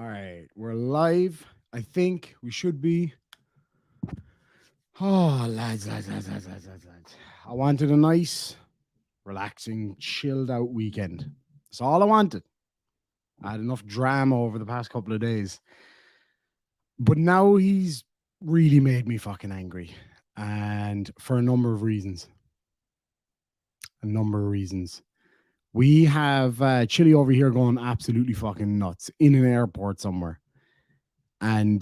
All right, we're live. I think we should be. Oh, lads. I wanted a nice, relaxing, chilled out weekend. That's all I wanted. I had enough drama over the past couple of days. But now he's really made me fucking angry. And for a number of reasons. A number of reasons. We have Chile over here going absolutely fucking nuts in an airport somewhere. And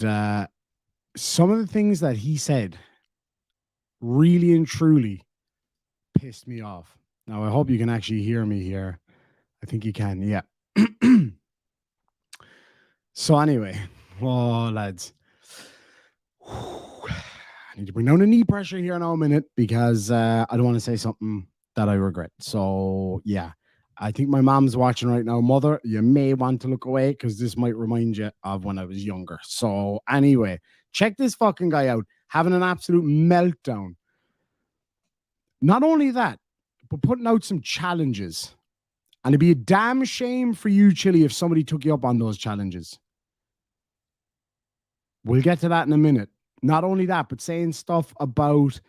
some of the things that he said really and truly pissed me off. Now, I hope you can actually hear me here. I think you can, yeah. So, anyway, oh, lads. I need to bring down the knee pressure here in a minute because I don't want to say something that I regret. So, yeah. I think my mom's watching right now. Mother, you may want to look away because this might remind you of when I was younger. So, anyway, check this fucking guy out. Having an absolute meltdown. Not only that, but putting out some challenges. And it'd be a damn shame for you, Chille, if somebody took you up on those challenges. We'll get to that in a minute. Not only that, but saying stuff about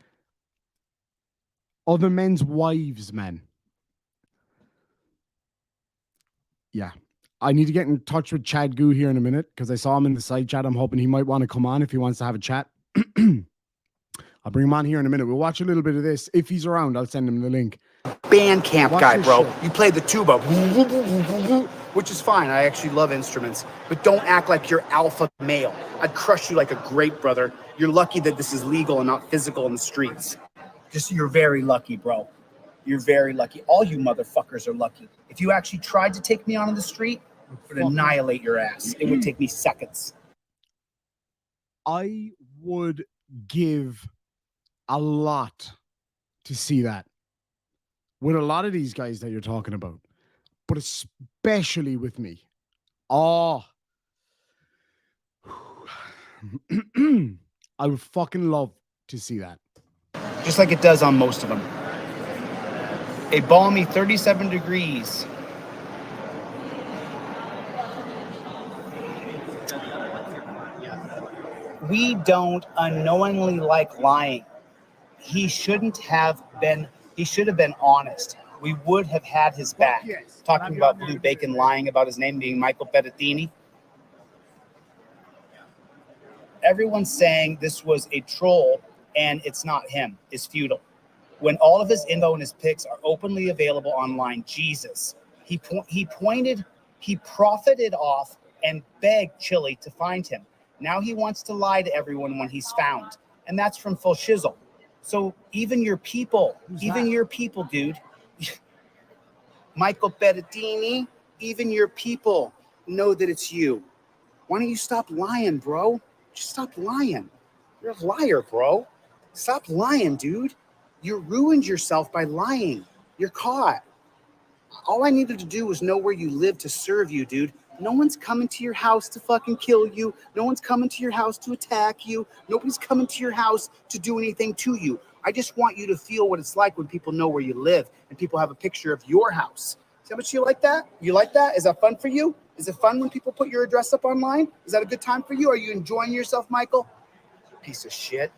other men's wives, man. Yeah. I need to get in touch with Chad Goo here in a minute because I saw him in the side chat. I'm hoping he might want to come on if he wants to have a chat. I'll bring him on here in a minute. We'll watch a little bit of this. If he's around, I'll send him the link. Band camp Watch guy, this bro. shit. You play the tuba, which is fine. I actually love instruments. But don't act like you're alpha male. I'd crush you like a grape, brother. You're lucky that this is legal and not physical in the streets. Just you're very lucky, bro. You're very lucky. All you motherfuckers are lucky. If you actually tried to take me on the street, it would annihilate your ass. It would take me seconds. I would give a lot to see that with a lot of these guys that you're talking about, but especially with me. Oh, I would fucking love to see that. Just like it does on most of them. A balmy 37 degrees. We don't unknowingly like lying. He should have been honest. We would have had his back. Talking about Blue Bacon lying about his name being Michael Bettini. Everyone's saying this was a troll and it's not him. It's futile. When all of his info and his pics are openly available online, Jesus, he profited off and begged Chille to find him. Now he wants to lie to everyone when he's found. And that's from full shizzle. So even your people, dude, Michael Bettini, even your people know that it's you. Why don't you stop lying, bro? Just stop lying. You're a liar, bro. Stop lying, dude. You ruined yourself by lying. You're caught. All I needed to do was know where you live to serve you, dude. No one's coming to your house to fucking kill you. No one's coming to your house to attack you. Nobody's coming to your house to do anything to you. I just want you to feel what it's like when people know where you live and people have a picture of your house. See how much you like that? You like that? Is that fun for you? Is it fun when people put your address up online? Is that a good time for you? Are you enjoying yourself, Michael? Piece of shit.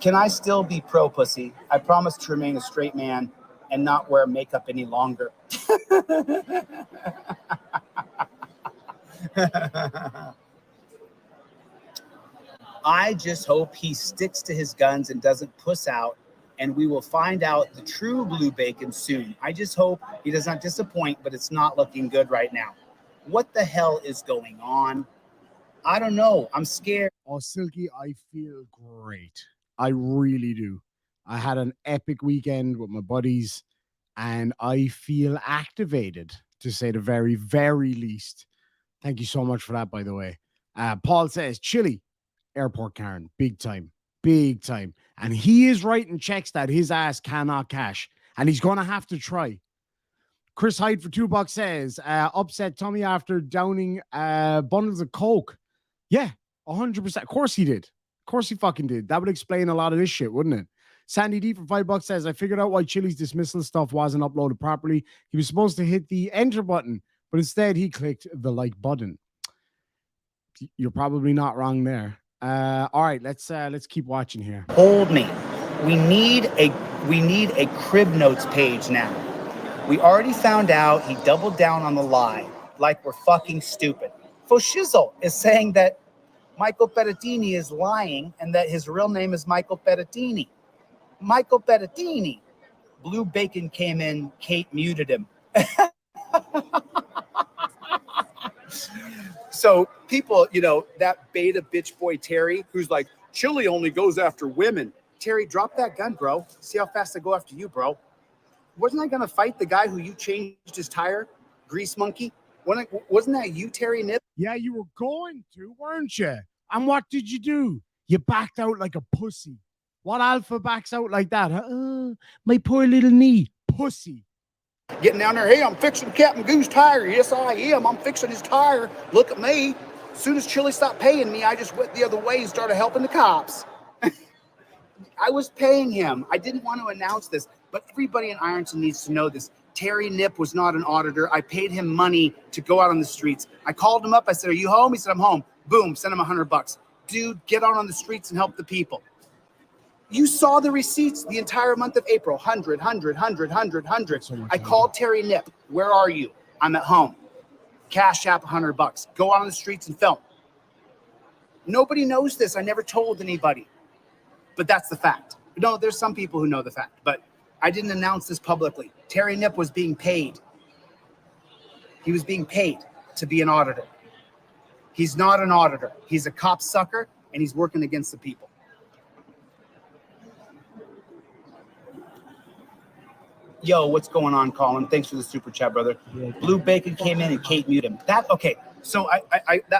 Can I still be pro pussy? I promise to remain a straight man and not wear makeup any longer. I just hope he sticks to his guns and doesn't puss out, and we will find out the true Blue Bacon soon. I just hope he does not disappoint, but it's not looking good right now. What the hell is going on? I don't know. I'm scared. Oh, Silky, I feel great. I really do. I had an epic weekend with my buddies and I feel activated, to say the very, very least. Thank you so much for that, by the way. Paul says, Chille, airport Karen, big time, big time. And he is writing checks that his ass cannot cash, and he's going to have to try. Chris Hyde for $2 says, upset tummy after downing bundles of Coke. Yeah, 100%. Of course he did. Of course he fucking did. That would explain a lot of this shit, wouldn't it? Sandy D for $5 says, I figured out why Chille's dismissal stuff wasn't uploaded properly. He was supposed to hit the enter button, but instead he clicked the like button. You're probably not wrong there. All right, let's keep watching here. Hold me. We need a crib notes page now. We already found out he doubled down on the lie, like we're fucking stupid. Foshizzle is saying that Michael Pettitini is lying and that his real name is Michael Pettitini. Michael Pettitini. Blue Bacon came in, Kate muted him. So people, that beta bitch boy Terry, who's like, Chille only goes after women. Terry, drop that gun, bro. See how fast I go after you, bro. Wasn't I going to fight the guy who you changed his tire? Grease monkey? Wasn't that you, Terry Nip? Yeah, you were going to, weren't you? And what did you do? You backed out like a pussy. What alpha backs out like that? My poor little knee. Pussy. Getting down there, hey, I'm fixing Captain Goose tire. Yes, I am. I'm fixing his tire. Look at me. As soon as Chille stopped paying me, I just went the other way and started helping the cops. I was paying him. I didn't want to announce this, but everybody in Ironton needs to know this. Terry Nip was not an auditor. I paid him money to go out on the streets. I called him up. I said, are you home? He said, I'm home. Boom, send him $100. Dude, get out on the streets and help the people. You saw the receipts the entire month of April. 100. I called Terry Nip. Where are you? I'm at home. Cash app $100. Go out on the streets and film. Nobody knows this. I never told anybody. But that's the fact. No, there's some people who know the fact, but I didn't announce this publicly. Terry Nip was being paid. He was being paid to be an auditor. He's not an auditor. He's a cop sucker, and he's working against the people. Yo, what's going on, Colin? Thanks for the super chat, brother. Blue Bacon came in and Kate muted him. Okay. So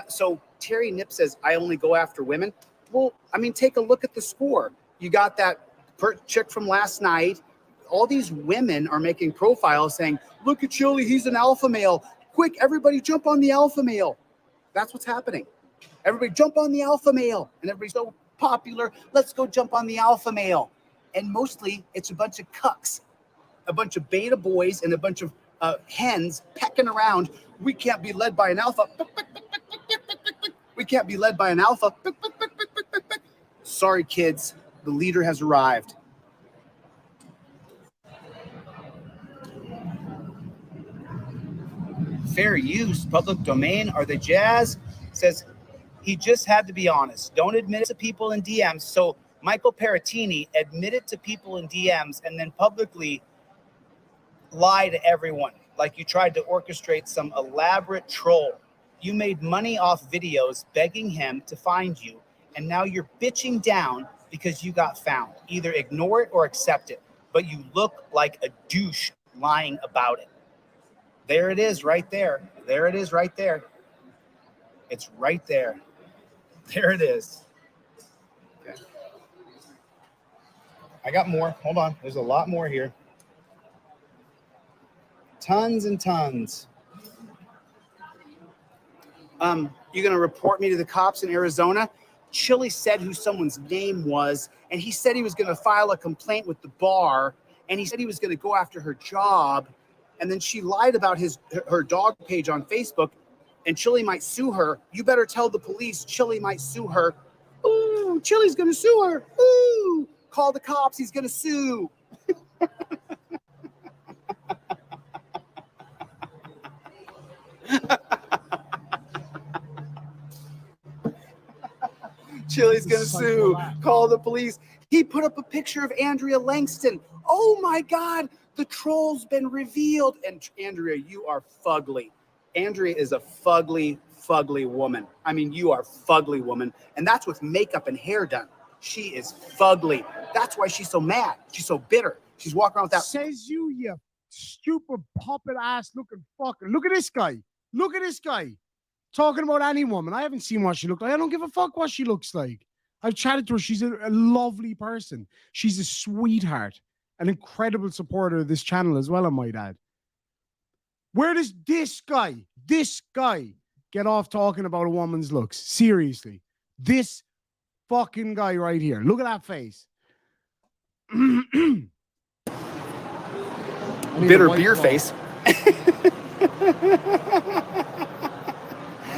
so Terry Nip says I only go after women. Well, I mean, take a look at the score. You got that chick from last night. All these women are making profiles saying, look at Chille, he's an alpha male. Quick, everybody jump on the alpha male. That's what's happening. Everybody jump on the alpha male. And everybody's so popular. Let's go jump on the alpha male. And mostly it's a bunch of cucks, a bunch of beta boys and a bunch of hens pecking around. We can't be led by an alpha. We can't be led by an alpha. Sorry, kids. The leader has arrived. Fair use, public domain. Are they jazz? Says he just had to be honest. Don't admit it to people in DMs. So Michael Pettitini admitted to people in DMs and then publicly lie to everyone. Like you tried to orchestrate some elaborate troll. You made money off videos begging him to find you, and now you're bitching down because you got found. Either ignore it or accept it, but you look like a douche lying about it. There it is right there. There it is right there. It's right there. There it is. Okay. I got more. Hold on. There's a lot more here. Tons and tons. You're going to report me to the cops in Arizona? Chille said who someone's name was, and he said he was going to file a complaint with the bar, and he said he was going to go after her job, and then she lied about her dog page on Facebook, and Chille might sue her. You better tell the police Chille might sue her. Ooh, Chille's going to sue her. Ooh, call the cops. He's going to sue. Chille's gonna sue. Call the police. He put up a picture of Andrea Langston. Oh my God, the troll's been revealed. And Andrea, you are fugly. Andrea is a fugly woman. I mean, you are fugly woman. And that's with makeup and hair done. She is fugly. That's why she's so mad. She's so bitter. She's walking around with that. Says you stupid puppet ass looking fucker. Look at this guy. Look at this guy. Talking about any woman. I haven't seen what she looked like. I don't give a fuck what she looks like. I've chatted to her. She's a lovely person. She's a sweetheart. An incredible supporter of this channel as well, I might add. Where does this guy get off talking about a woman's looks? Seriously. This fucking guy right here. Look at that face. I need a Bitter White beer Claw. face. I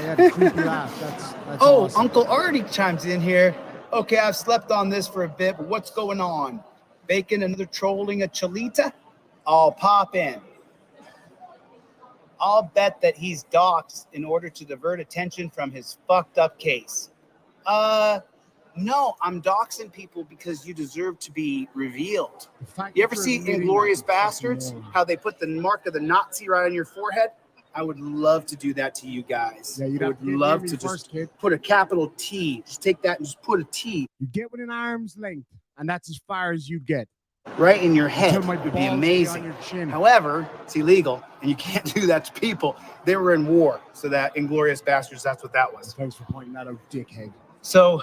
had a creepy laugh. That's Oh, awesome. Uncle Artie chimes in here. Okay, I've slept on this for a bit, but what's going on? Bacon, another trolling a Chillita? I'll pop in. I'll bet that he's doxxed in order to divert attention from his fucked up case. No, I'm doxing people because you deserve to be revealed. The fact You that ever you're see admitting Inglorious that, you fucking Bastards? moron. How they put the mark of the Nazi right on your forehead? I would love to do that to you guys. Yeah, you'd I have would to get near love me to first, just kid. put a capital T. Just take that and just put a T You get within arm's length, and that's as far as you get. right in your head. Until my It would be balls be on amazing. your chin. However, it's illegal, and you can't do that to people. They were in war, so that Inglorious Bastards, that's what that was. Thanks for pointing that out, dickhead. So,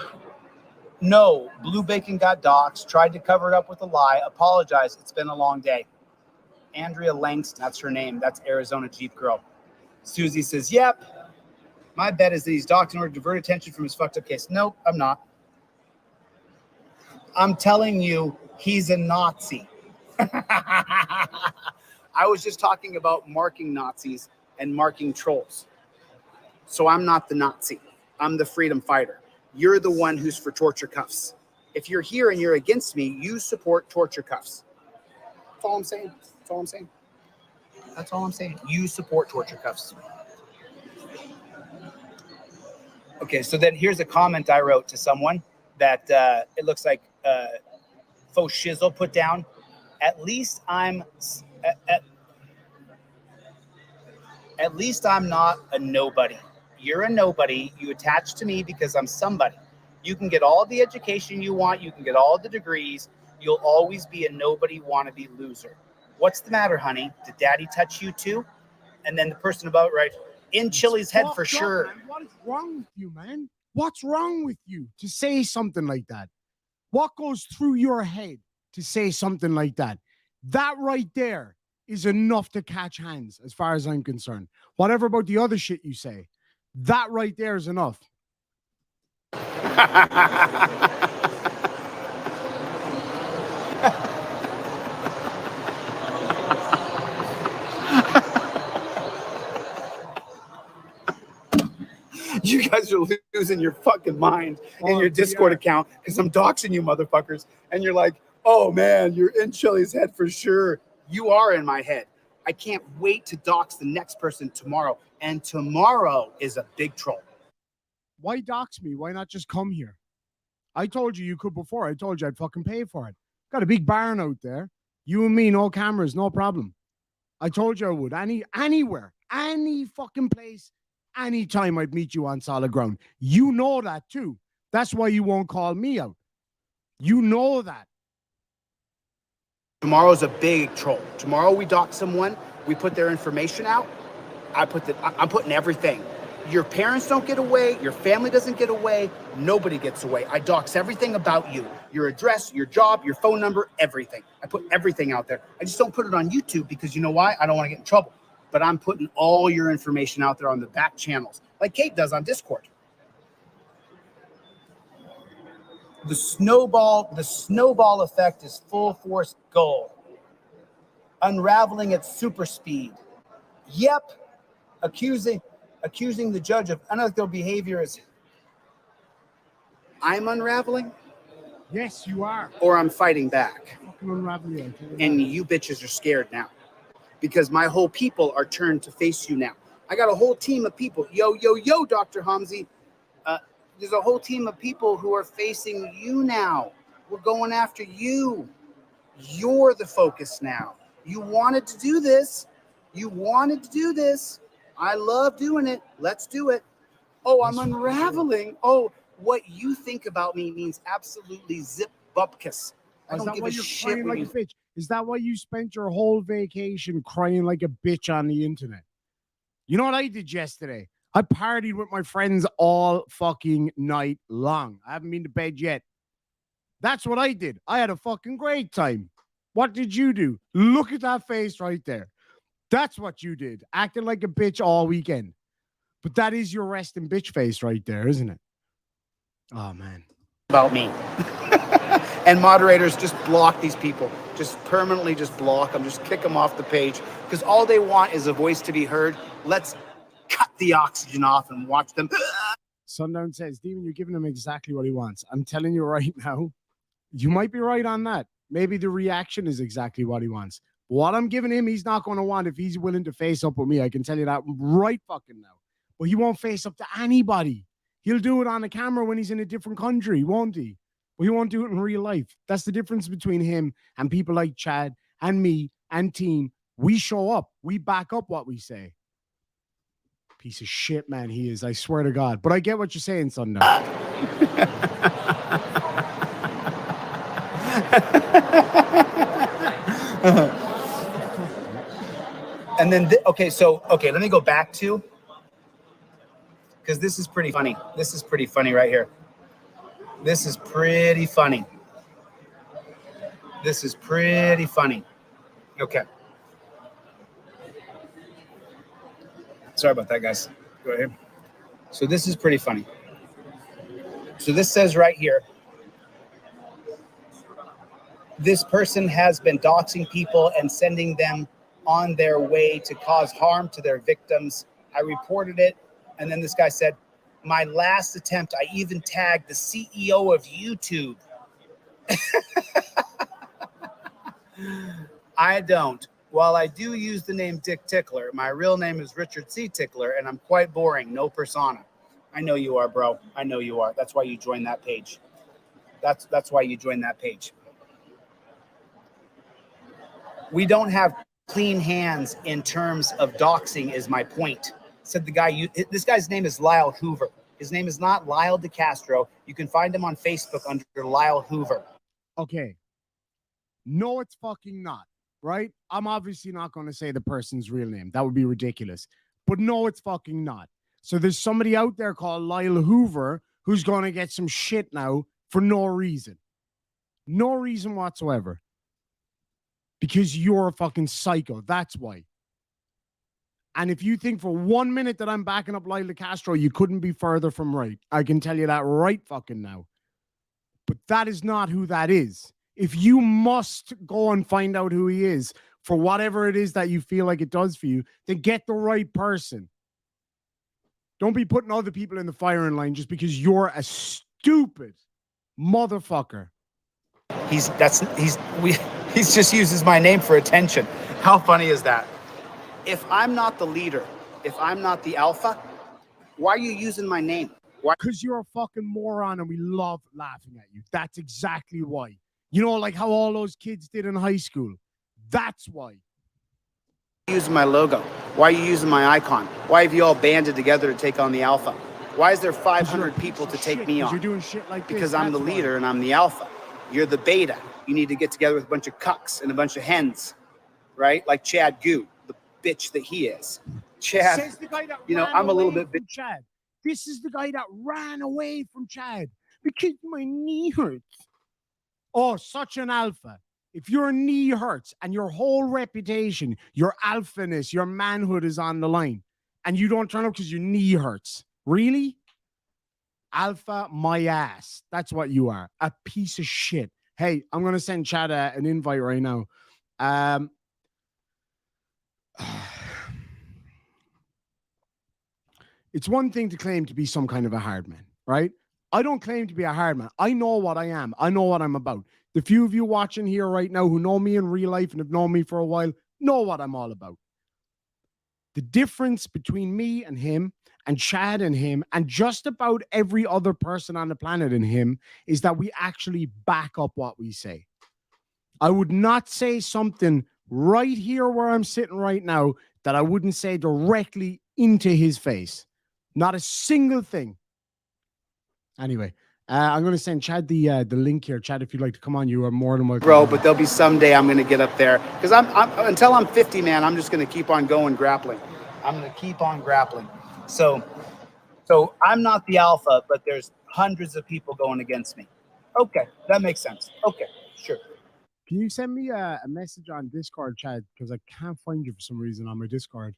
no, Blue Bacon got doxxed, tried to cover it up with a lie, apologized. It's been a long day. Andrea Langston, that's her name. That's Arizona Jeep girl. Susie says, yep. My bet is that he's doxxed in order to divert attention from his fucked up case. Nope, I'm not. I'm telling you, he's a Nazi. I was just talking about marking Nazis and marking trolls. So I'm not the Nazi. I'm the freedom fighter. You're the one who's for torture cuffs. If you're here and you're against me, you support torture cuffs. That's all I'm saying. That's all I'm saying. That's all I'm saying. You support torture cuffs. Okay, so then here's a comment I wrote to someone that it looks like Faux Shizzle put down. At least I'm at least I'm not a nobody. You're a nobody. You attach to me because I'm somebody. You can get all the education you want. You can get all the degrees. You'll always be a nobody wannabe loser. What's the matter, honey? Did daddy touch you too? And then the person above it, right? In Chille's head for Fucked up, sure. man. What is wrong with you, man? What's wrong with you to say something like that? What goes through your head to say something like that? That right there is enough to catch hands, as far as I'm concerned. Whatever about the other shit you say, that right there is enough. You guys are losing your fucking mind in your Discord account because I'm doxing you motherfuckers. And you're like, oh man, you're in Chille's head for sure. You are in my head. I can't wait to dox the next person tomorrow. And tomorrow is a big troll. Why dox me? Why not just come here? I told you could before. I told you I'd fucking pay for it. Got a big barn out there. You and me, no cameras, no problem. I told you I would. Anywhere, any fucking place, anytime I'd meet you on solid ground. You know that too. That's why you won't call me out. You know that. Tomorrow's a big troll. Tomorrow we dox someone, we put their information out. I'm putting everything. Your parents don't get away, your family doesn't get away, nobody gets away. I dox everything about you. Your address, your job, your phone number, everything. I put everything out there. I just don't put it on YouTube because you know why? I don't want to get in trouble. But I'm putting all your information out there on the back channels, like Kate does on Discord. The snowball effect is full force goal. Unraveling at super speed. Yep. Accusing the judge of unethical behavior is I'm unraveling? Yes, you are. Or I'm fighting back. Fucking unravel you. And you bitches are scared now. Because my whole people are turned to face you now. I got a whole team of people. Yo, Dr. Hamzi. There's a whole team of people who are facing you now. We're going after you. You're the focus now. You wanted to do this. I love doing it. Let's do it. Oh, I'm unraveling. Oh, what you think about me means absolutely zip bupkis. I don't give a shit. Like a bitch? Is that why you spent your whole vacation crying like a bitch on the internet? You know what I did yesterday? I partied with my friends all fucking night long. I haven't been to bed yet. That's what I did. I had a fucking great time. What did you do? Look at that face right there. That's what you did. Acting like a bitch all weekend. But that is your resting bitch face right there, isn't it? Oh, man. About me. And moderators, just block these people. Just permanently just block them. Just kick them off the page. Because all they want is a voice to be heard. Let's cut the oxygen off and watch them. Sundown says, Demon, you're giving him exactly what he wants. I'm telling you right now, you might be right on that. Maybe the reaction is exactly what he wants. What I'm giving him, he's not going to want if he's willing to face up with me. I can tell you that right fucking now. But he won't face up to anybody. He'll do it on the camera when he's in a different country, won't he? But he won't do it in real life. That's the difference between him and people like Chad and me and team. We show up. We back up what we say. Piece of shit, man, he is. I swear to God. But I get what you're saying, Sundown. And then, okay, let me go back to, because this is pretty funny. This is pretty funny right here. This is pretty funny. This is pretty funny. Okay. Sorry about that, guys. Go ahead. So this is pretty funny. So this says right here, this person has been doxing people and sending them on their way to cause harm to their victims. I reported it. And then this guy said, my last attempt, I even tagged the CEO of YouTube. I don't. While I do use the name Dick Tickler, my real name is Richard C. Tickler, and I'm quite boring, no persona. I know you are, bro. I know you are. That's why you joined that page. That's why you joined that page. We don't have clean hands in terms of doxing is my point. Said the guy, this guy's name is Lyle Hoover. His name is not Lyle DeCastro. You can find him on Facebook under Lyle Hoover. Okay. No, it's fucking not, right? I'm obviously not going to say the person's real name. That would be ridiculous. But no, it's fucking not. So there's somebody out there called Lyle Hoover who's going to get some shit now for no reason. No reason whatsoever. Because you're a fucking psycho. That's why. And if you think for 1 minute that I'm backing up Lyle Castro, you couldn't be further from right. I can tell you that right fucking now. But that is not who that is. If you must go and find out who he is for whatever it is that you feel like it does for you, then get the right person. Don't be putting other people in the firing line just because you're a stupid motherfucker. He just uses my name for attention. How funny is that? If I'm not the leader, if I'm not the alpha, why are you using my name? Why? Because you're a fucking moron and we love laughing at you. That's exactly why. You know, like how all those kids did in high school. That's why. Using my logo? Why are you using my icon? Why have you all banded together to take on the alpha? Why is there 500 people to take me on? You're doing shit like this. Because I'm the leader and I'm the alpha. You're the beta. You need to get together with a bunch of cucks and a bunch of hens, right? Like Chad Goo, the bitch that he is. Chad, says the guy that you know, I'm a little bit Chad. This is the guy that ran away from Chad because my knee hurts. Oh, such an alpha. If your knee hurts and your whole reputation, your alphaness, your manhood is on the line, and you don't turn up because your knee hurts. Really? Alpha my ass. That's what you are. A piece of shit. Hey, I'm going to send Chad an invite right now. It's one thing to claim to be some kind of a hard man, right? I don't claim to be a hard man. I know what I am. I know what I'm about. The few of you watching here right now who know me in real life and have known me for a while know what I'm all about. The difference between me and him and Chad and him and just about every other person on the planet and him is that we actually back up what we say. I would not say something right here where I'm sitting right now that I wouldn't say directly into his face. Not a single thing. Anyway, I'm going to send Chad the link here. Chad, if you'd like to come on, you are more than welcome. Bro, but there'll be someday I'm going to get up there. Because I'm until I'm 50, man, I'm just going to keep on going grappling. I'm going to keep on grappling. So I'm not the alpha, but there's hundreds of people going against me. Okay, that makes sense. Okay, sure. Can you send me a message on Discord, Chad? Because I can't find you for some reason on my Discord.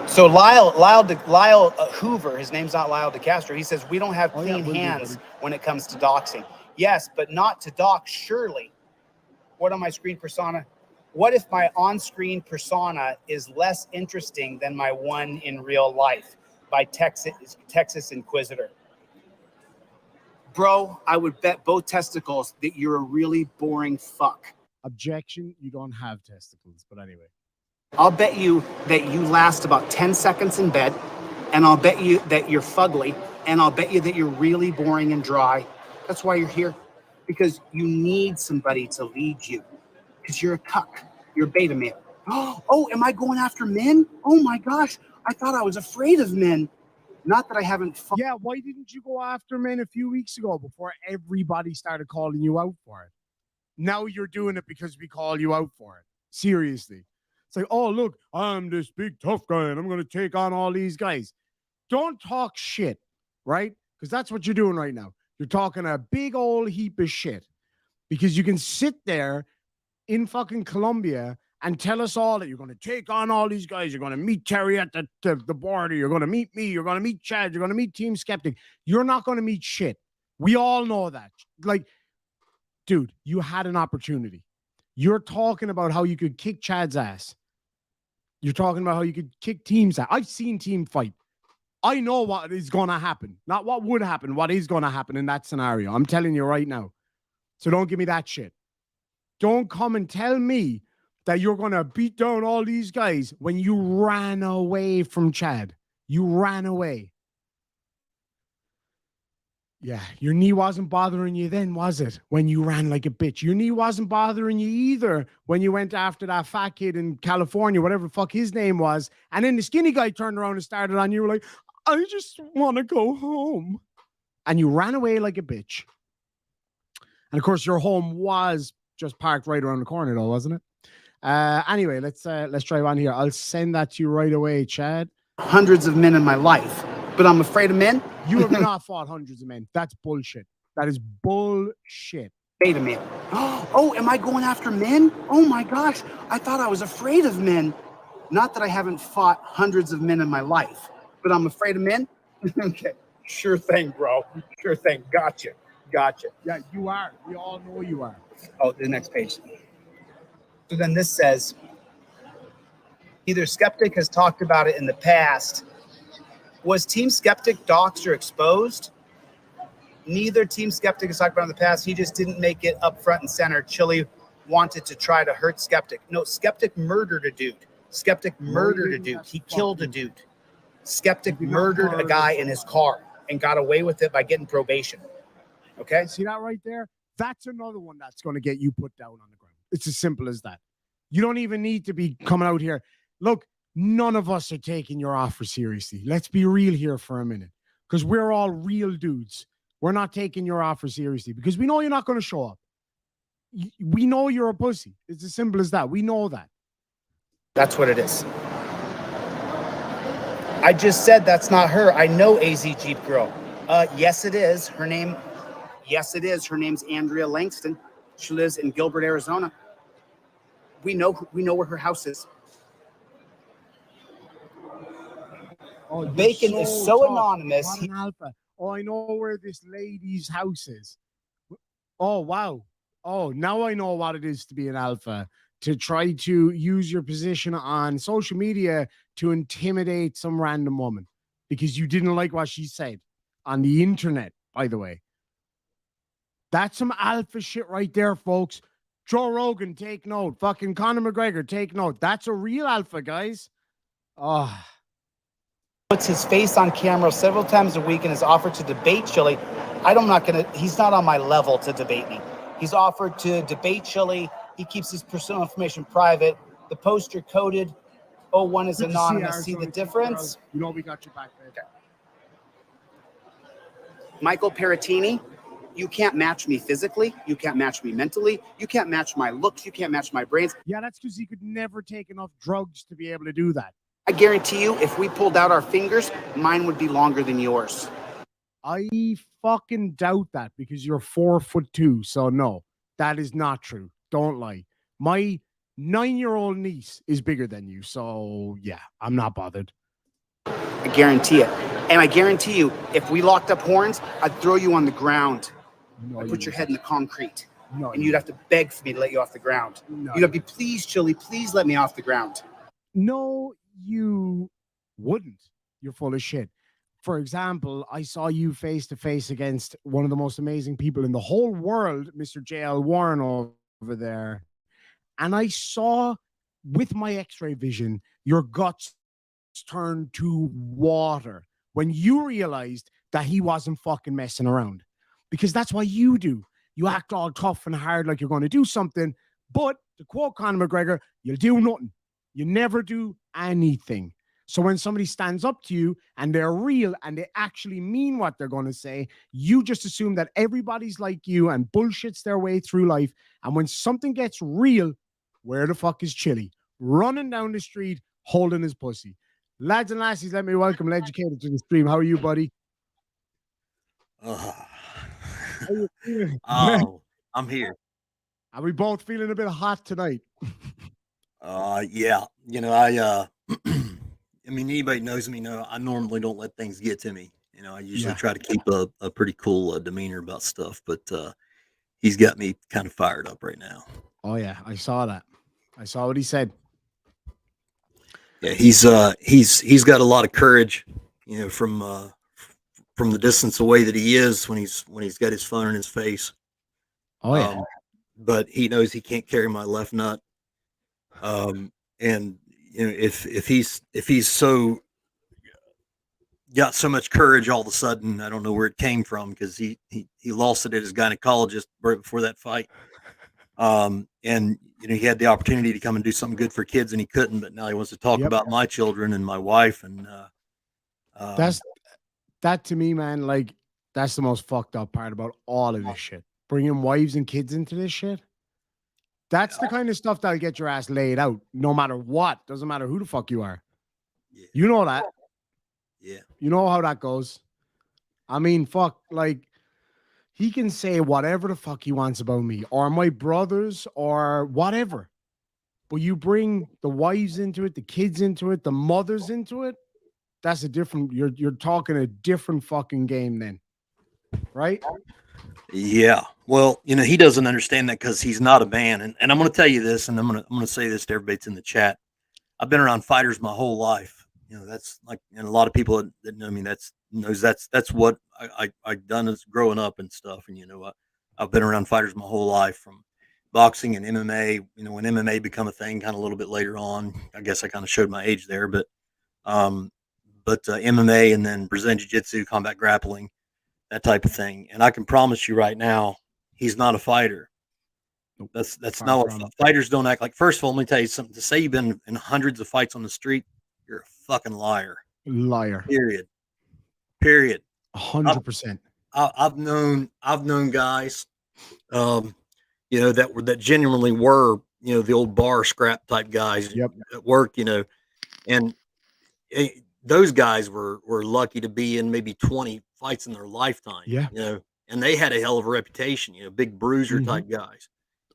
So Lyle Hoover, his name's not Lyle DeCastro. He says we don't have clean hands when it comes to doxing. Yes, but not to Doc, surely. What on my screen persona? What if my on-screen persona is less interesting than my one in real life? By Texas Inquisitor. Bro, I would bet both testicles that you're a really boring fuck. Objection, you don't have testicles, but anyway. I'll bet you that you last about 10 seconds in bed, and I'll bet you that you're fugly, and I'll bet you that you're really boring and dry. That's why you're here, because you need somebody to lead you, because you're a cuck, you're a beta male. Oh, am I going after men? Oh my gosh, I thought I was afraid of men. Not that I haven't. Yeah, why didn't you go after men a few weeks ago before everybody started calling you out for it? Now you're doing it because we call you out for it. Seriously. It's like, oh, look, I'm this big tough guy and I'm going to take on all these guys. Don't talk shit, right? Because that's what you're doing right now. You're talking a big old heap of shit because you can sit there in fucking Colombia and tell us all that you're going to take on all these guys. You're going to meet Terry at the border. You're going to meet me. You're going to meet Chad. You're going to meet Team Skeptic. You're not going to meet shit. We all know that. Like, dude, you had an opportunity. You're talking about how you could kick Chad's ass. You're talking about how you could kick Team's ass. I've seen Team fight. I know what is going to happen. Not what would happen, what is going to happen in that scenario. I'm telling you right now. So don't give me that shit. Don't come and tell me that you're going to beat down all these guys when you ran away from Chad. You ran away. Yeah, your knee wasn't bothering you then, was it? When you ran like a bitch. Your knee wasn't bothering you either when you went after that fat kid in California, whatever the fuck his name was. And then the skinny guy turned around and started on you. You were like, I just want to go home. And you ran away like a bitch. And of course, your home was just parked right around the corner, though, wasn't it? Anyway, let's drive on here. I'll send that to you right away, Chad. Hundreds of men in my life, but I'm afraid of men. You have not fought hundreds of men. That's bullshit. That is bullshit. Wait a minute. Oh, am I going after men? Oh my gosh, I thought I was afraid of men. Not that I haven't fought hundreds of men in my life, but I'm afraid of men. Okay, sure thing, bro. Sure thing. Gotcha. Yeah, you are. We all know you are. Oh, the next page. So then this says, either Skeptic has talked about it in the past. Was Team Skeptic doxxed or exposed? Neither Team Skeptic has talked about it in the past. He just didn't make it up front and center. Chille wanted to try to hurt Skeptic. No, Skeptic murdered a dude. Skeptic murdered a dude. He killed a dude. Skeptic murdered a guy in his car and got away with it by getting probation. Okay? See that right there? That's another one that's going to get you put down on the ground. It's as simple as that. You don't even need to be coming out here. Look, none of us are taking your offer seriously. Let's be real here for a minute, because we're all real dudes. We're not taking your offer seriously because we know you're not going to show up. We know you're a pussy. It's as simple as that. We know that. That's what it is. I just said that's not her. I know AZ Jeep Girl. Yes, it is. Her name. Yes, it is. Her name's Andrea Langston. She lives in Gilbert, Arizona. We know where her house is. Oh, Bacon is so tough. anonymous. What an alpha. Oh, I know where this lady's house is. Oh, wow. Oh, now I know what it is to be an alpha. To try to use your position on social media to intimidate some random woman because you didn't like what she said on the internet, by the way. That's some alpha shit right there, folks. Joe Rogan, take note. Fucking Conor McGregor, take note. That's a real alpha, guys. Oh. Puts his face on camera several times a week and has offered to debate Chille. He's not on my level to debate me. He's offered to debate Chille. He keeps his personal information private. The poster coded. Oh, one is anonymous. See the difference? You know we got your back there. Okay. Michael Peratini, you can't match me physically. You can't match me mentally. You can't match my looks. You can't match my brains. Yeah, that's because he could never take enough drugs to be able to do that. I guarantee you, if we pulled out our fingers, mine would be longer than yours. I fucking doubt that because you're 4'2". So no, that is not true. Don't lie. My 9-year-old niece is bigger than you. So yeah, I'm not bothered. I guarantee it. And I guarantee you, if we locked up horns, I'd throw you on the ground. No, I'd you put your head wouldn't. in the concrete, No, and you you'd have to beg for me to let you off the ground. no, You'd have to be, please, Chille, please let me off the ground. no, you wouldn't. You're full of shit. For example, I saw you face to face against one of the most amazing people in the whole world, Mr. J.L. Warren over there. And I saw with my x ray vision your guts turn to water when you realized that he wasn't fucking messing around. Because that's what you do. You act all tough and hard like you're going to do something. But to quote Conor McGregor, you'll do nothing. You never do anything. So when somebody stands up to you and they're real and they actually mean what they're going to say, you just assume that everybody's like you and bullshits their way through life. And when something gets real, where the fuck is Chille? Running down the street, holding his pussy. Lads and lassies, let me welcome Educated to the stream. How are you, buddy? Uh, How you feeling? oh, I'm here. Are we both feeling a bit hot tonight? Yeah. I mean, anybody knows me know I normally don't let things get to me. I usually Yeah. try to keep a pretty cool demeanor about stuff, but he's got me kind of fired up right now. Oh yeah, I saw that. I saw what he said. Yeah, he's got a lot of courage, from the distance away that he is when he's got his phone in his face. Oh yeah. But he knows he can't carry my left nut. And if he's so got so much courage all of a sudden, I don't know where it came from because he lost it at his gynecologist right before that fight. And he had the opportunity to come and do something good for kids and he couldn't, but now he wants to talk Yep. about my children and my wife. And That's that to me, man. Like that's the most fucked up part about all of this shit. Bringing wives and kids into this shit. That's the kind of stuff that'll get your ass laid out, no matter what. Doesn't matter who the fuck you are. yeah, You know that. yeah, You know how that goes. I mean, fuck. Like he can say whatever the fuck he wants about me or my brothers or whatever. But you bring the wives into it, the kids into it, the mothers into it. That's a different. You're talking a different fucking game then, right? yeah. Well, he doesn't understand that because he's not a man. And I'm going to tell you this, and I'm gonna say this to everybody that's in the chat. I've been around fighters my whole life. That's like, and a lot of people that know me that's what I done as growing up and stuff. And I've been around fighters my whole life from boxing and MMA. When MMA become a thing, kind of a little bit later on. I guess I kind of showed my age there, um, but MMA and then Brazilian Jiu Jitsu, combat grappling, that type of thing. And I can promise you right now, he's not a fighter. Nope. That's Far not what from. fighters don't act like. First of all, let me tell you something. To say you've been in hundreds of fights on the street, you're a fucking liar. Liar. Period. Period. 100%. I've known guys, that genuinely were, the old bar scrap type guys Yep. at work, and those guys were lucky to be in maybe 20 fights in their lifetime, Yeah. And they had a hell of a reputation, big bruiser Mhm. type guys.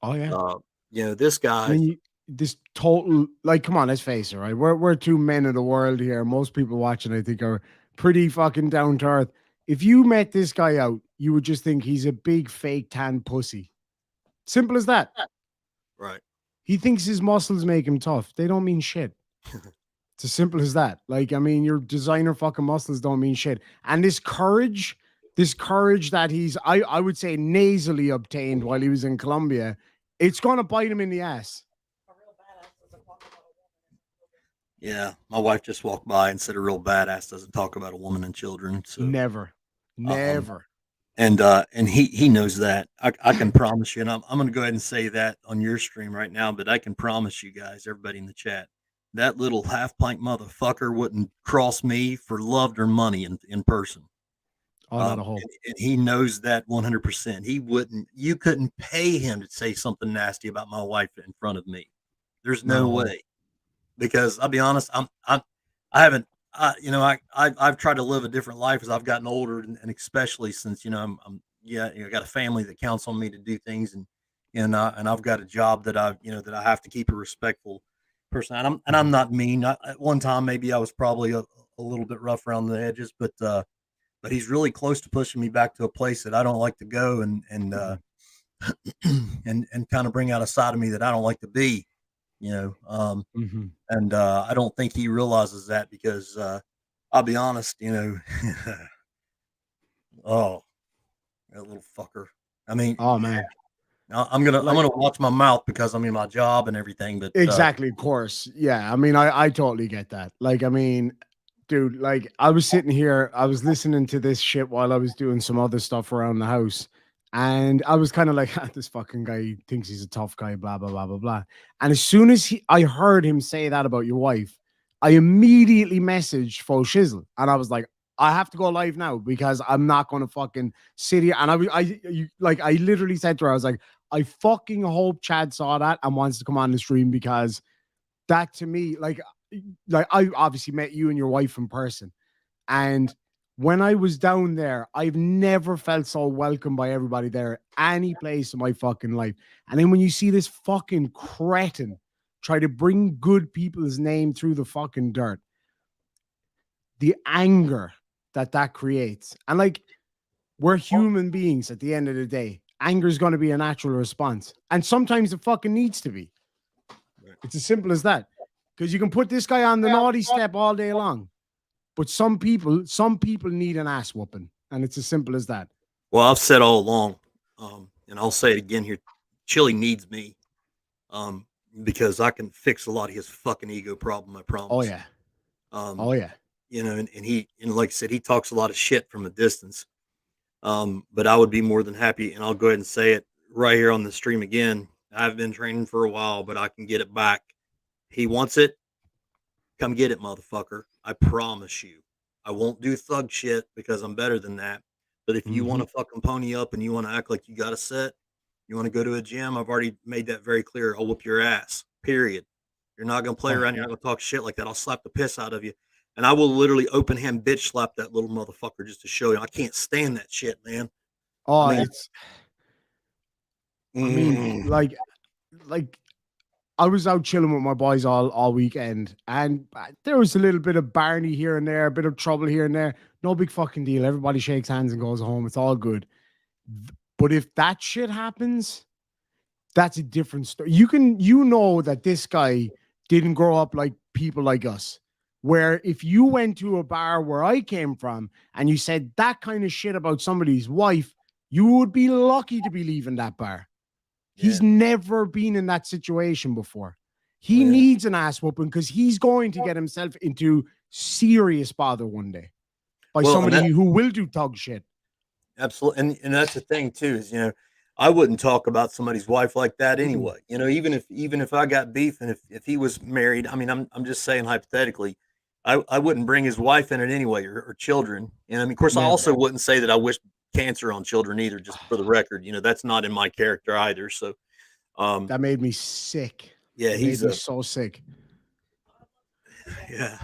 Oh yeah. This I guy, mean, this total like, come on, let's face it, right? We're two men of the world here. Most people watching, I think, are pretty fucking down to earth. If you met this guy out, you would just think he's a big fake tan pussy. Simple as that. right? He thinks his muscles make him tough. They don't mean shit. It's as simple as that. Like, I mean, your designer fucking muscles don't mean shit. And this courage that I would say nasally obtained while he was in Colombia, it's gonna bite him in the ass. Yeah, my wife just walked by and said a real badass doesn't talk about a woman and children. So, Never. um, Never. and he knows that. I can promise you, and I'm going to go ahead and say that on your stream right now. But I can promise you guys, everybody in the chat, that little half pint motherfucker wouldn't cross me for love or money in person. Oh, not a hope. And he knows that 100%. He wouldn't. You couldn't pay him to say something nasty about my wife in front of me. There's Not a no hope. way. Because I'll be honest, I haven't, I've tried to live a different life as I've gotten older, and especially since I got a family that counts on me to do things, and I've got a job that I have to keep a respectful person. And I'm not mean. At one time, maybe I was probably a little bit rough around the edges, but but he's really close to pushing me back to a place that I don't like to go, and and kind of bring out a side of me that I don't like to be, you know. Mm-hmm. And I don't think he realizes that because I'll be honest, you know, oh, that little fucker. I mean, Oh man, I'm like gonna watch my mouth because I'm in my job and everything, but exactly, of course, yeah. I mean, I totally get that. Like, I mean, dude, like I was sitting here, I was listening to this shit while I was doing some other stuff around the house. And I was kind of like, "Ah, this fucking guy thinks he's a tough guy, blah, blah, blah, blah, blah." And as soon as I heard him say that about your wife, I immediately messaged Faux Shizzle. And I was like, I have to go live now because I'm not going to fucking sit here. And I literally said to her, I was like, I fucking hope Chad saw that and wants to come on the stream because that to me, like I obviously met you and your wife in person. And when I was down there, I've never felt so welcome by everybody there, any place in my fucking life. And then when you see this fucking cretin try to bring good people's name through the fucking dirt, the anger that creates. And like, we're human beings at the end of the day. Anger is going to be a natural response. And sometimes it fucking needs to be. It's as simple as that. Because you can put this guy on the naughty step all day long. But some people need an ass whooping. And it's as simple as that. well, I've said all along, and I'll say it again here: Chili needs me, um, because I can fix a lot of his fucking ego problem. I promise. Oh yeah. Um, Oh yeah. you know, and like I said, he talks a lot of shit from a distance. But I would be more than happy, and I'll go ahead and say it right here on the stream again. I've been training for a while, but I can get it back. He wants it. Come get it, motherfucker. I promise you. I won't do thug shit because I'm better than that. But if you want to fucking pony up and you want to act like you got a set, you want to go to a gym, I've already made that very clear. I'll whoop your ass. Period. You're not gonna play Oh, around. You're not gonna talk shit like that. I'll slap the piss out of you, and I will literally open hand bitch slap that little motherfucker just to show you. I can't stand that shit, man. I oh, mean, it's I mean, like I was out chilling with my boys all weekend, and there was a little bit of Barney here and there, a bit of trouble here and there. No big fucking deal. Everybody shakes hands and goes home. It's all good. But if that shit happens, that's a different story. You know that this guy didn't grow up like people like us. Where if you went to a bar where I came from and you said that kind of shit about somebody's wife, you would be lucky to be leaving that bar. He's never been in that situation before. He needs an ass whooping because he's going to get himself into serious bother one day by somebody who will do thug shit. Absolutely, and that's the thing too is I wouldn't talk about somebody's wife like that anyway. Even if I got beef and if he was married, I mean I'm just saying hypothetically, I wouldn't bring his wife in it anyway or children. And I mean, of course, I also wouldn't say that I wish cancer on children either. Just for the record, that's not in my character either. So that made me sick. Yeah, it he's made me so sick. Yeah.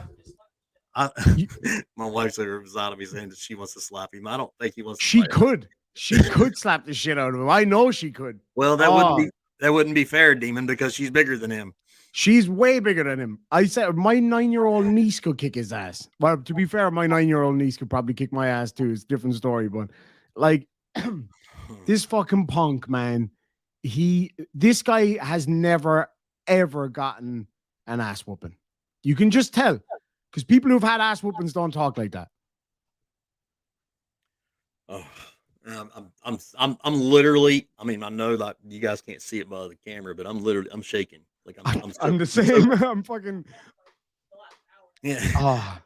My wife's over out of me saying that she wants to slap him. I don't think he wants to. She could slap the shit out of him. I know she could. Well, that wouldn't be fair, Demon, because she's bigger than him. She's way bigger than him. I said my 9-year-old niece could kick his ass. Well, to be fair, my 9-year-old niece could probably kick my ass too. It's a different story, but like this fucking punk, man, this guy has never ever gotten an ass whooping. You can just tell because people who've had ass whoopings don't talk like that. Oh, I'm literally. I mean, I know that you guys can't see it by the camera, but I'm shaking. Like I'm the same. I'm fucking. Yeah.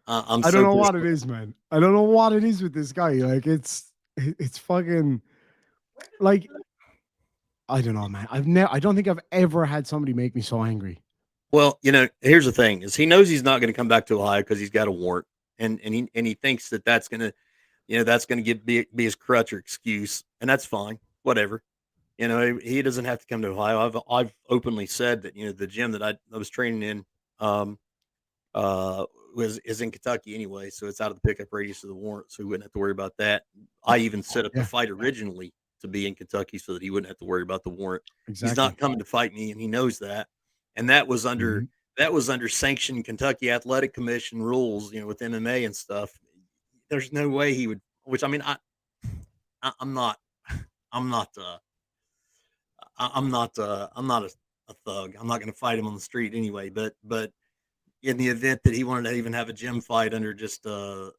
I don't know what it is, man. I don't know what it is with this guy. Like it's fucking like I don't know, man. I don't think I've ever had somebody make me so angry. Well, here's the thing: is he knows he's not going to come back to Ohio because he's got a warrant, and he thinks that's going to, that's going to be his crutch or excuse, and that's fine, whatever. He doesn't have to come to Ohio. I've openly said that the gym that I was training in is in Kentucky anyway, so it's out of the pickup radius of the warrant, so he wouldn't have to worry about that. I even set up the fight originally to be in Kentucky so that he wouldn't have to worry about the warrant. Exactly. He's not coming to fight me, and he knows that. And that was under sanctioned Kentucky Athletic Commission rules, with MMA and stuff. there's no way he would. Which I mean, I'm not, I'm not, I'm not, I'm not a thug. I'm not going to fight him on the street anyway. But in the event that he wanted to even have a gym fight under just, the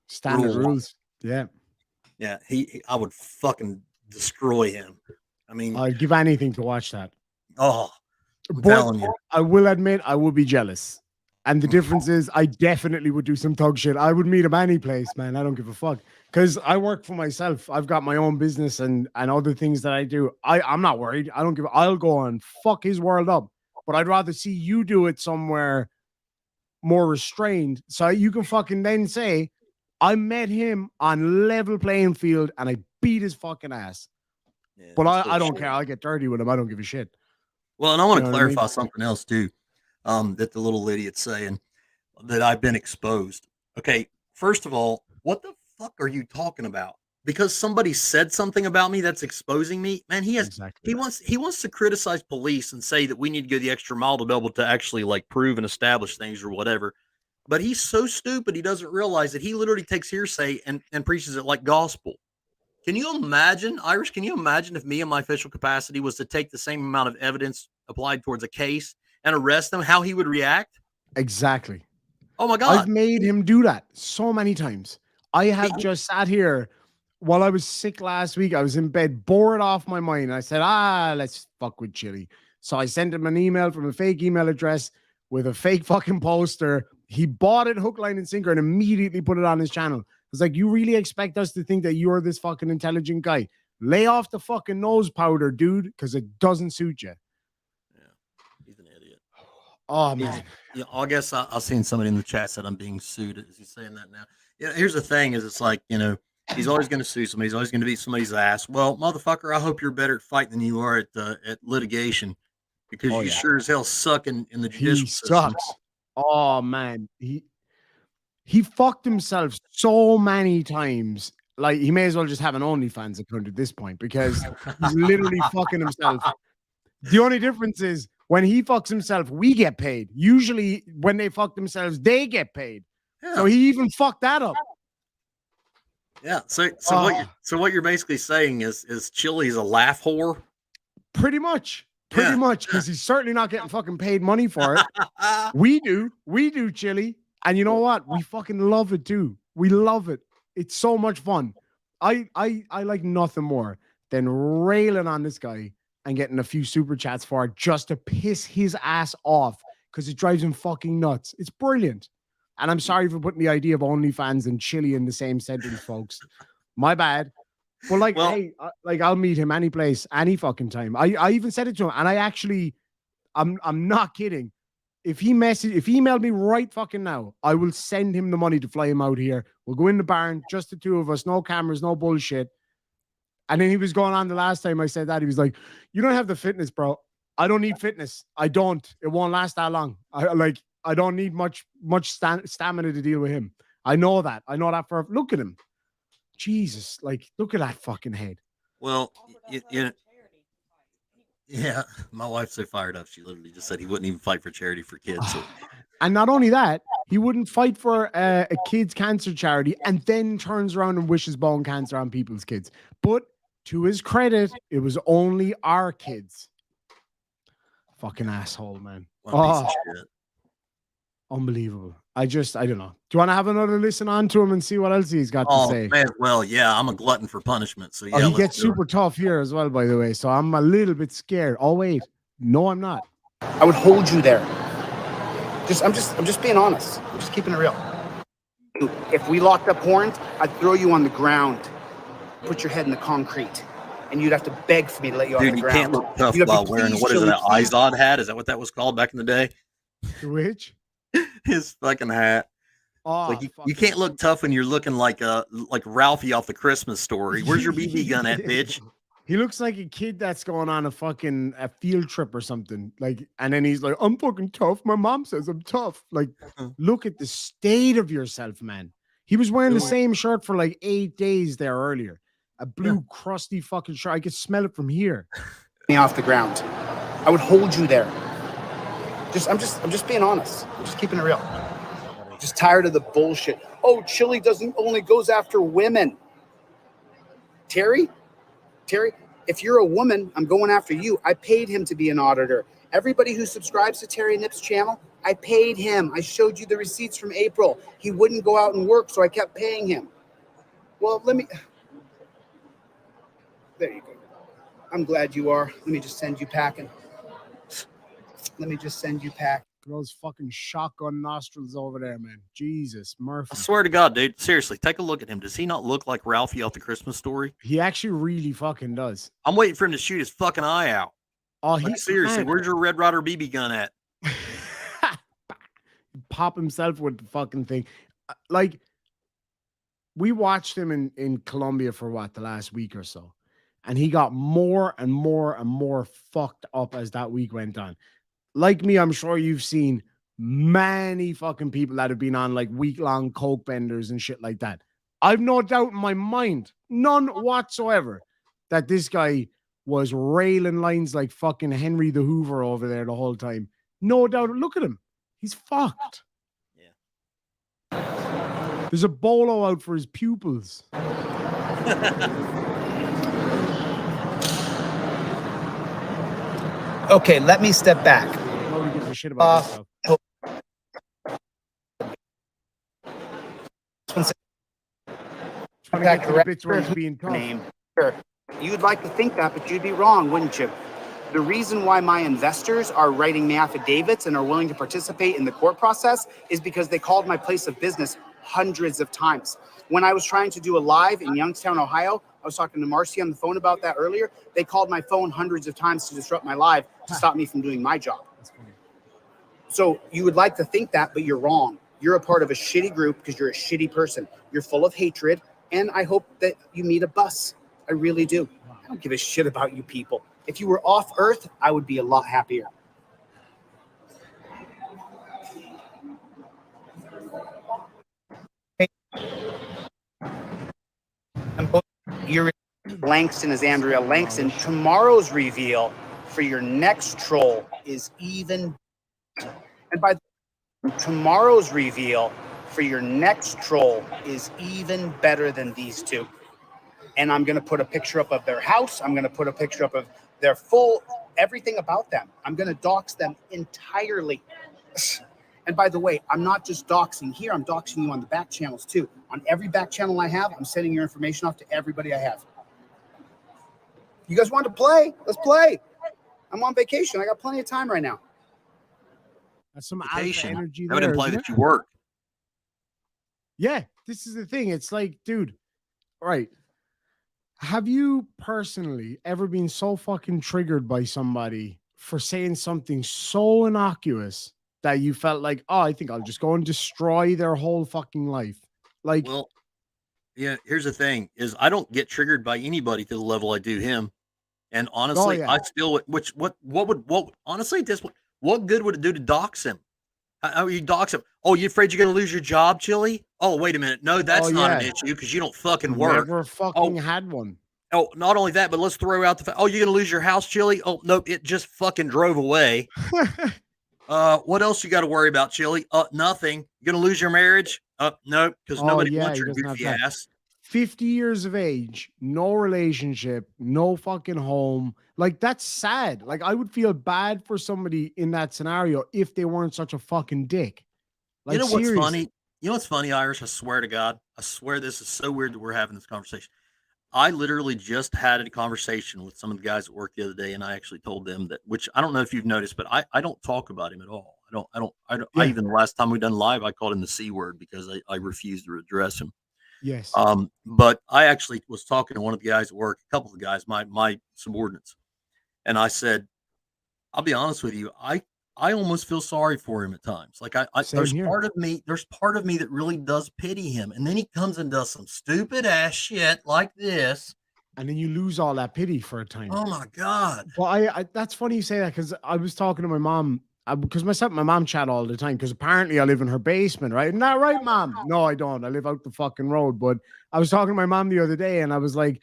Standard rules. rules. Yeah. Yeah, I would fucking destroy him. I mean, I'd give anything to watch that. oh, I'm But telling you. I will admit I would be jealous. And the difference is I definitely would do some thug shit. I would meet him any place, man. I don't give a fuck. Because I work for myself. I've got my own business and other things that I do. I'm not worried. I don't give I'll go and fuck his world up. But I'd rather see you do it somewhere more restrained. So you can fucking then say, I met him on level playing field and I beat his fucking ass. Yeah, But that's I don't bullshit. care. I get dirty with him. I don't give a shit. Well, and I want You to know what I mean? clarify something else too. That the little idiot's saying that I've been exposed. Okay, first of all, what the fuck are you talking about? Because somebody said something about me that's exposing me, man. Exactly. He wants to criticize police and say that we need to go the extra mile to be able to actually like prove and establish things or whatever. But he's so stupid he doesn't realize that he literally takes hearsay and preaches it like gospel. Can you imagine, Irish? Can you imagine if me in my official capacity was to take the same amount of evidence applied towards a case and arrest him, how he would react? Exactly. Oh my God. I've made him do that so many times. I have just sat here while I was sick last week. I was in bed, bored off my mind. I said, let's fuck with Chille. So I sent him an email from a fake email address with a fake fucking poster. He bought it hook, line, and sinker and immediately put it on his channel. It's like, you really expect us to think that you're this fucking intelligent guy? Lay off the fucking nose powder, dude, because it doesn't suit you. Yeah, he's an idiot. Oh, man. Yeah, I guess I've seen somebody in the chat said I'm being sued. Is he saying that now? Yeah, here's the thing: is it's like, he's always going to sue somebody. He's always going to beat somebody's ass. Well, motherfucker, I hope you're better at fighting than you are at litigation, because you sure as hell suck in the judicial system. Sucks. Oh man, he fucked himself so many times. Like, he may as well just have an OnlyFans account at this point, because he's literally fucking himself. The only difference is when he fucks himself, we get paid. Usually when they fuck themselves, they get paid. Yeah. So he even fucked that up. Yeah. So what you're basically saying is Chille's a laugh whore? Pretty much, because he's certainly not getting fucking paid money for it. We do, Chille. And you know what? We fucking love it too. We love it. It's so much fun. I like nothing more than railing on this guy and getting a few super chats for it just to piss his ass off, because it drives him fucking nuts. It's brilliant. And I'm sorry for putting the idea of OnlyFans and Chille in the same sentence, folks. My bad. But hey, I'll meet him any place, any fucking time. I even said it to him, and I'm not kidding. If he emailed me right fucking now, I will send him the money to fly him out here. We'll go in the barn, just the two of us, no cameras, no bullshit. And then he was going on the last time I said that. He was like, you don't have the fitness, bro. I don't need fitness. I don't. It won't last that long. I don't need much stamina to deal with him. I know that. For look at him. Jesus, look at that fucking head. Well, yeah, my wife's so fired up. She literally just said he wouldn't even fight for charity for kids. So. And not only that, he wouldn't fight for a kids' cancer charity and then turns around and wishes bone cancer on people's kids. But to his credit, it was only our kids. Fucking asshole, man. What a piece of shit. Unbelievable. I don't know. Do you want to have another listen on to him and see what else he's got to say? Man, well, yeah, I'm a glutton for punishment. So yeah, he gets super tough here as well, by the way. So I'm a little bit scared. Oh wait, no, I'm not. I would hold you there. I'm just being honest. I'm just keeping it real. If we locked up horns, I'd throw you on the ground, put your head in the concrete, and you'd have to beg for me to let you on the ground. Dude, you can't look tough while wearing, what is it, an Izod hat? Is that what that was called back in the day? Which? His fucking hat. Oh, you can't look tough when you're looking like Ralphie off the Christmas Story. Where's your BB gun at, bitch? He looks like a kid that's going on a field trip or something. And then he's like, I'm fucking tough. My mom says I'm tough. Look at the state of yourself, man. He was wearing the same shirt for 8 days there earlier. A blue crusty fucking shirt. I could smell it from here. Me off the ground. I would hold you there. I'm just being honest. I'm just keeping it real. Just tired of the bullshit. Oh, Chille doesn't only goes after women. Terry, if you're a woman, I'm going after you. I paid him to be an auditor. Everybody who subscribes to Terry Nip's channel, I paid him. I showed you the receipts from April. He wouldn't go out and work, so I kept paying him. Well, there you go. I'm glad you are. Let me just send you packing. Those fucking shotgun nostrils over there, man. Jesus, Murphy. I swear to God, dude. Seriously, take a look at him. Does he not look like Ralphie off the Christmas Story? He actually really fucking does. I'm waiting for him to shoot his fucking eye out. Oh, like, seriously, man. Where's your Red Ryder BB gun at? Pop himself with the fucking thing. Like, we watched him in Colombia for the last week or so. And he got more and more and more fucked up as that week went on. Like me, I'm sure you've seen many fucking people that have been on like week-long coke benders and shit like that. I've no doubt in my mind, none whatsoever, that this guy was railing lines like fucking Henry the Hoover over there the whole time. No doubt. Look at him. He's fucked. Yeah. There's a bolo out for his pupils. Okay, let me step back. Nobody gives a shit about this stuff. Name. Sure. You'd like to think that, but you'd be wrong, wouldn't you? The reason why my investors are writing me affidavits and are willing to participate in the court process is because they called my place of business hundreds of times. When I was trying to do a live in Youngstown, Ohio, I was talking to Marcy on the phone about that earlier. They called my phone hundreds of times to disrupt my live to stop me from doing my job. So you would like to think that, but you're wrong. You're a part of a shitty group because you're a shitty person. You're full of hatred, and I hope that you meet a bus. I really do. I don't give a shit about you people. If you were off Earth, I would be a lot happier. You're Langston is Andrea Langston. Tomorrow's reveal for your next troll is even. And by tomorrow's reveal for your next troll is even better than these two. And I'm going to put a picture up of their house. I'm going to put a picture up of their full everything about them. I'm going to dox them entirely. And by the way, I'm not just doxing here. I'm doxing you on the back channels too. On every back channel I have, I'm sending your information off to everybody I have. You guys want to play? Let's play. I'm on vacation. I got plenty of time right now. That's some alpha energy there. That would imply that you work. Yeah, this is the thing. It's like, dude, right. Have you personally ever been so fucking triggered by somebody for saying something so innocuous that you felt like, oh, I think I'll just go and destroy their whole fucking life? Like, well, yeah, here's the thing is I don't get triggered by anybody to the level I do him. And honestly, I still, honestly, at this point, what good would it do to dox him? How you dox him? Oh, you afraid you're going to lose your job, Chille? Oh, wait a minute. No, that's not an issue because you don't fucking work. Never fucking had one. Oh, not only that, but let's throw out the fact, oh, you're going to lose your house, Chille? Oh, nope, it just fucking drove away. What else you got to worry about, Chille? Nothing. You going to lose your marriage? Nope, because nobody wants your goofy ass. 50 years of age, no relationship, no fucking home. Like, that's sad. Like, I would feel bad for somebody in that scenario if they weren't such a fucking dick. Like, you know what's funny? You know what's funny, Irish? I swear to God. I swear this is so weird that we're having this conversation. I literally just had a conversation with some of the guys at work the other day, and I actually told them that, which I don't know if you've noticed, but I don't talk about him at all. I even the last time we done live, I called him the C word because I refused to address him. Yes. But I actually was talking to one of the guys at work, a couple of the guys, my subordinates. And I said, I'll be honest with you. I almost feel sorry for him at times. Like there's part of me that really does pity him. And then he comes and does some stupid ass shit like this. And then you lose all that pity for a time. Oh my God. Well, I that's funny you say that because I was talking to my mom. Because myself and my mom chat all the time because apparently I live in her basement, right? Isn't that right, Mom? No, I don't. I live out the fucking road. But I was talking to my mom the other day and I was like,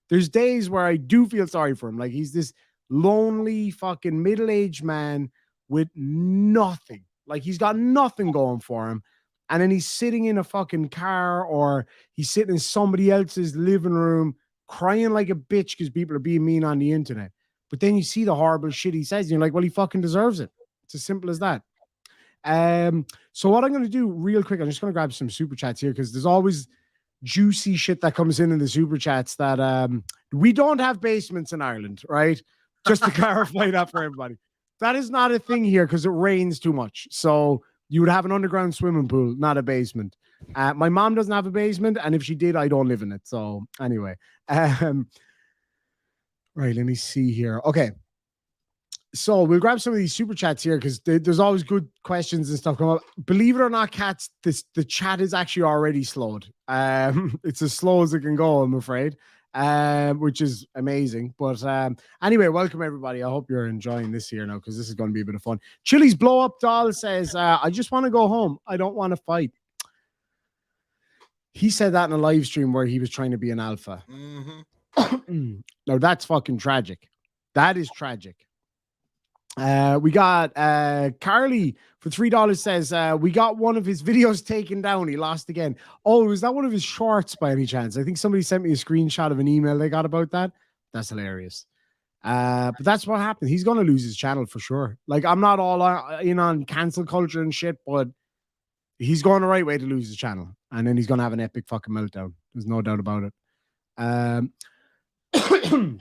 there's days where I do feel sorry for him. Like he's this lonely fucking middle-aged man with nothing. Like he's got nothing going for him. And then he's sitting in a fucking car or he's sitting in somebody else's living room crying like a bitch because people are being mean on the internet. But then you see the horrible shit he says, and you're like, well, he fucking deserves it. It's as simple as that. So what I'm going to do real quick, I'm just going to grab some super chats here because there's always juicy shit that comes in the super chats that we don't have basements in Ireland, right? Just to clarify that for everybody. That is not a thing here because it rains too much. So you would have an underground swimming pool, not a basement. My mom doesn't have a basement, and if she did, I don't live in it. So anyway, right, let me see here. Okay. So we'll grab some of these super chats here because there's always good questions and stuff coming up. Believe it or not, cats, the chat is actually already slowed. It's as slow as it can go, I'm afraid, which is amazing. But anyway, welcome everybody. I hope you're enjoying this here now because this is going to be a bit of fun. Chille's blow up doll says, I just want to go home. I don't want to fight. He said that in a live stream where he was trying to be an alpha. Mm-hmm. Now that's fucking tragic. That is tragic. We got Carly for $3 says we got one of his videos taken down. He lost again. Oh, was that one of his shorts by any chance? I think somebody sent me a screenshot of an email they got about that. That's hilarious. But that's what happened. He's gonna lose his channel for sure. Like, I'm not all in on cancel culture and shit, but he's going the right way to lose his channel, and then he's gonna have an epic fucking meltdown. There's no doubt about it.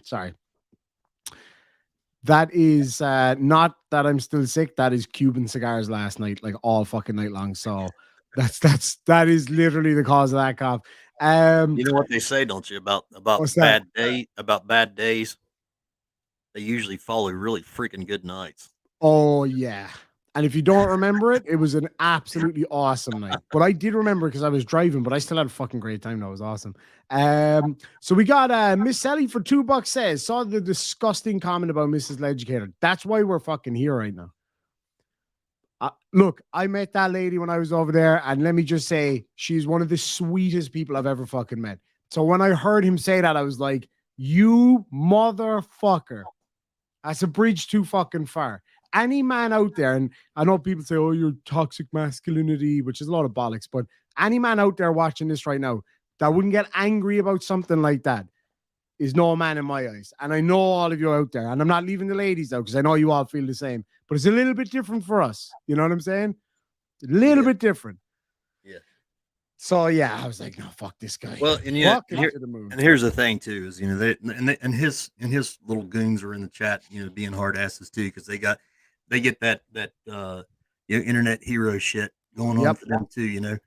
Sorry. That is not that I'm still sick. That is Cuban cigars last night, like all fucking night long. So that is literally the cause of that cough. You know what they say, don't you, about bad days? They usually follow really freaking good nights. Oh yeah. And if you don't remember it, it was an absolutely awesome night. But I did remember because I was driving, but I still had a fucking great time. That was awesome. So we got Miss Sally for $2 says, saw the disgusting comment about Mrs. Leducator. That's why we're fucking here right now. Look, I met that lady when I was over there, and let me just say, she's one of the sweetest people I've ever fucking met. So when I heard him say that, I was like, you motherfucker. That's a bridge too fucking far. Any man out there, and I know people say, oh, you're toxic masculinity, which is a lot of bollocks, but any man out there watching this right now that wouldn't get angry about something like that is no man in my eyes. And I know all of you out there, and I'm not leaving the ladies out because I know you all feel the same, but it's a little bit different for us. You know what I'm saying? A little bit different. Yeah. So yeah, I was like, no, fuck this guy. Well, and yeah, and here's the thing too, is, you know, and his little goons are in the chat, you know, being hard asses too, because they get that you know, internet hero shit going on for them too, you know.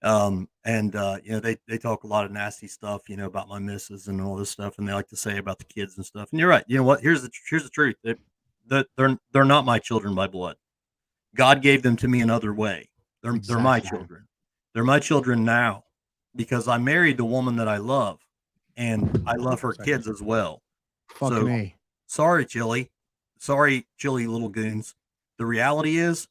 You know, they talk a lot of nasty stuff, you know, about my missus and all this stuff, and they like to say about the kids and stuff. And you're right. You know what? Here's the truth. They're not my children by blood. God gave them to me another way. They're my children. They're my children now because I married the woman that I love, and I love her kids as well. Fucking A. Sorry, Chille. Sorry, Chille little goons. The reality is,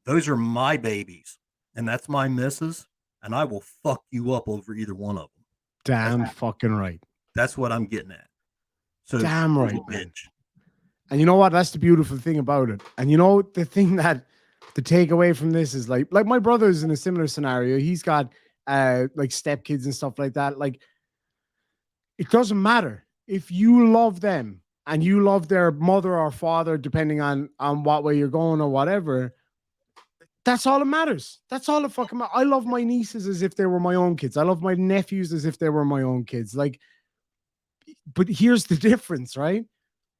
those are my babies, and that's my missus, and I will fuck you up over either one of them. Damn fucking right. That's what I'm getting at. So damn right, man. And you know what? That's the beautiful thing about it. And you know, the thing that the takeaway from this is like my brother's in a similar scenario. He's got like stepkids and stuff like that. Like, it doesn't matter if you love them and you love their mother or father, depending on what way you're going or whatever. That's all that matters. That's all that fucking matters. I love my nieces as if they were my own kids. I love my nephews as if they were my own kids. Like, but here's the difference, right?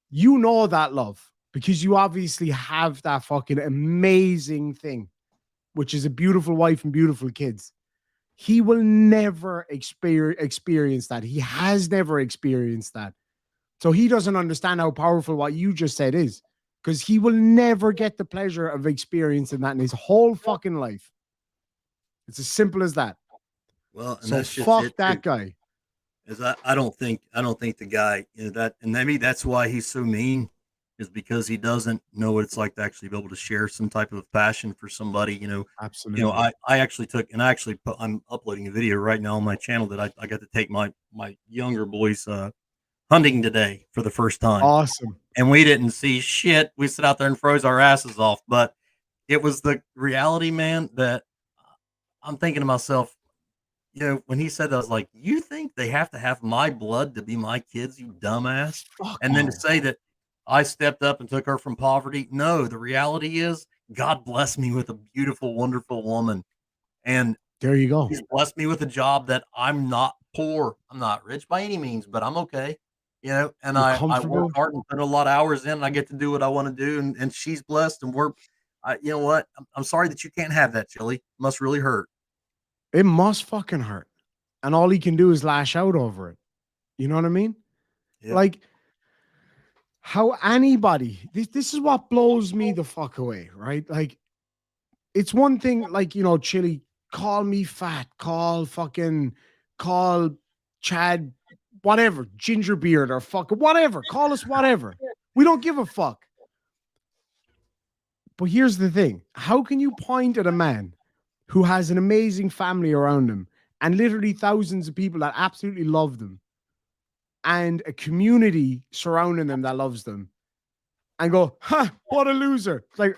You know that love because you obviously have that fucking amazing thing, which is a beautiful wife and beautiful kids. He will never experience that. He has never experienced that. So he doesn't understand how powerful what you just said is, because he will never get the pleasure of experiencing that in his whole fucking life. It's as simple as that. Well, and so that's just fuck that guy. Is I don't think the guy, you know, that, and maybe that's why he's so mean, is because he doesn't know what it's like to actually be able to share some type of passion for somebody, you know. Absolutely. You know, I'm uploading a video right now on my channel that I got to take my younger boys hunting today for the first time. Awesome. And we didn't see shit. We sat out there and froze our asses off. But it was the reality, man, that I'm thinking to myself, when he said that, I was like, you think they have to have my blood to be my kids, you dumbass? Fuck And then to no. say that I stepped up and took her from poverty. No, the reality is God blessed me with a beautiful, wonderful woman. And There you go. he's blessed me with a job that I'm not poor. I'm not rich by any means, but I'm okay. And You're I work comfortable. hard and put a lot of hours in and I get to do what I want to do. And she's blessed and you know what? I'm sorry that you can't have that, Chille. It must really hurt. It must fucking hurt. And all he can do is lash out over it. You know what I mean? Yep. Like how anybody, this is what blows me the fuck away, right? Like it's one thing, like, Chille, call me fat, call Chad, whatever, Gingerbeard or fucking whatever, call us whatever. We don't give a fuck. But here's the thing. How can you point at a man who has an amazing family around him and literally thousands of people that absolutely love them and a community surrounding them that loves them and go, huh, what a loser. It's like,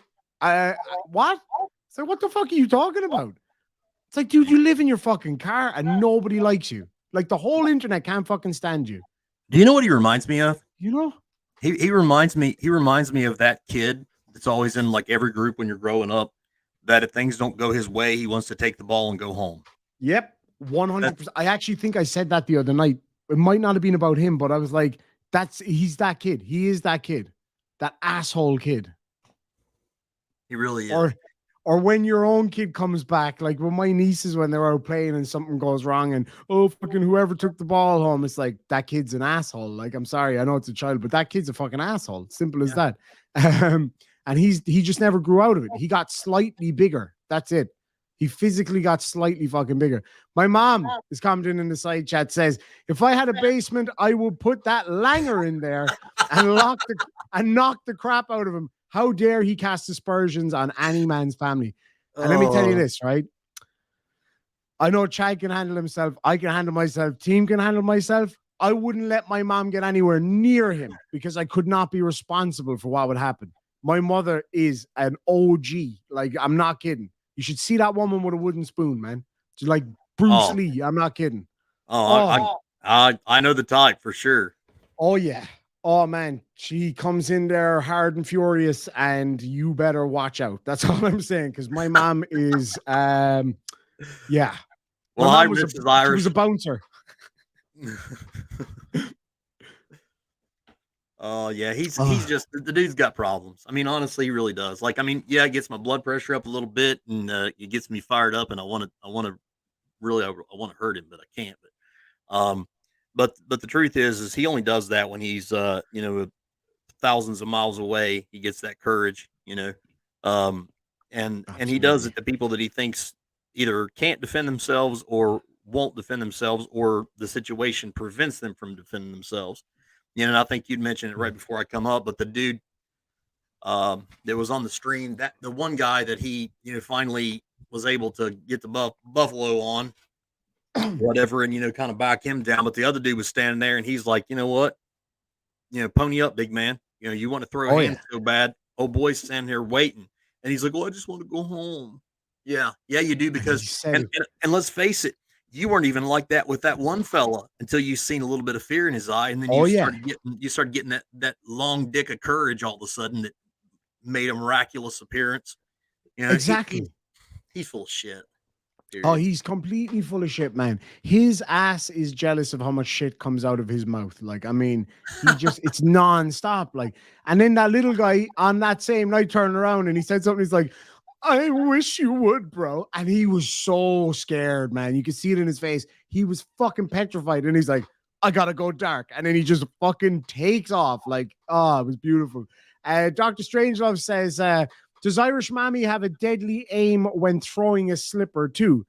what? It's like, what the fuck are you talking about? It's like, dude, you live in your fucking car and nobody likes you. Like the whole internet can't fucking stand you. Do you know what he reminds me of? He reminds me of that kid that's always in like every group when you're growing up, that if things don't go his way, he wants to take the ball and go home. Yep. 100%. I actually think I said that the other night. It might not have been about him, but I was like, he's that kid. He is that kid, that asshole kid. He really is. Or when your own kid comes back, like when my nieces, when they're out playing and something goes wrong and, fucking whoever took the ball home, it's like, that kid's an asshole. Like, I'm sorry, I know it's a child, but that kid's a fucking asshole. Simple as that. And he just never grew out of it. He got slightly bigger. That's it. He physically got slightly fucking bigger. My mom is commenting in the side chat, says, if I had a basement, I would put that langer in there and knock the crap out of him. How dare he cast aspersions on any man's family? And let me tell you this, right? I know Chad can handle himself. I can handle myself. Team can handle myself. I wouldn't let my mom get anywhere near him because I could not be responsible for what would happen. My mother is an OG. Like, I'm not kidding. You should see that woman with a wooden spoon, man. She's like Bruce Lee. I'm not kidding. I know the type for sure. Oh, yeah. Oh, man. She comes in there hard and furious, and you better watch out. That's all I'm saying, because my mom is, yeah. Well, my mom was Irish. She was a bouncer. Oh, yeah. He's just, the dude's got problems. I mean, honestly, he really does. Like, I mean, yeah, it gets my blood pressure up a little bit, and it gets me fired up, and I want to hurt him, but I can't. But the truth is he only does that when he's, thousands of miles away. He gets that courage, and he does it to people that he thinks either can't defend themselves or won't defend themselves, or the situation prevents them from defending themselves. And I think you'd mentioned it right before I come up, but the dude that was on the stream, that the one guy that he, finally was able to get the buffalo on, whatever, and kind of back him down. But the other dude was standing there, and he's like, you know what, pony up, big man. You want to throw a hand so bad. Old boy's standing here waiting, and he's like, "Oh, I just want to go home." Yeah, you do, because and let's face it, you weren't even like that with that one fella until you seen a little bit of fear in his eye, and then you started getting that long dick of courage all of a sudden that made a miraculous appearance. Exactly. He's full of shit. Period. Oh, he's completely full of shit, man. His ass is jealous of how much shit comes out of his mouth. Like, I mean, it's nonstop. Like, and then that little guy on that same night turned around and he said something. He's like, I wish you would, bro. And he was so scared, man. You could see it in his face. He was fucking petrified. And he's like, I gotta go dark. And then he just fucking takes off. Like, it was beautiful. Dr. Strangelove says, does Irish mommy have a deadly aim when throwing a slipper too?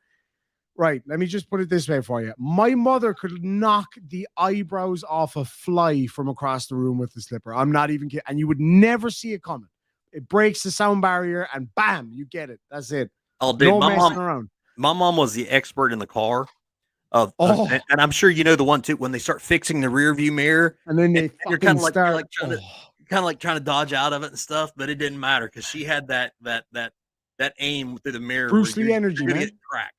Right. Let me just put it this way for you. My mother could knock the eyebrows off a fly from across the room with the slipper. I'm not even kidding. And you would never see it coming. It breaks the sound barrier and bam, you get it. That's it. Oh, dude, no messing around. My mom was the expert in the car. And I'm sure you know the one too, when they start fixing the rear view mirror. And then you're kind of like trying to dodge out of it and stuff, but it didn't matter because she had that that aim through the mirror. Bruce where Lee energy, you're gonna man. get cracked.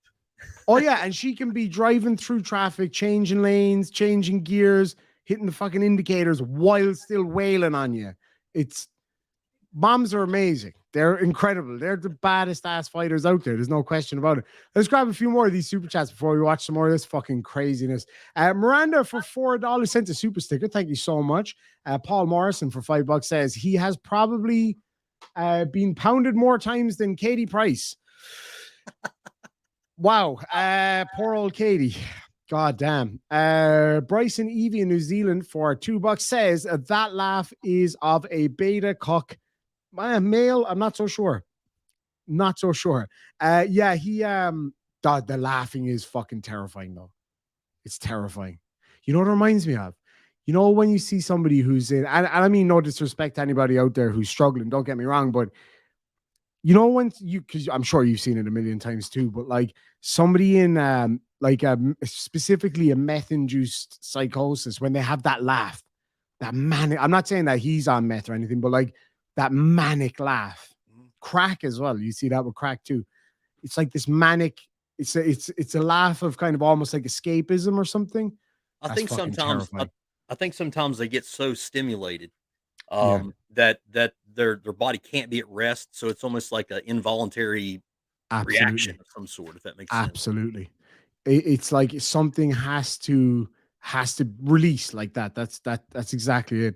Oh yeah, and she can be driving through traffic, changing lanes, changing gears, hitting the fucking indicators while still wailing on you. It's moms are amazing. They're incredible. They're the baddest ass fighters out there. There's no question about it. Let's grab a few more of these super chats before we watch some more of this fucking craziness. Miranda for $4 sent a super sticker. Thank you so much. Paul Morrison for $5 says he has probably been pounded more times than Katie Price. Wow. Poor old Katie. God damn. Bryson Evie in New Zealand for $2 says that laugh is of a beta cock. Male, I'm not so sure. Not so sure. Yeah, the laughing is fucking terrifying though. It's terrifying. You know what it reminds me of? You know, when you see somebody who's in, and I mean no disrespect to anybody out there who's struggling, don't get me wrong, but you know, when you, because I'm sure you've seen it a million times too, but like somebody in specifically a meth-induced psychosis, when they have that laugh, that manic, I'm not saying that he's on meth or anything, but like that manic laugh, crack as well. You see that with crack too. It's like this manic, it's a laugh of kind of almost like escapism or something. I think sometimes they get so stimulated that their body can't be at rest, so it's almost like an involuntary reaction of some sort, if that makes sense. Absolutely. It's like something has to release like that. That's exactly it.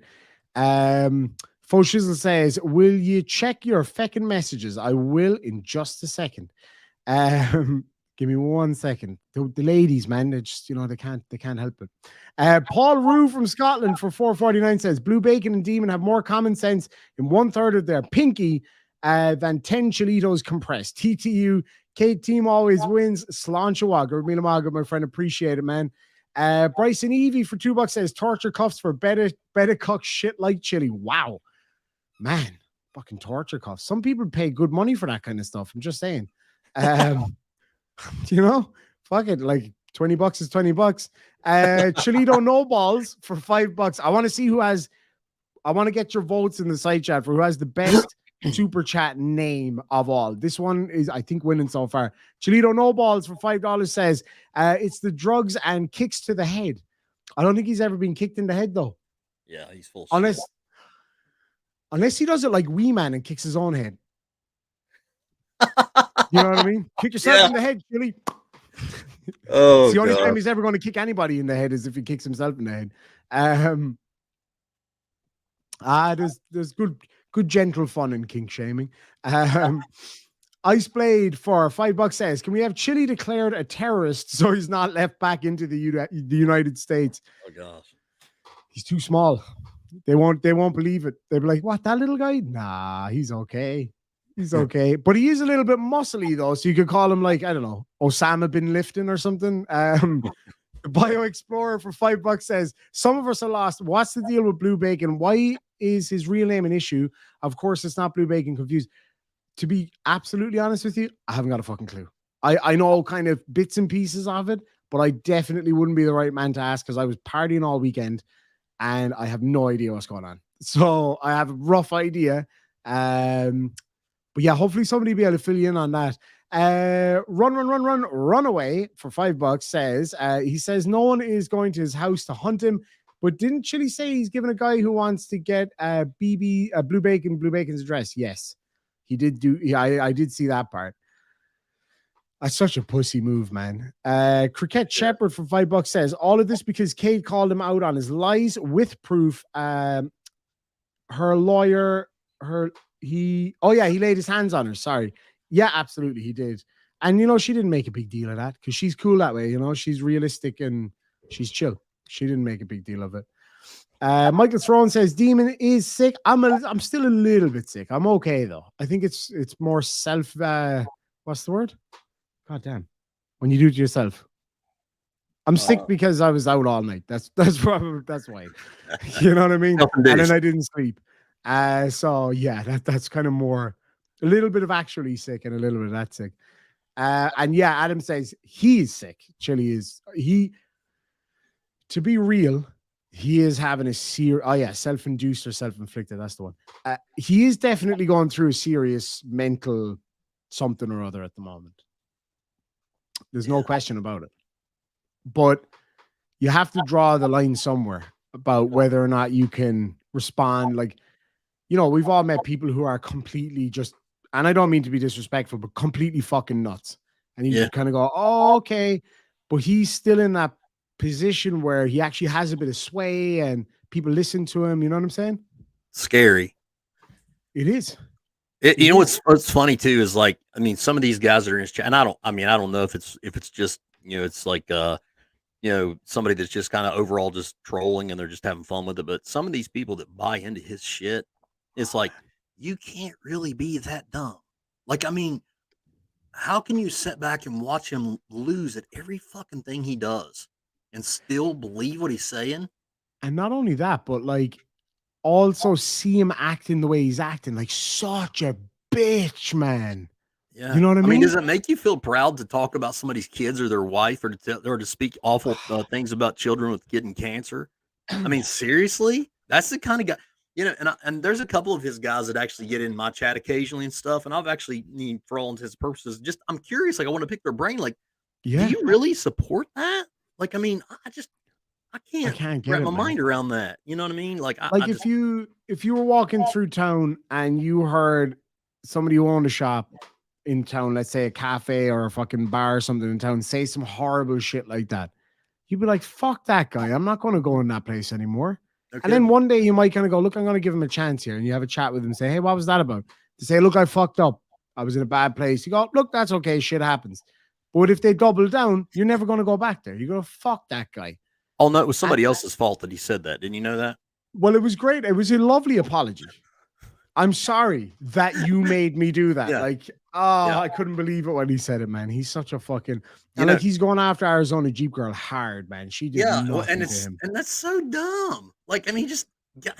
Fo Shizzle says, will you check your feckin' messages? I will in just a second. Give me 1 second. The ladies, man, they just, you know, they can't help it. Paul Rue from Scotland for $4.49 says, Blue Bacon and Demon have more common sense in 1/3 of their pinky than 10 Chilitos compressed. TTU, Kate team always wins. Sláinte Mila, my friend, appreciate it, man. Bryson Evie for $2 says, torture cuffs for better cook shit like chili. Wow. Man, fucking torture cuffs. Some people pay good money for that kind of stuff. I'm just saying. You know, fuck it. Like $20 is $20. Chilito no balls for $5. I want to see I want to get your votes in the side chat for who has the best super chat name of all. This one is, I think, winning so far. Chilito no balls for $5 says it's the drugs and kicks to the head. I don't think he's ever been kicked in the head though. Yeah, he's full. Unless he does it like Wee Man and kicks his own head. You know what I mean? Kick yourself in the head, Chili. Oh, it's the only time he's ever going to kick anybody in the head is if he kicks himself in the head. There's good gentle fun in kink shaming. Ice Blade for $5 says, can we have Chili declared a terrorist so he's not left back into the United States? Oh gosh, he's too small. They won't believe it. They'll be like, what, that little guy? Nah, he's okay. He's okay. But he is a little bit muscly though. So you could call him like, I don't know, Osama bin Lifton or something. The Bio Explorer for $5 says, some of us are lost. What's the deal with Blue Bacon? Why is his real name an issue? Of course, it's not Blue Bacon, confused. To be absolutely honest with you, I haven't got a fucking clue. I know kind of bits and pieces of it, but I definitely wouldn't be the right man to ask because I was partying all weekend and I have no idea what's going on. So I have a rough idea. But yeah, hopefully somebody will be able to fill you in on that. Runaway for $5 says, he says no one is going to his house to hunt him, but didn't Chili say he's given a guy who wants to get Blue Bacon's address? Yes, he did do. I did see that part. That's such a pussy move, man. Cricket Shepherd for $5 says, all of this because Kate called him out on his lies with proof. Her lawyer, he laid his hands on her. Sorry. Yeah, absolutely. He did. And, you know, she didn't make a big deal of that because she's cool that way. You know, she's realistic and she's chill. She didn't make a big deal of it. Michael Throne says, Demon is sick. I'm still a little bit sick. I'm okay, though. I think it's more self, what's the word? God damn. When you do it to yourself. I'm sick because I was out all night. That's probably, that's why. You know what I mean? And then I didn't sleep. So yeah, that's kind of more a little bit of actually sick and a little bit of that sick. And yeah, Adam says he's sick. Chili is to be real, he is having a self-induced or self-inflicted. That's the one. He is definitely going through a serious mental something or other at the moment. There's no question about it. But you have to draw the line somewhere about whether or not you can respond. Like, you know, we've all met people who are completely just, and I don't mean to be disrespectful, but completely fucking nuts. And you kind of go, oh, okay. But he's still in that position where he actually has a bit of sway and people listen to him. You know what I'm saying? Scary. It is. You know what's funny too is like, I mean, some of these guys that are in his chat, and I don't know if it's just, you know, it's like you know, somebody that's just kind of overall just trolling and they're just having fun with it. But some of these people that buy into his shit, it's like, you can't really be that dumb. Like, I mean, how can you sit back and watch him lose at every fucking thing he does and still believe what he's saying? And not only that, but like also see him acting the way he's acting, like such a bitch, man. Yeah. You know what I mean? Does it make you feel proud to talk about somebody's kids or their wife or to speak awful things about children with getting cancer? I mean, seriously, that's the kind of guy, you know, and there's a couple of his guys that actually get in my chat occasionally and stuff. And I've actually, for all intents and purposes, just, I'm curious. Like, I want to pick their brain. Like, do you really support that? Like, I mean, I can't get wrap it, my man. mind around that. You know what I mean? Like, if you were walking through town and you heard somebody who owned a shop in town, let's say a cafe or a fucking bar or something in town, say some horrible shit like that, you'd be like, fuck that guy. I'm not going to go in that place anymore. Okay. And then one day you might kind of go, look, I'm going to give him a chance here. And you have a chat with him, say, hey, what was that about? To say, look, I fucked up. I was in a bad place. You go, look, that's okay. Shit happens. But if they double down, you're never going to go back there. You're going to fuck that guy. Oh, no, it was somebody else's fault that he said that. Didn't you know that? Well, it was great. It was a lovely apology. I'm sorry that you made me do that. Like, I couldn't believe it when he said it, man. He's such a fucking, and like he's going after Arizona Jeep girl hard, man. She did nothing to him. And that's so dumb. Like, I mean, he just can't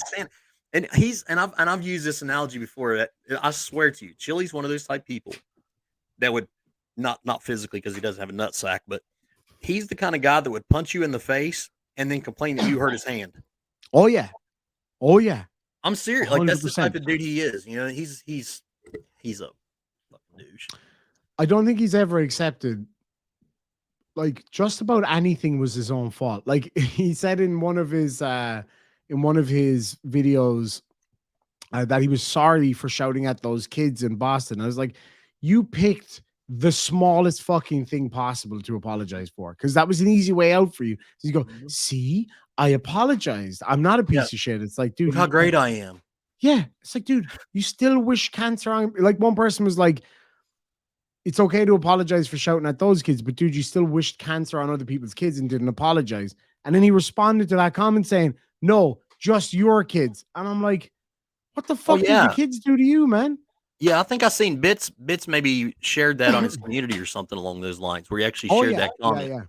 stand it. And I've used this analogy before. That I swear to you, Chille's one of those type people that would not physically, because he doesn't have a nut sack, but he's the kind of guy that would punch you in the face and then complain that you hurt his hand. Oh yeah. I'm serious. 100%. Like, that's the type of dude he is. You know, he's a fucking douche. I don't think he's ever accepted, like, just about anything was his own fault. Like he said in one of his videos that he was sorry for shouting at those kids in Boston. I was like, you picked the smallest fucking thing possible to apologize for, because that was an easy way out for you. So you go, see, I apologized. I'm not a piece of shit. It's like, dude, look how great I am. Yeah. It's like, dude, you still wish cancer on. Like, one person was like, it's okay to apologize for shouting at those kids, but dude, you still wished cancer on other people's kids and didn't apologize. And then he responded to that comment saying, no, just your kids. And I'm like, what the fuck did the kids do to you, man? Yeah, I think I seen Bits maybe shared that on his community or something along those lines, where he actually shared that comment. Yeah.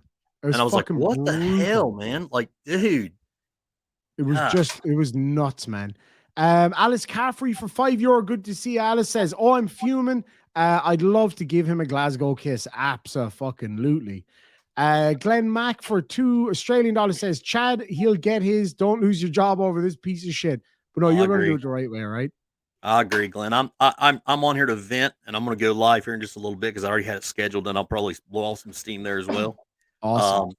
And I was like, what the hell, man? Like, dude. It was nuts, man. Alice Caffrey for €5. Good to see you. Alice says, oh, I'm fuming. I'd love to give him a Glasgow kiss. Abso-fucking-lutely. Glenn Mack for $2 says, Chad, he'll get his. Don't lose your job over this piece of shit. But no, you're going to do it the right way, right? I agree, Glenn. I'm on here to vent, and I'm going to go live here in just a little bit because I already had it scheduled, and I'll probably blow off some steam there as well. Awesome.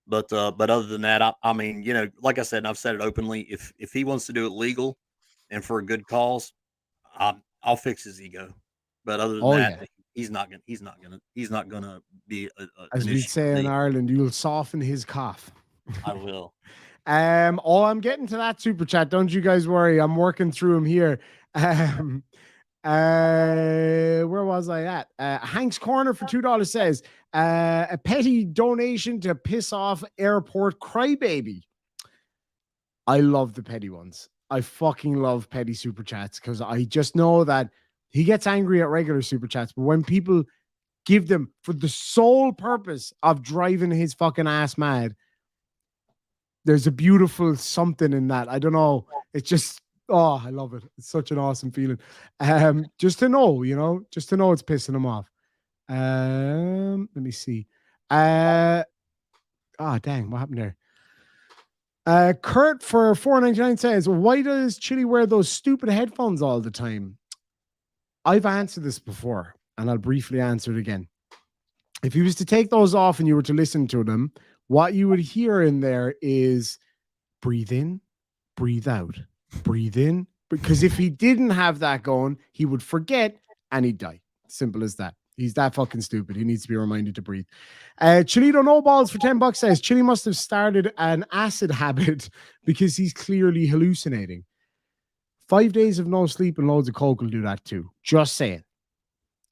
But other than that, I mean, you know, like I said, and I've said it openly, if he wants to do it legal and for a good cause, I'll fix his ego. But other than that, he's not gonna be as we say in Ireland, you'll soften his cough. I will. I'm getting to that super chat. Don't you guys worry. I'm working through him here. Where was I at? Hank's Corner for $2 says, a petty donation to piss off airport crybaby. I love the petty ones. I fucking love petty super chats, because I just know that he gets angry at regular super chats, but when people give them for the sole purpose of driving his fucking ass mad, there's a beautiful something in that. I don't know. It's just, oh, I love it. It's such an awesome feeling. Just to know, just to know it's pissing him off. Let me see. Dang, what happened there? Kurt for $4.99 says, why does Chille wear those stupid headphones all the time? I've answered this before. and I'll briefly answer it again. If you was to take those off and you were to listen to them, what you would hear in there is breathe in, breathe out, breathe in. Because if he didn't have that going, he would forget and he'd die. Simple as that. He's that fucking stupid. He needs to be reminded to breathe. Chilito No Balls for $10 says Chile must have started an acid habit because he's clearly hallucinating. 5 days of no sleep and loads of coke will do that too. Just saying.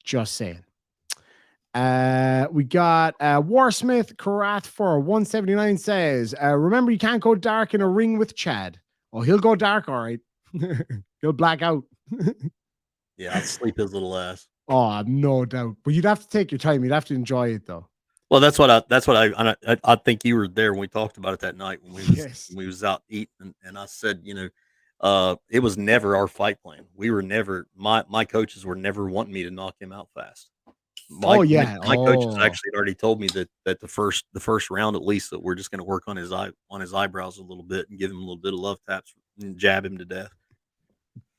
Just saying. We got Warsmith Karath for 179 says, remember you can't go dark in a ring with Chad. Oh, he'll go dark, all right. He'll black out. Yeah, I'd sleep his little ass. Oh, no doubt. But you'd have to take your time. You'd have to enjoy it, though. Well, that's what I think you were there when we talked about it that night when we was out eating, and I said, it was never our fight plan. We were never my coaches were never wanting me to knock him out fast. My coaches actually had already told me that the first round at least that we're just going to work on his eyebrows a little bit and give him a little bit of love taps and jab him to death.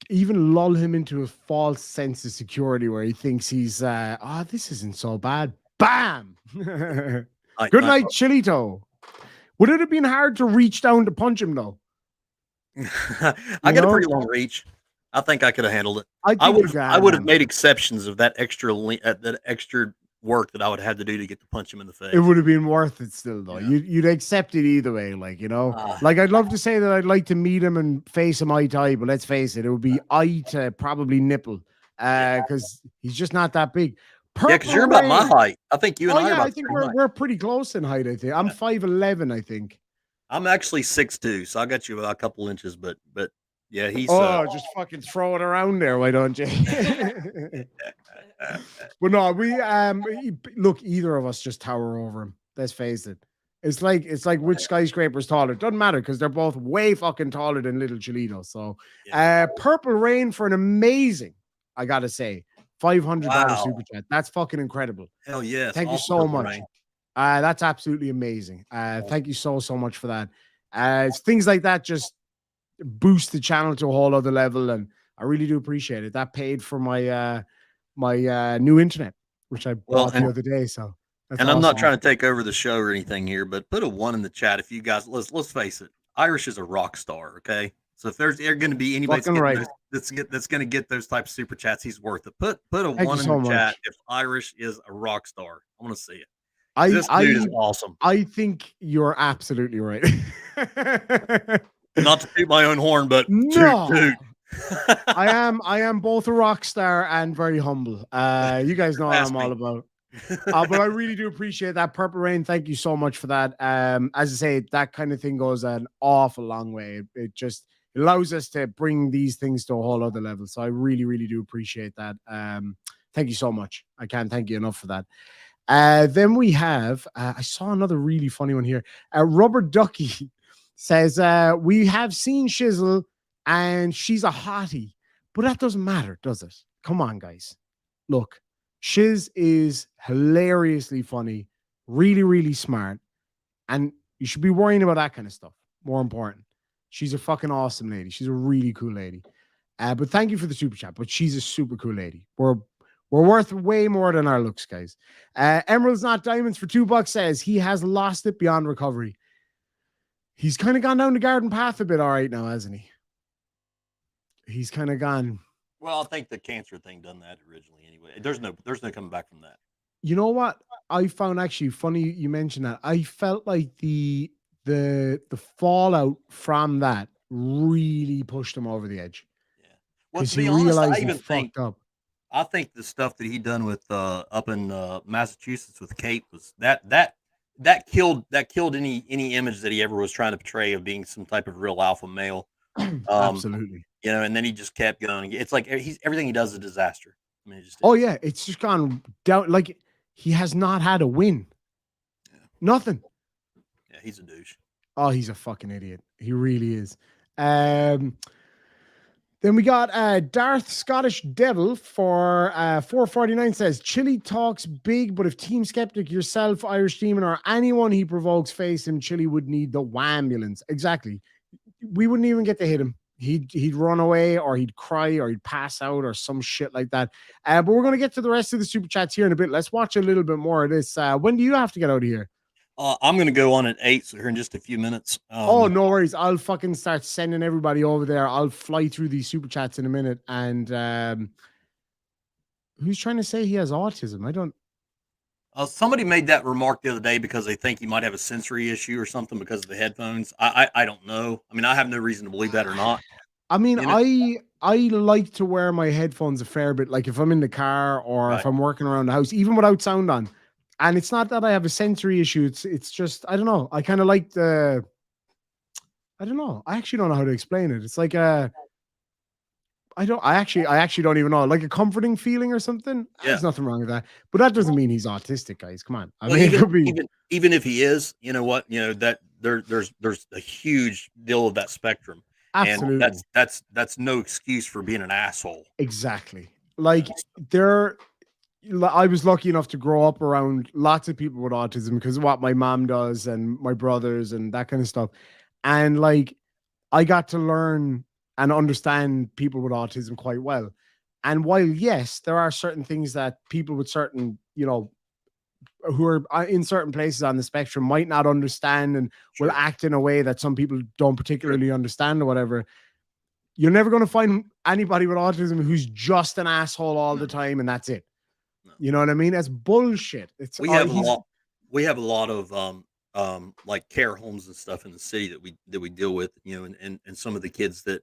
Even lull him into a false sense of security where he thinks he's this isn't so bad. Bam. Good night, Chilito. Would it have been hard to reach down to punch him though? I got a pretty long reach. I think I could have handled it. I would have made exceptions of that extra work that I would have had to do to get to punch him in the face. It would have been worth it still though. Yeah. You'd accept it either way, like like I'd love to say that I'd like to meet him and face him eye to eye, but let's face it, it would be eye to probably nipple, because he's just not that big. Yeah, because you're about my height. I think you and I are about I think we're pretty close in height. I think I'm 5'11", I think. I'm actually 6'2", so I got you about a couple inches, but yeah, he's just fucking throw it around there, why don't you? But no, we look, either of us just tower over him. Let's face it. It's like which skyscraper's taller. It doesn't matter because they're both way fucking taller than little Chilito. So Purple Rain for an amazing, I gotta say, $500 super chat. That's fucking incredible. Hell yes. Thank you so much. That's absolutely amazing. Thank you so much for that. Things like that just boost the channel to a whole other level, and I really do appreciate it. That paid for my my new internet, which I bought the other day. So that's awesome. I'm not trying to take over the show or anything here, but put a 1 in the chat if you guys. Let's face it, Irish is a rock star. Okay, so if there's going to be anybody that's going to get those types of super chats, he's worth it. Put a 1 in the chat if Irish is a rock star. I want to see it. This dude is awesome. I think you're absolutely right. Not to toot my own horn, but toot. I am both a rock star and very humble. You guys know what I'm all about. But I really do appreciate that. Purple Rain, thank you so much for that. As I say, that kind of thing goes an awful long way. It just allows us to bring these things to a whole other level. So I really, really do appreciate that. Thank you so much. I can't thank you enough for that. Then we have, I saw another really funny one here. Rubber Ducky says, we have seen Shizzle and she's a hottie, but that doesn't matter, does it? Come on, guys. Look, Shiz is hilariously funny, really, really smart, and you should be worrying about that kind of stuff. More important, she's a fucking awesome lady. She's a really cool lady. But thank you for the super chat, but she's a super cool lady. We're worth way more than our looks, guys. Emeralds Not Diamonds for $2 says he has lost it beyond recovery. He's kind of gone down the garden path a bit, all right now, hasn't he? He's kind of gone. Well, I think the cancer thing done that originally anyway. There's no coming back from that. You know what? I found actually funny you mentioned that. I felt like the fallout from that really pushed him over the edge. Yeah. Well, to be honest, I think the stuff that he done with up in Massachusetts with Kate was that killed any image that he ever was trying to portray of being some type of real alpha male. Absolutely. And then he just kept going. It's like everything he does is a disaster. I mean, it's just gone down. Like he has not had a win. Yeah. Nothing. Yeah, he's a douche. Oh, he's a fucking idiot. He really is. Then we got Darth Scottish Devil for 449 says Chile talks big, but if Team Skeptic, yourself, Irish Demon, or anyone he provokes face him, Chile would need the wambulance. Exactly. We wouldn't even get to hit him. he'd run away or he'd cry or he'd pass out or some shit like that. But we're gonna get to the rest of the super chats here in a bit. Let's watch a little bit more of this. When do you have to get out of here? I'm going to go on at 8, so here in just a few minutes. Oh, no worries. I'll fucking start sending everybody over there. I'll fly through these super chats in a minute. And who's trying to say he has autism? I don't. Somebody made that remark the other day because they think he might have a sensory issue or something because of the headphones. I don't know. I mean, I have no reason to believe that or not. I mean, I like to wear my headphones a fair bit. Like if I'm in the car or if I'm working around the house, even without sound on. And it's not that I have a sensory issue. It's just, I don't know. I kind of like I don't know. I actually don't know how to explain it. It's like I actually don't even know. Like a comforting feeling or something. Yeah. There's nothing wrong with that. But that doesn't mean he's autistic, guys. Come on. I Well, mean, it could be even if he is, you know what? You know that there's a huge deal of that spectrum. absolutely. And that's no excuse for being an asshole. Exactly. Like I was lucky enough to grow up around lots of people with autism because of what my mom does and my brothers and that kind of stuff. And like I got to learn and understand people with autism quite well. And while, yes, there are certain things that people with certain, you know, who are in certain places on the spectrum might not understand and will act in a way that some people don't particularly understand or whatever. You're never going to find anybody with autism who's just an asshole all the time and that's it. No. You know what I mean? That's bullshit. We have a lot of like care homes and stuff in the city that we deal with, you know, and some of the kids that,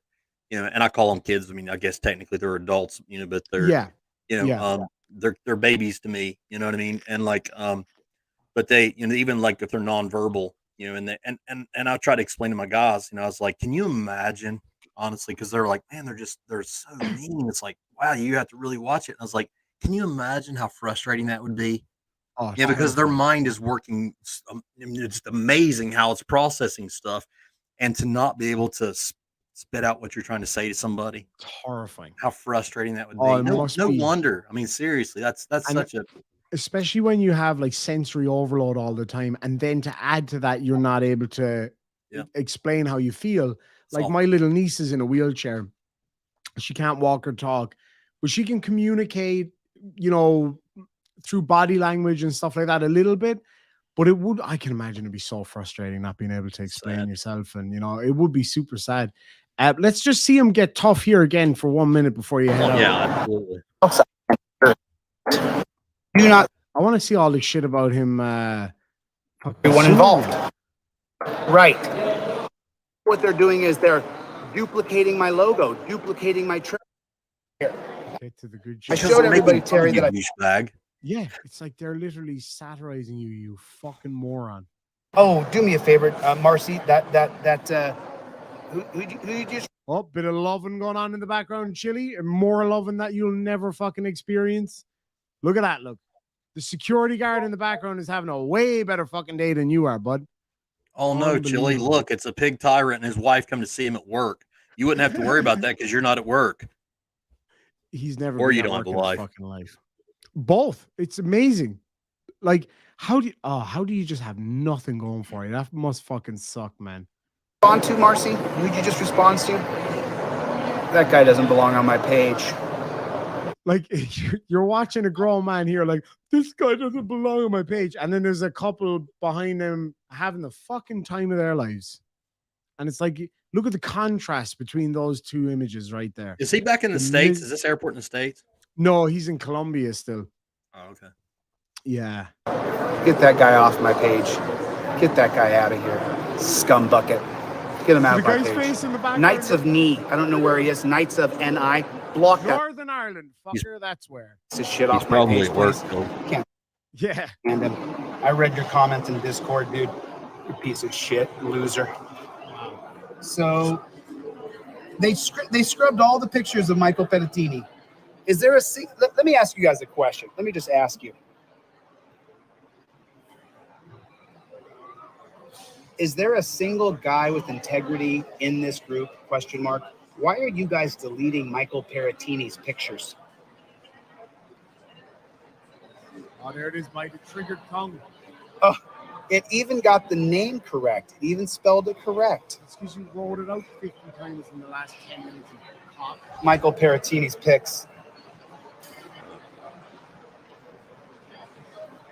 you know, and I call them kids. I mean, I guess technically they're adults, you know, but they're they're babies to me, you know what I mean? And like but they, you know, even like if they're nonverbal, you know, and I try to explain to my guys, you know, I was like, can you imagine, honestly, because they're like, man, they're so mean. It's like, wow, you have to really watch it. And I was like, can you imagine how frustrating that would be? Oh, yeah, because their mind is working. It's amazing how it's processing stuff, and to not be able to spit out what you're trying to say to somebody. It's horrifying. How frustrating that would be. No wonder. I mean, seriously, that's such a. Especially when you have like sensory overload all the time, and then to add to that, you're not able to explain how you feel. Like my little niece is in a wheelchair. She can't walk or talk, but she can communicate, you know, through body language and stuff like that a little bit. But I can imagine it'd be so frustrating not being able to explain yourself. And, you know, it would be super sad. Let's just see him get tough here again for 1 minute before you head out. Yeah, absolutely. I want to see all this shit about him. Everyone involved. Right. What they're doing is they're duplicating my logo, duplicating my trip. Get to the good shit. I showed everybody, Terry, that bag. Yeah, it's like they're literally satirizing you, you fucking moron. Oh, do me a favor, Marcy. Who you just? Oh, bit of loving going on in the background, Chille, and more loving that you'll never fucking experience. Look at that, look. The security guard in the background is having a way better fucking day than you are, bud. Oh no, Chille, look, it's a pig tyrant and his wife come to see him at work. You wouldn't have to worry about that because you're not at work. He's never or you don't have a life. Fucking life. Both. It's amazing. Like, how do you just have nothing going for you? That must fucking suck, man. Respond to, Marcy? Who'd you just respond to? That guy doesn't belong on my page. Like, you're watching a grown man here, like, this guy doesn't belong on my page. And then there's a couple behind them having the fucking time of their lives. And it's like, look at the contrast between those two images right there. Is he back in the States? Is this airport in the States? No, he's in Colombia still. Oh, okay. Yeah. Get that guy off my page. Get that guy out of here. Scumbucket. Get him out of my page. Face in the background. Knights of Knee. I don't know where he is. Knights of NI. Block that. Northern Ireland, fucker. That's where. This shit off my page, please. Can't. Yeah. And I read your comments in Discord, dude. You piece of shit, loser. So they scrubbed all the pictures of Michael Pettitini. Is there let me ask you guys a question. Let me just ask you. Is there a single guy with integrity in this group? Question mark. Why are you guys deleting Michael Pettitini's pictures? Oh, there it is by the triggered tongue. Oh, It even got the name correct. It even spelled it correct. It's because you rolled it out 50 times in the last 10 minutes. Michael Peratini's picks.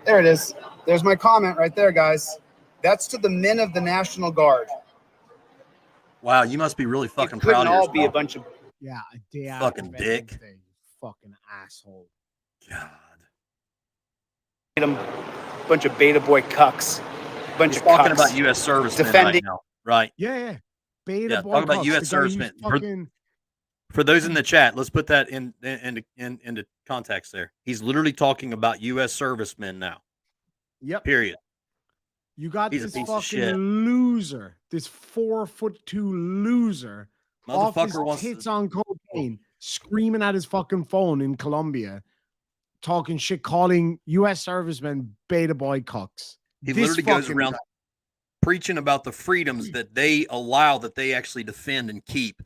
There it is. There's my comment right there, guys. That's to the men of the National Guard. Wow, you must be really fucking It couldn't proud of all yourself. be a bunch of Yeah, a day Fucking after dick. Veterans Day, you fucking asshole. God. bunch of beta boy cucks. Bunch He's of talking cucks. about U.S. servicemen Defending- right now, right? Yeah. Beta Yeah, boy talking about cucks, US the guy who's servicemen. fucking- For those in the chat, let's put that into context there. He's literally talking about U.S. servicemen now. Yep. Period. You got He's a this piece of fucking shit. loser, this 4'2" loser, off his Motherfucker wants tits to, on cocaine, screaming at his fucking phone in Colombia, talking shit, calling U.S. servicemen beta boy cucks. he This literally goes fucking around guy. preaching about the freedoms that they allow, that they actually defend and keep.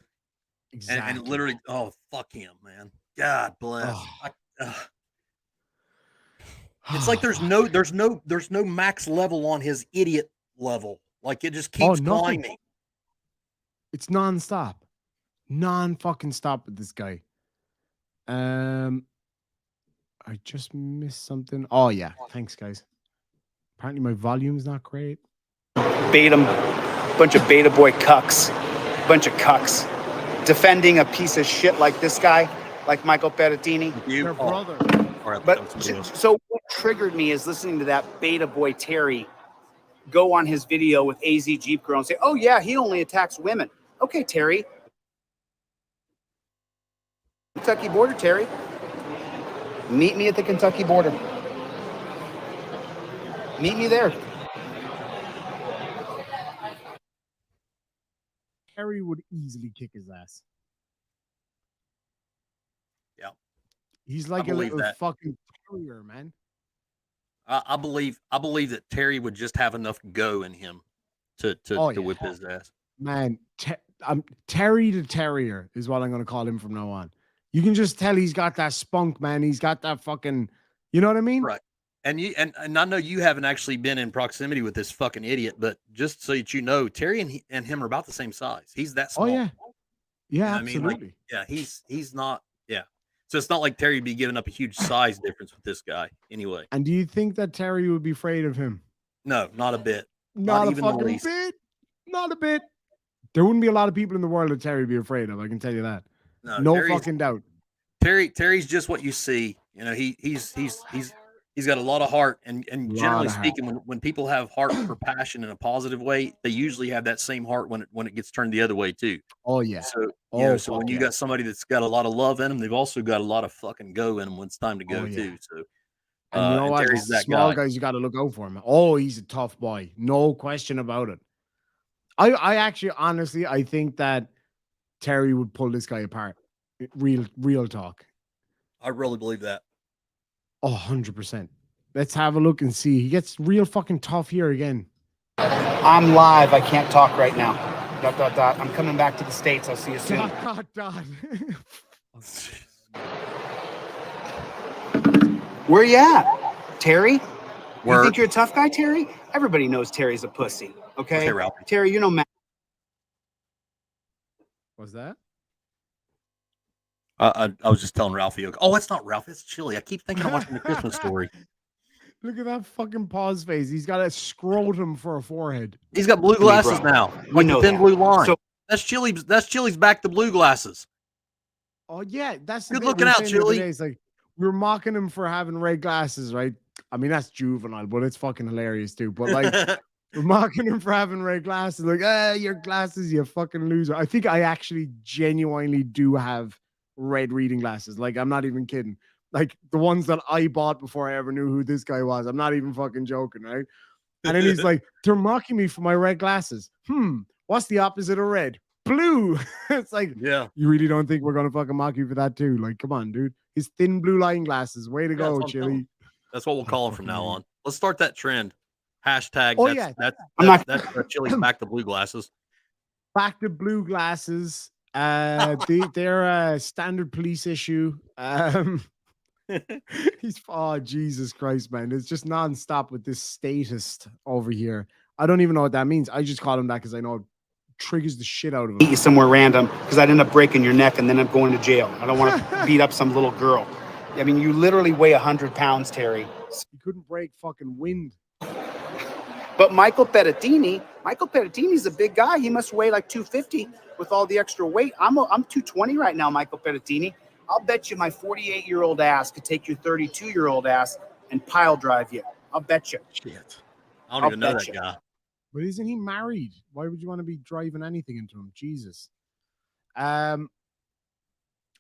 Exactly. And literally, oh, fuck him, man. God bless. Oh. It's like there's no max level on his idiot level. Like it just keeps nothing. climbing. It's nonstop, non-fucking stop with this guy. I just missed something. Oh yeah, thanks guys. Apparently my volume's not great. Bunch of beta boy cucks. Bunch of cucks. Defending a piece of shit like this guy, like Michael Peratini. Their brother. But so what triggered me is listening to that beta boy Terry go on his video with AZ Jeep Girl and say, oh yeah, he only attacks women. Okay, Terry. Kentucky border, Terry. Meet me at the Kentucky border. Meet me there. Terry would easily kick his ass. Yeah. He's like a believe little that. fucking terrier, man. I believe that Terry would just have enough go in him to whip his ass. Man, Terry the Terrier is what I'm going to call him from now on. You can just tell he's got that spunk, man. He's got that fucking, you know what I mean? Right. And I know you haven't actually been in proximity with this fucking idiot, but just so that you know, Terry and him are about the same size. He's that small. Oh yeah. Yeah, You know what I absolutely. mean? Like, yeah, he's not. Yeah. So it's not like Terry would be giving up a huge size difference with this guy anyway. And do you think that Terry would be afraid of him? No, not a bit. Not a even the fucking least. bit. Not a bit. There wouldn't be a lot of people in the world that Terry would be afraid of. I can tell you that. No fucking doubt. Terry's just what you see. You know, he's got a lot of heart, and generally speaking, when people have heart for passion in a positive way, they usually have that same heart when it gets turned the other way too. Oh yeah. So when you got somebody that's got a lot of love in them, they've also got a lot of fucking go in them when it's time to go too. So and you know what? Terry's that small guy. guys, you got to look out for him. Oh, he's a tough boy, no question about it. I actually honestly I think that Terry would pull this guy apart. Real talk. I really believe that. Oh, 100%. Let's have a look and see. He gets real fucking tough here again. I'm live. I can't talk right now. ... I'm coming back to the States. I'll see you soon. ... Where you at, Terry? You think you're a tough guy, Terry? Everybody knows Terry's a pussy. Okay, Terry, you know Matt. What's that? I was just telling Ralphie. Oh, it's not Ralph. It's Chille. I keep thinking I'm watching the Christmas Story. Look at that fucking pause face. He's got a scrotum for a forehead. He's got blue glasses now, like the thin blue line. So that's Chille's back to blue glasses. Oh yeah, that's the good looking out, Chille. It's like we were mocking him for having red glasses, right? I mean that's juvenile, but it's fucking hilarious too. But like we're mocking him for having red glasses, like your glasses, you fucking loser. I think I actually genuinely do have red reading glasses. Like I'm not even kidding. Like the ones that I bought before I ever knew who this guy was. I'm not even fucking joking, right? And then he's like, they're mocking me for my red glasses. What's the opposite of red? Blue. It's like, yeah, you really don't think we're gonna fucking mock you for that too? Like, come on, dude. His thin blue line glasses. Way to go, Chille. That's what we'll call him from now on. Let's start that trend. Hashtag. Oh that's Chille's back to blue glasses. Back to blue glasses. They're a standard police issue. Oh, Jesus Christ, man. It's just nonstop with this statist over here. I don't even know what that means. I just call him that because I know it triggers the shit out of Meet him. you somewhere random because I'd end up breaking your neck and then I'm going to jail. I don't want to beat up some little girl. I mean, you literally weigh 100 pounds, Terry. You couldn't break fucking wind. But Michael Pettitini's a big guy. He must weigh like 250 with all the extra weight. I'm 220 right now, Michael Pettitini. I'll bet you my 48-year-old ass could take your 32-year-old ass and pile drive you. I'll bet you. Shit. I don't even know that guy. But isn't he married? Why would you want to be driving anything into him? Jesus. I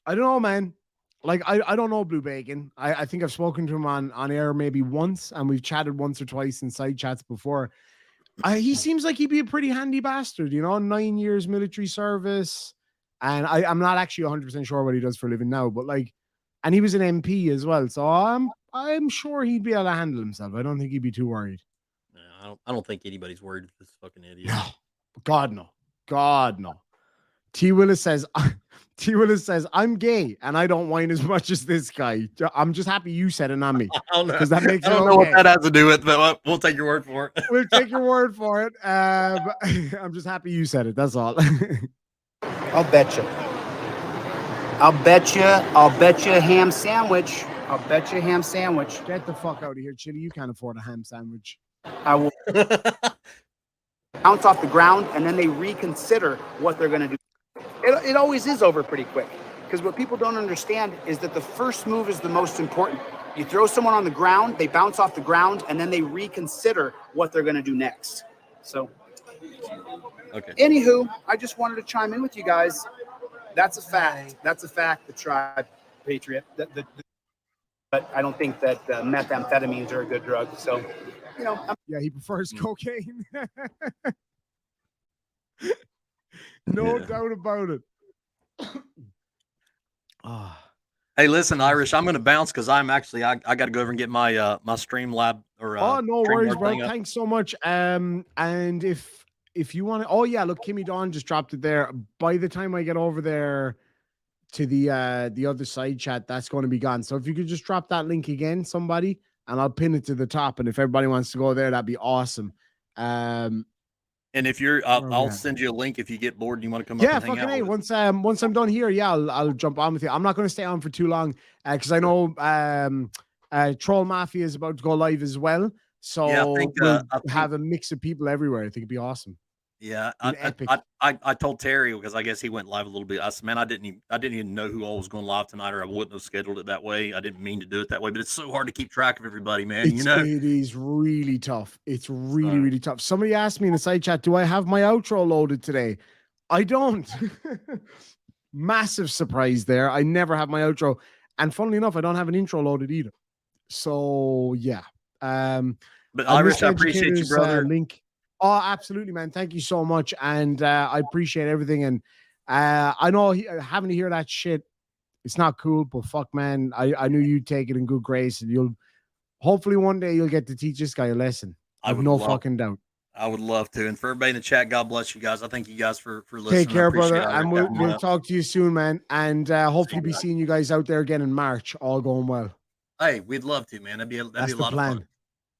don't know, man. Like, I don't know Blue Bacon. I think I've spoken to him on air maybe once, and we've chatted once or twice in side chats before. He seems like he'd be a pretty handy bastard, 9 years military service. And I'm not actually 100% sure what he does for a living now, but like, and he was an MP as well. So I'm sure he'd be able to handle himself. I don't think he'd be too worried. No, I don't think anybody's worried with this fucking idiot. No. God, no. God, no. T. Willis says, I'm gay and I don't whine as much as this guy. I'm just happy you said it, not me. I don't know. Because that makes I don't know what that has to do with, but we'll take your word for it. We'll take your word for it. I'm just happy you said it. That's all. I'll bet you. I'll bet you a ham sandwich. I'll bet you a ham sandwich. Get the fuck out of here, Chille. You can't afford a ham sandwich. I will bounce off the ground and then they reconsider what they're going to do. It always is over pretty quick, because what people don't understand is that the first move is the most important. You throw someone on the ground, they bounce off the ground, and then they reconsider what they're going to do next. So, okay. Anywho, I just wanted to chime in with you guys. That's a fact. That's a fact. The tribe patriot. But I don't think that methamphetamines are a good drug. So, yeah, he prefers cocaine. No doubt about it. Hey, listen, Irish, I'm going to bounce because I'm actually I got to go over and get my my stream lab or no worries, bro. Thanks so much. And if you want to, look, Kimmy Dawn just dropped it there. By the time I get over there to the other side chat, that's going to be gone. So if you could just drop that link again, somebody, and I'll pin it to the top. And if everybody wants to go there, that'd be awesome. And if you're, I'll send you a link if you get bored and you want to come up and hang out. Yeah, once I'm done here, I'll jump on with you. I'm not going to stay on for too long because I know Troll Mafia is about to go live as well. So we'll have a mix of people everywhere. I think it'd be awesome. Yeah, I told Terry, because I guess he went live a little bit. I said, man, I didn't even know who all was going live tonight, or I wouldn't have scheduled it that way. I didn't mean to do it that way, but it's so hard to keep track of everybody, man. It is really tough. It's really tough. Somebody asked me in the side chat, do I have my outro loaded today? I don't. Massive surprise there. I never have my outro, and funnily enough, I don't have an intro loaded either. So yeah. But Irish, I appreciate you, brother. Link. Oh, absolutely, man. Thank you so much. And I appreciate everything. And I know having to hear that shit, it's not cool, but fuck, man, I knew you'd take it in good grace, and you'll hopefully one day you'll get to teach this guy a lesson. I have no fucking doubt. I would love to. And for everybody in the chat, God bless you guys. I thank you guys for listening. Take care, brother. And we'll talk to you soon, man. And hopefully be seeing you guys out there again in March. All going well. Hey, we'd love to, man. That'd be a lot of fun.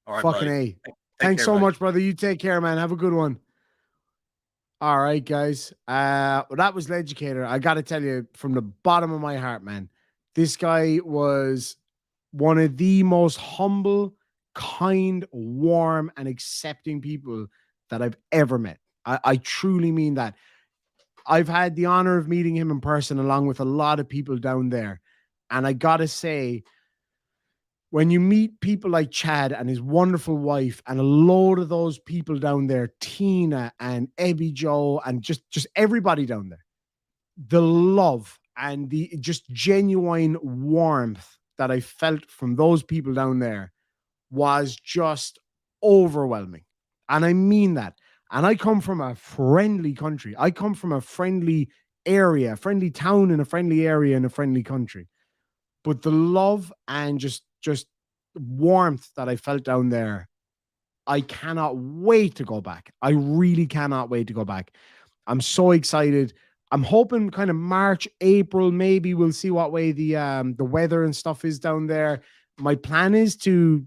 All right, fucking buddy. Thanks so much, brother. You take care, man. Have a good one. All right, guys. Well, that was Leducator. I got to tell you, from the bottom of my heart, man, this guy was one of the most humble, kind, warm, and accepting people that I've ever met. I truly mean that. I've had the honor of meeting him in person along with a lot of people down there. And I got to say, when you meet people like Chad and his wonderful wife and a load of those people down there, Tina and Ebby Joe and just everybody down there, the love and the just genuine warmth that I felt from those people down there was just overwhelming. And I mean that. And I come from a friendly country. I come from a friendly area, a friendly town in a friendly area in a friendly country. But the love and just warmth that I felt down there, I cannot wait to go back. I really cannot wait to go back. I'm so excited. I'm hoping kind of March, April, maybe we'll see what way the weather and stuff is down there. My plan is to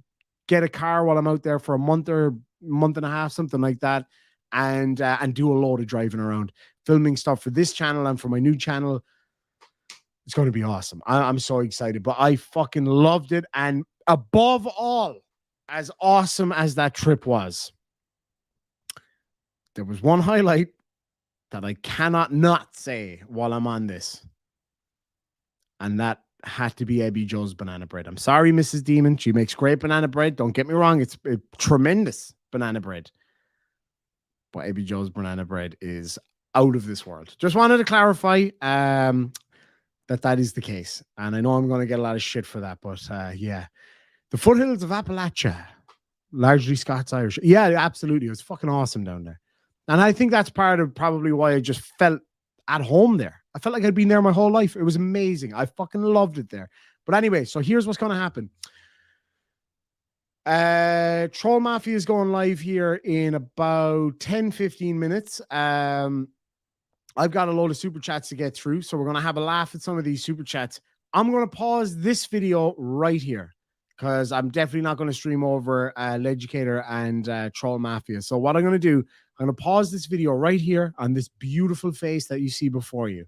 get a car while I'm out there for a month or month and a half, something like that, and do a load of driving around, filming stuff for this channel and for my new channel. It's going to be awesome. I'm so excited, but I fucking loved it. And above all, as awesome as that trip was, there was one highlight that I cannot not say while I'm on this. And that had to be Ebby Joe's banana bread. I'm sorry, Mrs. Demon. She makes great banana bread. Don't get me wrong. It's tremendous banana bread. But Ebby Joe's banana bread is out of this world. Just wanted to clarify that is the case. And I know I'm going to get a lot of shit for that. But yeah, the foothills of Appalachia, largely Scots-Irish. Yeah, absolutely. It was fucking awesome down there. And I think that's part of probably why I just felt at home there. I felt like I'd been there my whole life. It was amazing. I fucking loved it there. But anyway, so here's what's going to happen. Troll Mafia is going live here in about 10-15 minutes. I've got a load of super chats to get through, so we're going to have a laugh at some of these super chats. I'm going to pause this video right here because I'm definitely not going to stream over Leducator and Troll Mafia. So what I'm going to do, I'm going to pause this video right here on this beautiful face that you see before you.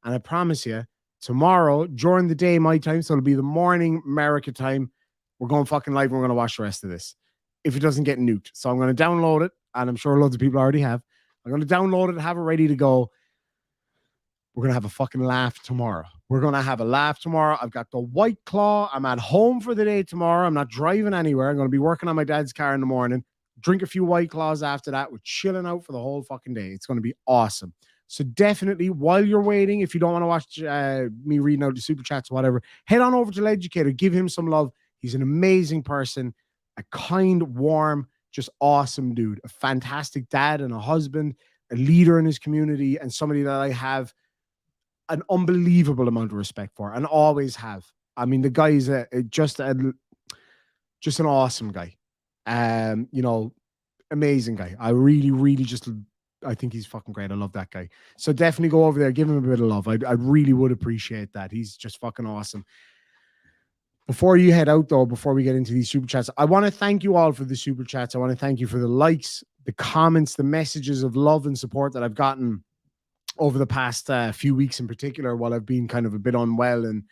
And I promise you, tomorrow, during the day, my time, so it'll be the morning America time, we're going fucking live and we're going to watch the rest of this. If it doesn't get nuked. So I'm going to download it, and I'm sure loads of people already have. I'm going to download it, have it ready to go. We're going to have a fucking laugh tomorrow. We're going to have a laugh tomorrow. I've got the White Claw. I'm at home for the day tomorrow. I'm not driving anywhere. I'm going to be working on my dad's car in the morning. Drink a few White Claws after that. We're chilling out for the whole fucking day. It's going to be awesome. So definitely, while you're waiting, if you don't want to watch me reading out the super chats or whatever, head on over to Leducator. Give him some love. He's an amazing person, a kind, warm, just awesome dude, a fantastic dad and a husband, a leader in his community, and somebody that I have an unbelievable amount of respect for and always have. I mean, the guy is just an awesome guy. You know, amazing guy. I really I think he's fucking great. I love that guy. So definitely go over there, give him a bit of love. I really would appreciate that. He's just fucking awesome. Before you head out, though, before we get into these super chats, I want to thank you all for the super chats. I want to thank you for the likes, the comments, the messages of love and support that I've gotten over the past few weeks in particular while I've been kind of a bit unwell, and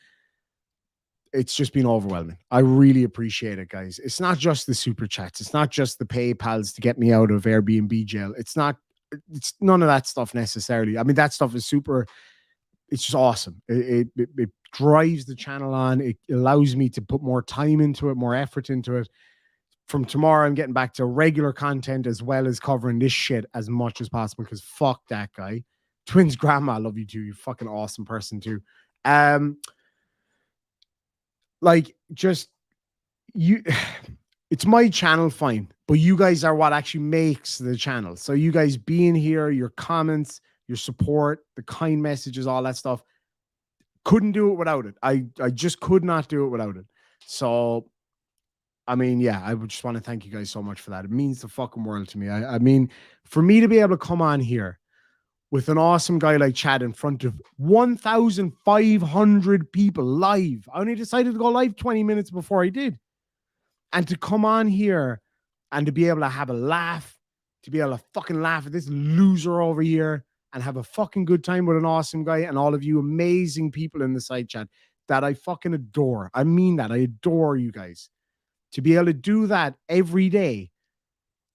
it's just been overwhelming. I really appreciate it, guys. It's not just the super chats. It's not just the PayPals to get me out of Airbnb jail. It's none of that stuff necessarily. I mean, that stuff is super. It's just awesome. It drives the channel on. It allows me to put more time into it, more effort into it. From tomorrow, I'm getting back to regular content as well as covering this shit as much as possible because fuck that guy. Twins grandma, I love you too. You're fucking awesome person too. Like just you, it's my channel, fine, but you guys are what actually makes the channel. So you guys being here, your comments, your support, the kind messages, all that stuff, couldn't do it without it. I just could not do it without it. So, I mean, yeah, I would just want to thank you guys so much for that. It means the fucking world to me. I mean, for me to be able to come on here with an awesome guy like Chad in front of 1,500 people live. I only decided to go live 20 minutes before I did. And to come on here and to be able to have a laugh, to be able to fucking laugh at this loser over here and have a fucking good time with an awesome guy and all of you amazing people in the side chat that I fucking adore. I mean that. I adore you guys. To be able to do that every day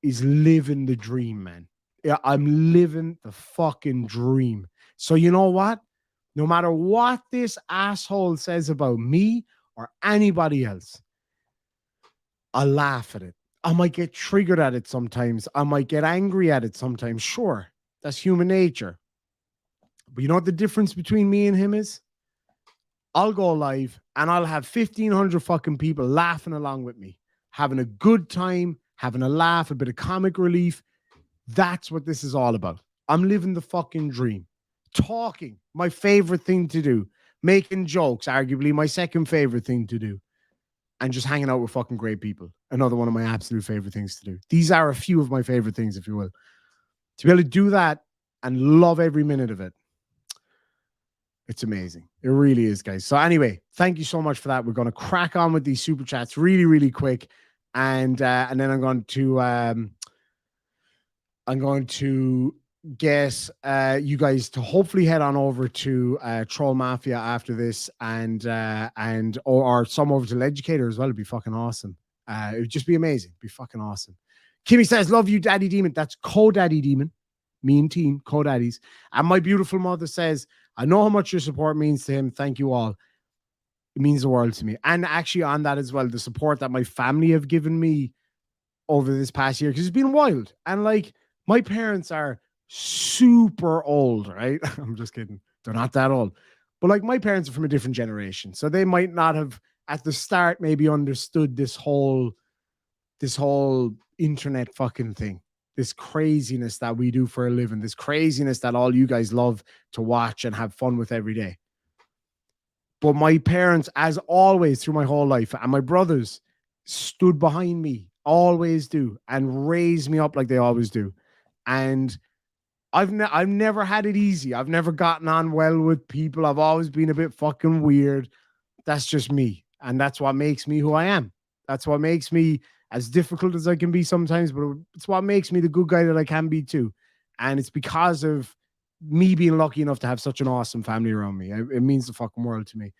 is living the dream, man. Yeah, I'm living the fucking dream. So you know what? No matter what this asshole says about me or anybody else, I laugh at it. I might get triggered at it sometimes. I might get angry at it sometimes. Sure, that's human nature. But you know what the difference between me and him is? I'll go live and I'll have 1,500 fucking people laughing along with me, having a good time, having a laugh, a bit of comic relief. That's what this is all about. I'm living the fucking dream. Talking, my favorite thing to do. Making jokes, arguably my second favorite thing to do. And just hanging out with fucking great people. Another one of my absolute favorite things to do. These are a few of my favorite things, if you will. To be able to do that and love every minute of it. It's amazing. It really is, guys. So anyway, thank you so much for that. We're going to crack on with these super chats really, really quick. And then I'm going to get you guys to hopefully head on over to Troll Mafia after this, and or some over to Leducator as well. It'd be fucking awesome. It would just be amazing. It'd be fucking awesome. Kimmy says, "Love you, Daddy Demon." That's Co-Daddy Demon. Me and team, Co-Daddies. And my beautiful mother says, "I know how much your support means to him. Thank you all. It means the world to me." And actually on that as well, the support that my family have given me over this past year, because it's been wild. And like, my parents are super old, right? I'm just kidding. They're not that old. But like, my parents are from a different generation. So they might not have at the start maybe understood this whole internet fucking thing. This craziness that we do for a living, this craziness that all you guys love to watch and have fun with every day. But my parents, as always, through my whole life, and my brothers stood behind me, always do, and raised me up like they always do. And I've never had it easy. I've never gotten on well with people. I've always been a bit fucking weird. That's just me. And that's what makes me who I am. That's what makes me as difficult as I can be sometimes, but it's what makes me the good guy that I can be too. And it's because of me being lucky enough to have such an awesome family around me. It means the fucking world to me.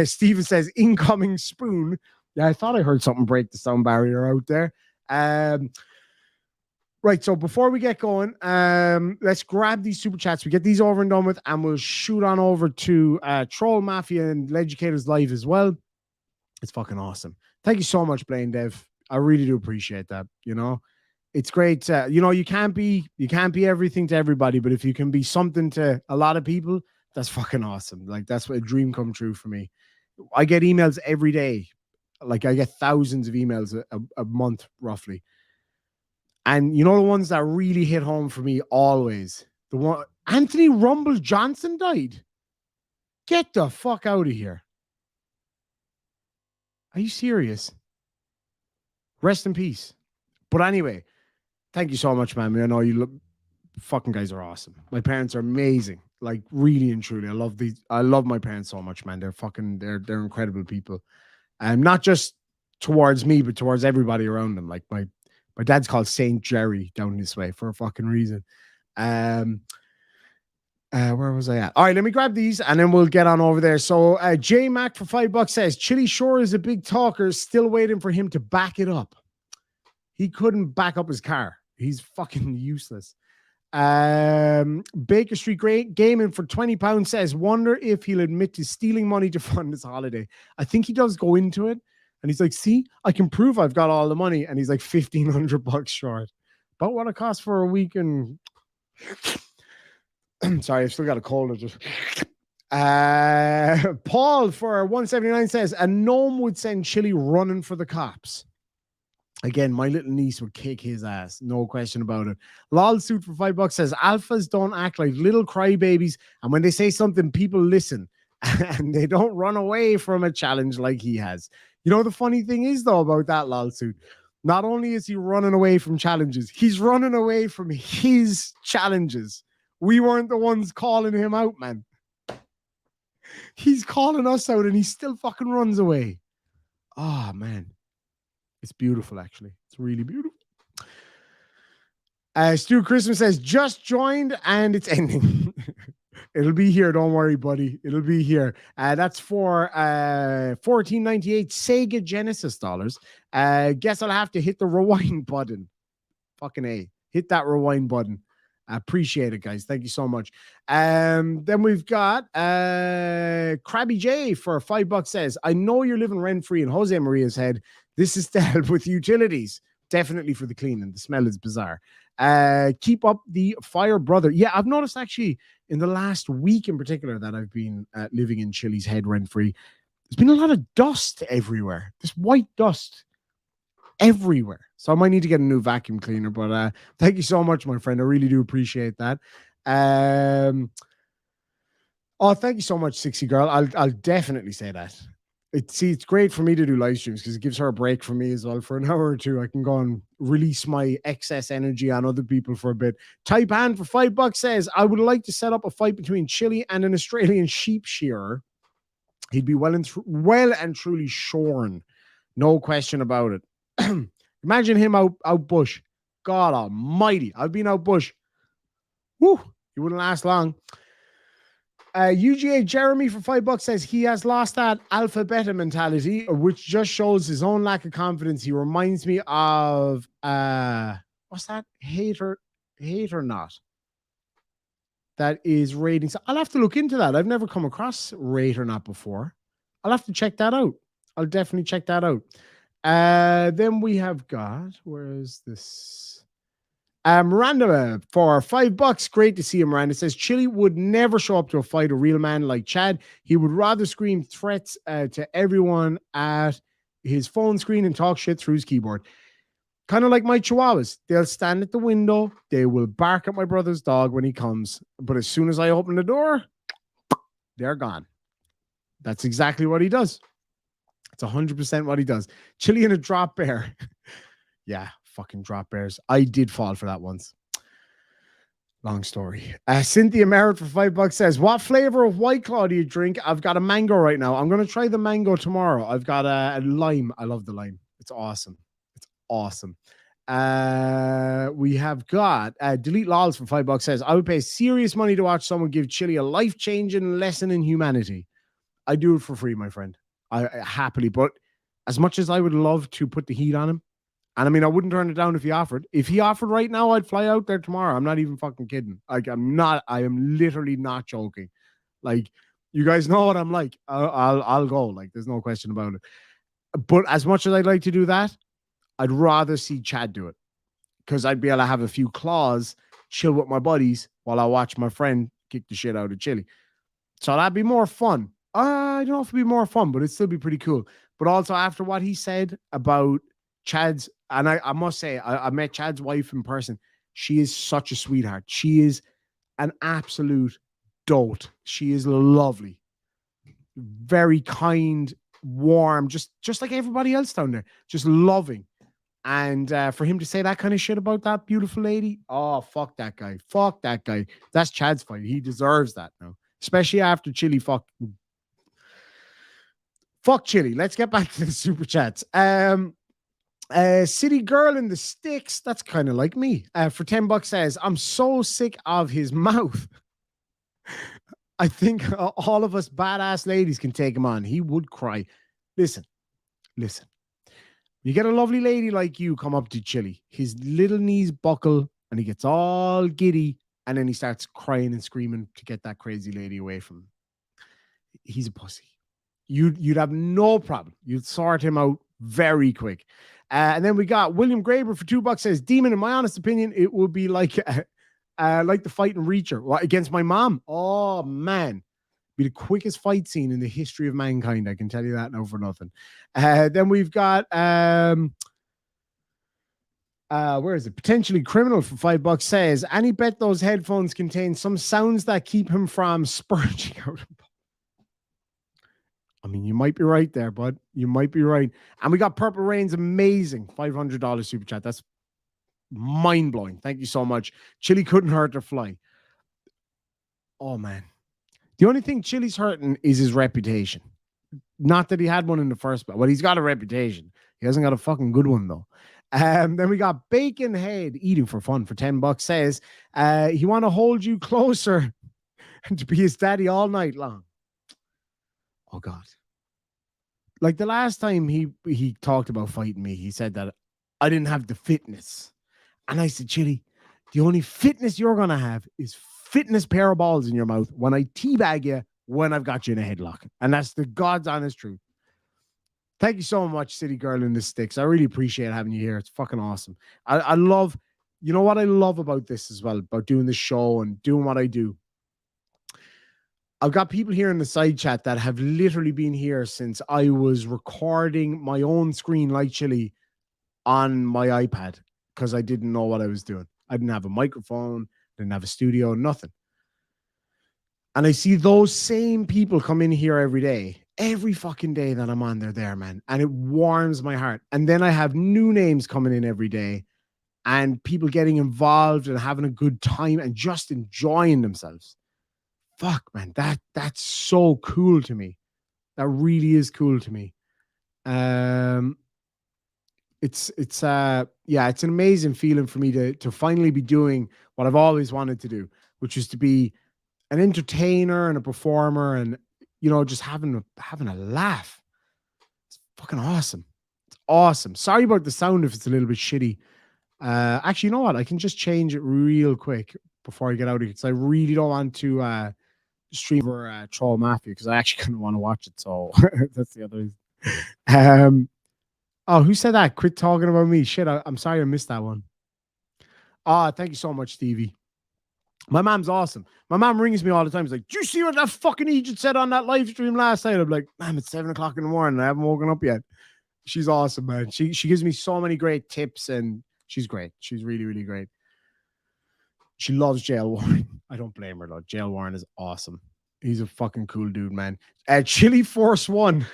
Steven says, "Incoming spoon." Yeah, I thought I heard something break the sound barrier out there. Right, so before we get going, let's grab these super chats. We get these over and done with, and we'll shoot on over to Troll Mafia and Leducators Live as well. It's fucking awesome. Thank you so much, Blaine Dev. I really do appreciate that. You know, it's great. You can't be everything to everybody, but if you can be something to a lot of people, that's fucking awesome. Like, that's what a dream come true for me. I get emails every day. Like, I get thousands of emails a month, roughly. And you know the ones that really hit home for me always? The one, Anthony Rumble Johnson died. Get the fuck out of here. Are you serious? Rest in peace. But anyway, thank you so much, man. I know you look, fucking guys are awesome. My parents are amazing. Like, really and truly. I love my parents so much, man. They're incredible people. And not just towards me, but towards everybody around them. Like, my dad's called Saint Jerry down this way for a fucking reason. Where was I at? All right, let me grab these and then we'll get on over there. So J Mac for $5 says, "Chille sure is a big talker, still waiting for him to back it up." He couldn't back up his car. He's fucking useless. Baker Street Gaming for £20 says, "Wonder if he'll admit to stealing money to fund his holiday." I think he does go into it. And he's like, "See, I can prove I've got all the money." And he's like $1,500 short. About what it costs for a week. And sorry, I've still got a cold. Paul for $179 says, "A gnome would send Chille running for the cops." Again, my little niece would kick his ass. No question about it. Lol Suit for $5 says, "Alphas don't act like little crybabies. And when they say something, people listen. And they don't run away from a challenge like he has." You know, the funny thing is, though, about that lawsuit, not only is he running away from challenges, he's running away from his challenges. We weren't the ones calling him out, man. He's calling us out and he still fucking runs away. Oh, man. It's beautiful, actually. It's really beautiful. Stu Christmas says, "Just joined and it's ending." It'll be here. Don't worry, buddy. It'll be here. That's for $14.98 Sega Genesis dollars. Guess I'll have to hit the rewind button. Fucking A. Hit that rewind button. I appreciate it, guys. Thank you so much. Then we've got Krabby J for $5 says, "I know you're living rent-free in Jose Maria's head. This is to help with utilities. Definitely for the cleaning. The smell is bizarre. Keep up the fire, brother." Yeah, I've noticed actually in the last week in particular that I've been living in Chille's head rent-free. There's been a lot of dust everywhere. This white dust everywhere. So I might need to get a new vacuum cleaner, but thank you so much, my friend. I really do appreciate that. Oh, thank you so much, 60 Girl. I'll definitely say that. It's great for me to do live streams because it gives her a break for me as well. For an hour or two, I can go and release my excess energy on other people for a bit. Type Hand for $5 says, I would like to set up a fight between Chille and an Australian sheep shearer. He'd be well and truly shorn. No question about it. Imagine him out bush. God almighty. I've been out bush. Woo. He wouldn't last long. UGA Jeremy for $5 says he has lost that alpha beta mentality, which just shows his own lack of confidence. He reminds me of what's that? Hate or not. That is ratings. I'll have to look into that. I've never come across Rate or Not before. I'll have to check that out. I'll definitely check that out. Then we have got, where is this? Miranda for $5. Great to see him. Miranda says Chille would never show up to a fight a real man like Chad. He would rather scream threats to everyone at his phone screen and talk shit through his keyboard. Kind of like my chihuahuas. They'll stand at the window. They will bark at my brother's dog when he comes. But as soon as I open the door, they're gone. That's exactly what he does. It's 100% what he does. Chille in a drop bear. Yeah. Fucking drop bears. I did fall for that once. Long story. Cynthia Merritt for $5 says, what flavor of White Claw do you drink? I've got a mango right now. I'm going to try the mango tomorrow. I've got a lime. I love the lime. It's awesome. It's awesome. We have got Delete Lols for $5 says, I would pay serious money to watch someone give Chille a life-changing lesson in humanity. I do it for free, my friend. I happily, but as much as I would love to put the heat on him, and I mean, I wouldn't turn it down if he offered. If he offered right now, I'd fly out there tomorrow. I'm not even fucking kidding. Like, I am literally not joking. Like, you guys know what I'm like. I'll go. Like, there's no question about it. But as much as I'd like to do that, I'd rather see Chad do it. Because I'd be able to have a few claws, chill with my buddies while I watch my friend kick the shit out of Chille. So that'd be more fun. I don't know if it'd be more fun, but it'd still be pretty cool. But also after what he said about Chad's, and I must say, I met Chad's wife in person. She is such a sweetheart. She is an absolute dote. She is lovely. Very kind, warm, just like everybody else down there. Just loving. And for him to say that kind of shit about that beautiful lady, oh, fuck that guy. Fuck that guy. That's Chad's fight. He deserves that now. Especially after Chille fuck Chille. Let's get back to the super chats. City Girl in the Sticks, that's kind of like me. For $10 says, I'm so sick of his mouth. I think all of us badass ladies can take him on. He would cry. Listen. You get a lovely lady like you come up to Chille. His little knees buckle and he gets all giddy and then he starts crying and screaming to get that crazy lady away from him. He's a pussy. You'd have no problem. You'd sort him out very quick. And then we got William Graber for $2 says, Demon, in my honest opinion, it would be like the fight in Reacher against my mom. Oh, man. Be the quickest fight scene in the history of mankind. I can tell you that now for nothing. Then we've got, where is it? Potentially Criminal for $5 says, Annie bet those headphones contain some sounds that keep him from spurging out. I mean, you might be right there, bud. You might be right. And we got Purple Rain's amazing $500 super chat. That's mind-blowing. Thank you so much. Chille couldn't hurt or fly. Oh, man. The only thing Chille's hurting is his reputation. Not that he had one in the first place. Well, he's got a reputation. He hasn't got a fucking good one, though. Then we got Bacon Head eating for fun for $10 says, he want to hold you closer and to be his daddy all night long. Oh, God. Like the last time he talked about fighting me, he said that I didn't have the fitness. And I said, Chille, the only fitness you're going to have is fitness pair of balls in your mouth when I teabag you when I've got you in a headlock. And that's the God's honest truth. Thank you so much, City Girl in the Sticks. I really appreciate having you here. It's fucking awesome. I love, you know what I love about this as well, about doing this show and doing what I do. I've got people here in the side chat that have literally been here since I was recording my own screen like Chille on my iPad because I didn't know what I was doing. I didn't have a microphone, didn't have a studio, nothing. And I see those same people come in here every day Every fucking day that I'm on, they're there, man. And it warms my heart. And then I have new names coming in every day and people getting involved and having a good time and just enjoying themselves. Fuck, man. That's so cool to me. That really is cool to me. It's yeah, it's an amazing feeling for me to finally be doing what I've always wanted to do, which is to be an entertainer and a performer and just having a laugh. It's fucking awesome. It's awesome. Sorry about the sound if it's a little bit shitty. Actually, you know what? I can just change it real quick before I get out of here because I really don't want to stream for Troll Mafia because I actually kind of want to watch it. So that's the other reason. Oh, who said that? Quit talking about me. Shit, I'm sorry I missed that one. Thank you so much, Stevie. My mom's awesome. My mom rings me all the time. She's like, "Do you see what that fucking Egypt said on that live stream last night?" I'm like, "Mom, it's 7 o'clock in the morning. I haven't woken up yet." She's awesome, man. She gives me so many great tips and she's great. She's really, really great. She loves Jail Warren. I don't blame her though. Jail Warren is awesome. He's a fucking cool dude, man. Chili Force One.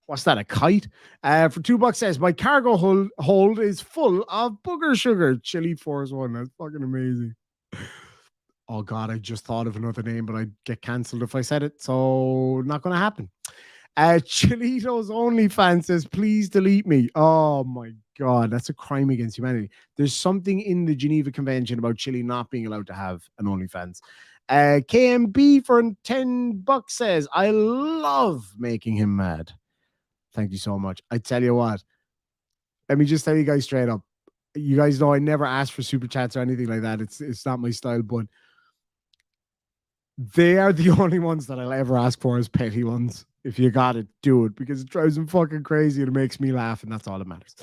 What's that? A kite? For $2 says my cargo hold is full of booger sugar. Chili Force One. That's fucking amazing. Oh God, I just thought of another name, but I'd get cancelled if I said it. So not gonna happen. Chilito's OnlyFans says, please delete me. Oh my God, that's a crime against humanity. There's something in the Geneva Convention about Chile not being allowed to have an OnlyFans. KMB for $10 says, I love making him mad. Thank you so much. I tell you what, let me just tell you guys straight up. You guys know I never ask for super chats or anything like that. It's not my style, but they are the only ones that I'll ever ask for as petty ones. If you got it, do it because it drives them fucking crazy and it makes me laugh, and that's all that matters.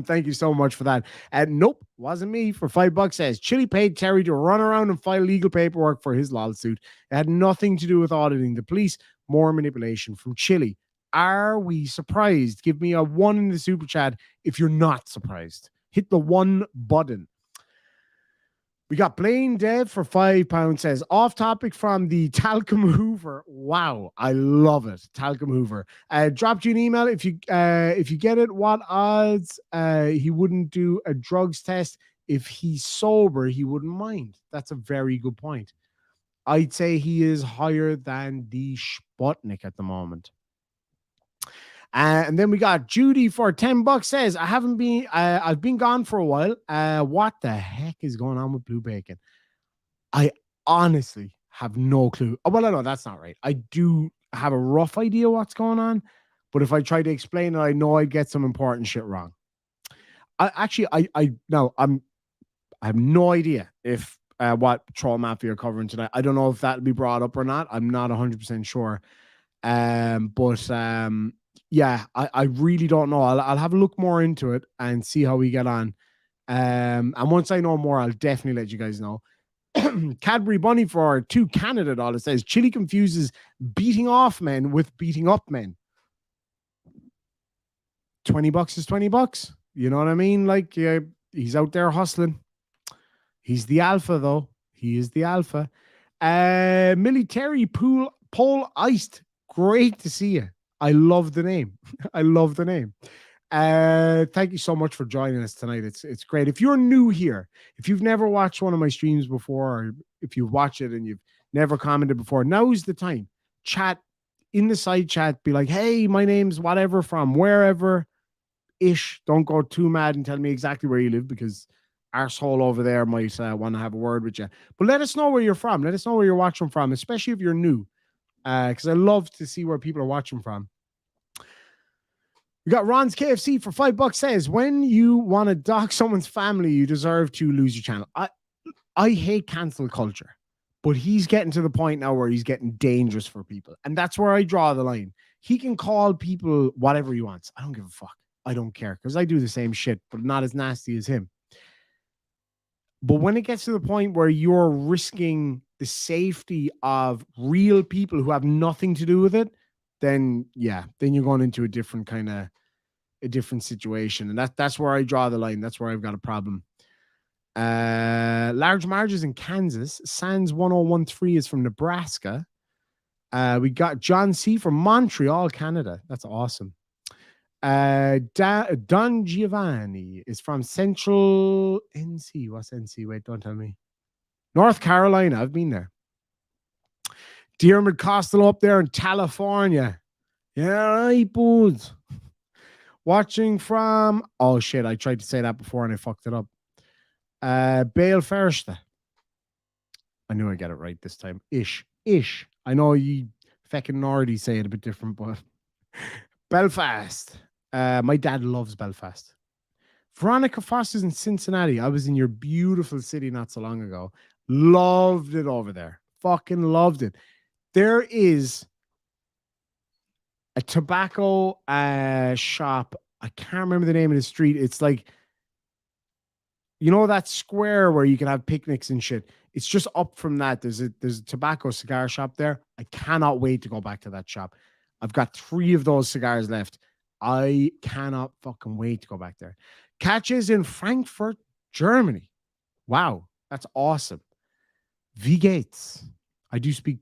Thank you so much for that. Nope, wasn't me. For $5 says Chili paid Terry to run around and file legal paperwork for his lawsuit. It had nothing to do with auditing the police. More manipulation from Chili. Are we surprised? Give me a 1 in the super chat if you're not surprised. Hit the 1 button. We got Blaine Dev for £5 says off topic from the talcum Hoover. Wow, I love it. Talcum Hoover. Dropped you an email if you get it. What odds he wouldn't do a drugs test if he's sober? He wouldn't mind. That's a very good point. I'd say he is higher than the Sputnik at the moment. And then we got Judy for $10 says, I've been gone for a while. What the heck is going on with Blue Bacon? I honestly have no clue. Oh, well, no, that's not right. I do have a rough idea what's going on, but if I try to explain it, I know I'd get some important shit wrong. I have no idea if what Troll Mafia are covering tonight. I don't know if that'll be brought up or not. I'm not 100% sure. Yeah, I really don't know. I'll have a look more into it and see how we get on. And once I know more, I'll definitely let you guys know. Cadbury Bunny for $2 Canada dollars says Chili confuses beating off men with beating up men. $20 is $20. You know what I mean? Like, yeah, he's out there hustling. He's the alpha, though. He is the alpha. Military pole iced. Great to see you. I love the name. I love the name. Thank you so much for joining us tonight. It's great. If you're new here, if you've never watched one of my streams before, or if you've watched it and you've never commented before, now's the time. Chat in the side chat. Be like, hey, my name's whatever from wherever ish. Don't go too mad and tell me exactly where you live because arsehole over there might want to have a word with you. But let us know where you're from. Let us know where you're watching from, especially if you're new. Because I love to see where people are watching from. We got Ron's KFC for $5 says, when you want to dock someone's family, you deserve to lose your channel. I hate cancel culture, but he's getting to the point now where he's getting dangerous for people. And that's where I draw the line. He can call people whatever he wants. I don't give a fuck. I don't care because I do the same shit, but not as nasty as him. But when it gets to the point where you're risking the safety of real people who have nothing to do with it, then yeah, then you're going into a different situation. And that's where I draw the line. That's where I've got a problem. Large Marges in Kansas. Sands 1013 is from Nebraska. We got John C from Montreal, Canada. That's awesome. Don Giovanni is from Central NC. What's NC? Wait, don't tell me. North Carolina. I've been there. Diarmid Costello up there in California. Yeah, right, boods. Watching from, oh shit, I tried to say that before and I fucked it up. Bale Fershta. I knew I'd get it right this time. Ish. I know you fucking Nordy say it a bit different, but Belfast. My dad loves Belfast. Veronica Foster's in Cincinnati. I was in your beautiful city not so long ago. Loved it over there. Fucking loved it. There is a tobacco shop. I can't remember the name of the street. It's like, you know, that square where you can have picnics and shit. It's just up from that. There's a tobacco cigar shop there. I cannot wait to go back to that shop. I've got 3 of those cigars left. I cannot fucking wait to go back there. Catches in Frankfurt, Germany. Wow, that's awesome. V Gates. I do speak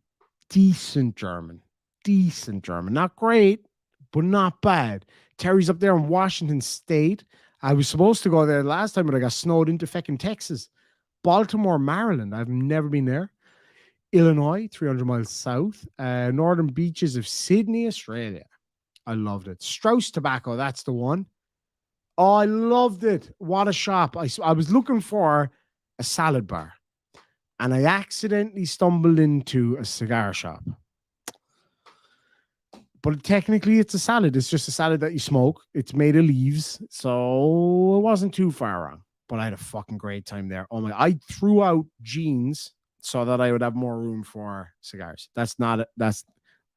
decent German. Not great, but not bad. Terry's up there in Washington State. I was supposed to go there last time, but I got snowed into fucking Texas. Baltimore, Maryland. I've never been there. Illinois, 300 miles south. Northern beaches of Sydney, Australia. I loved it. Strauss Tobacco, that's the one. Oh, I loved it. What a shop. I was looking for a salad bar, and I accidentally stumbled into a cigar shop. But technically, it's a salad. It's just a salad that you smoke. It's made of leaves, so it wasn't too far wrong. But I had a fucking great time there. Oh my! I threw out jeans so that I would have more room for cigars. That's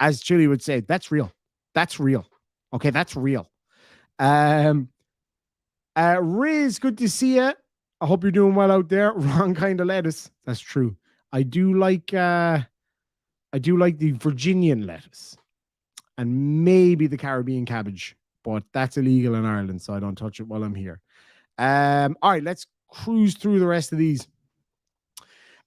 as Chille would say. That's real. That's real. Okay, that's real. Riz, good to see you. I hope you're doing well out there. Wrong kind of lettuce. That's true. I do like the Virginian lettuce. And maybe the Caribbean cabbage, but that's illegal in Ireland, so I don't touch it while I'm here. All right, let's cruise through the rest of these.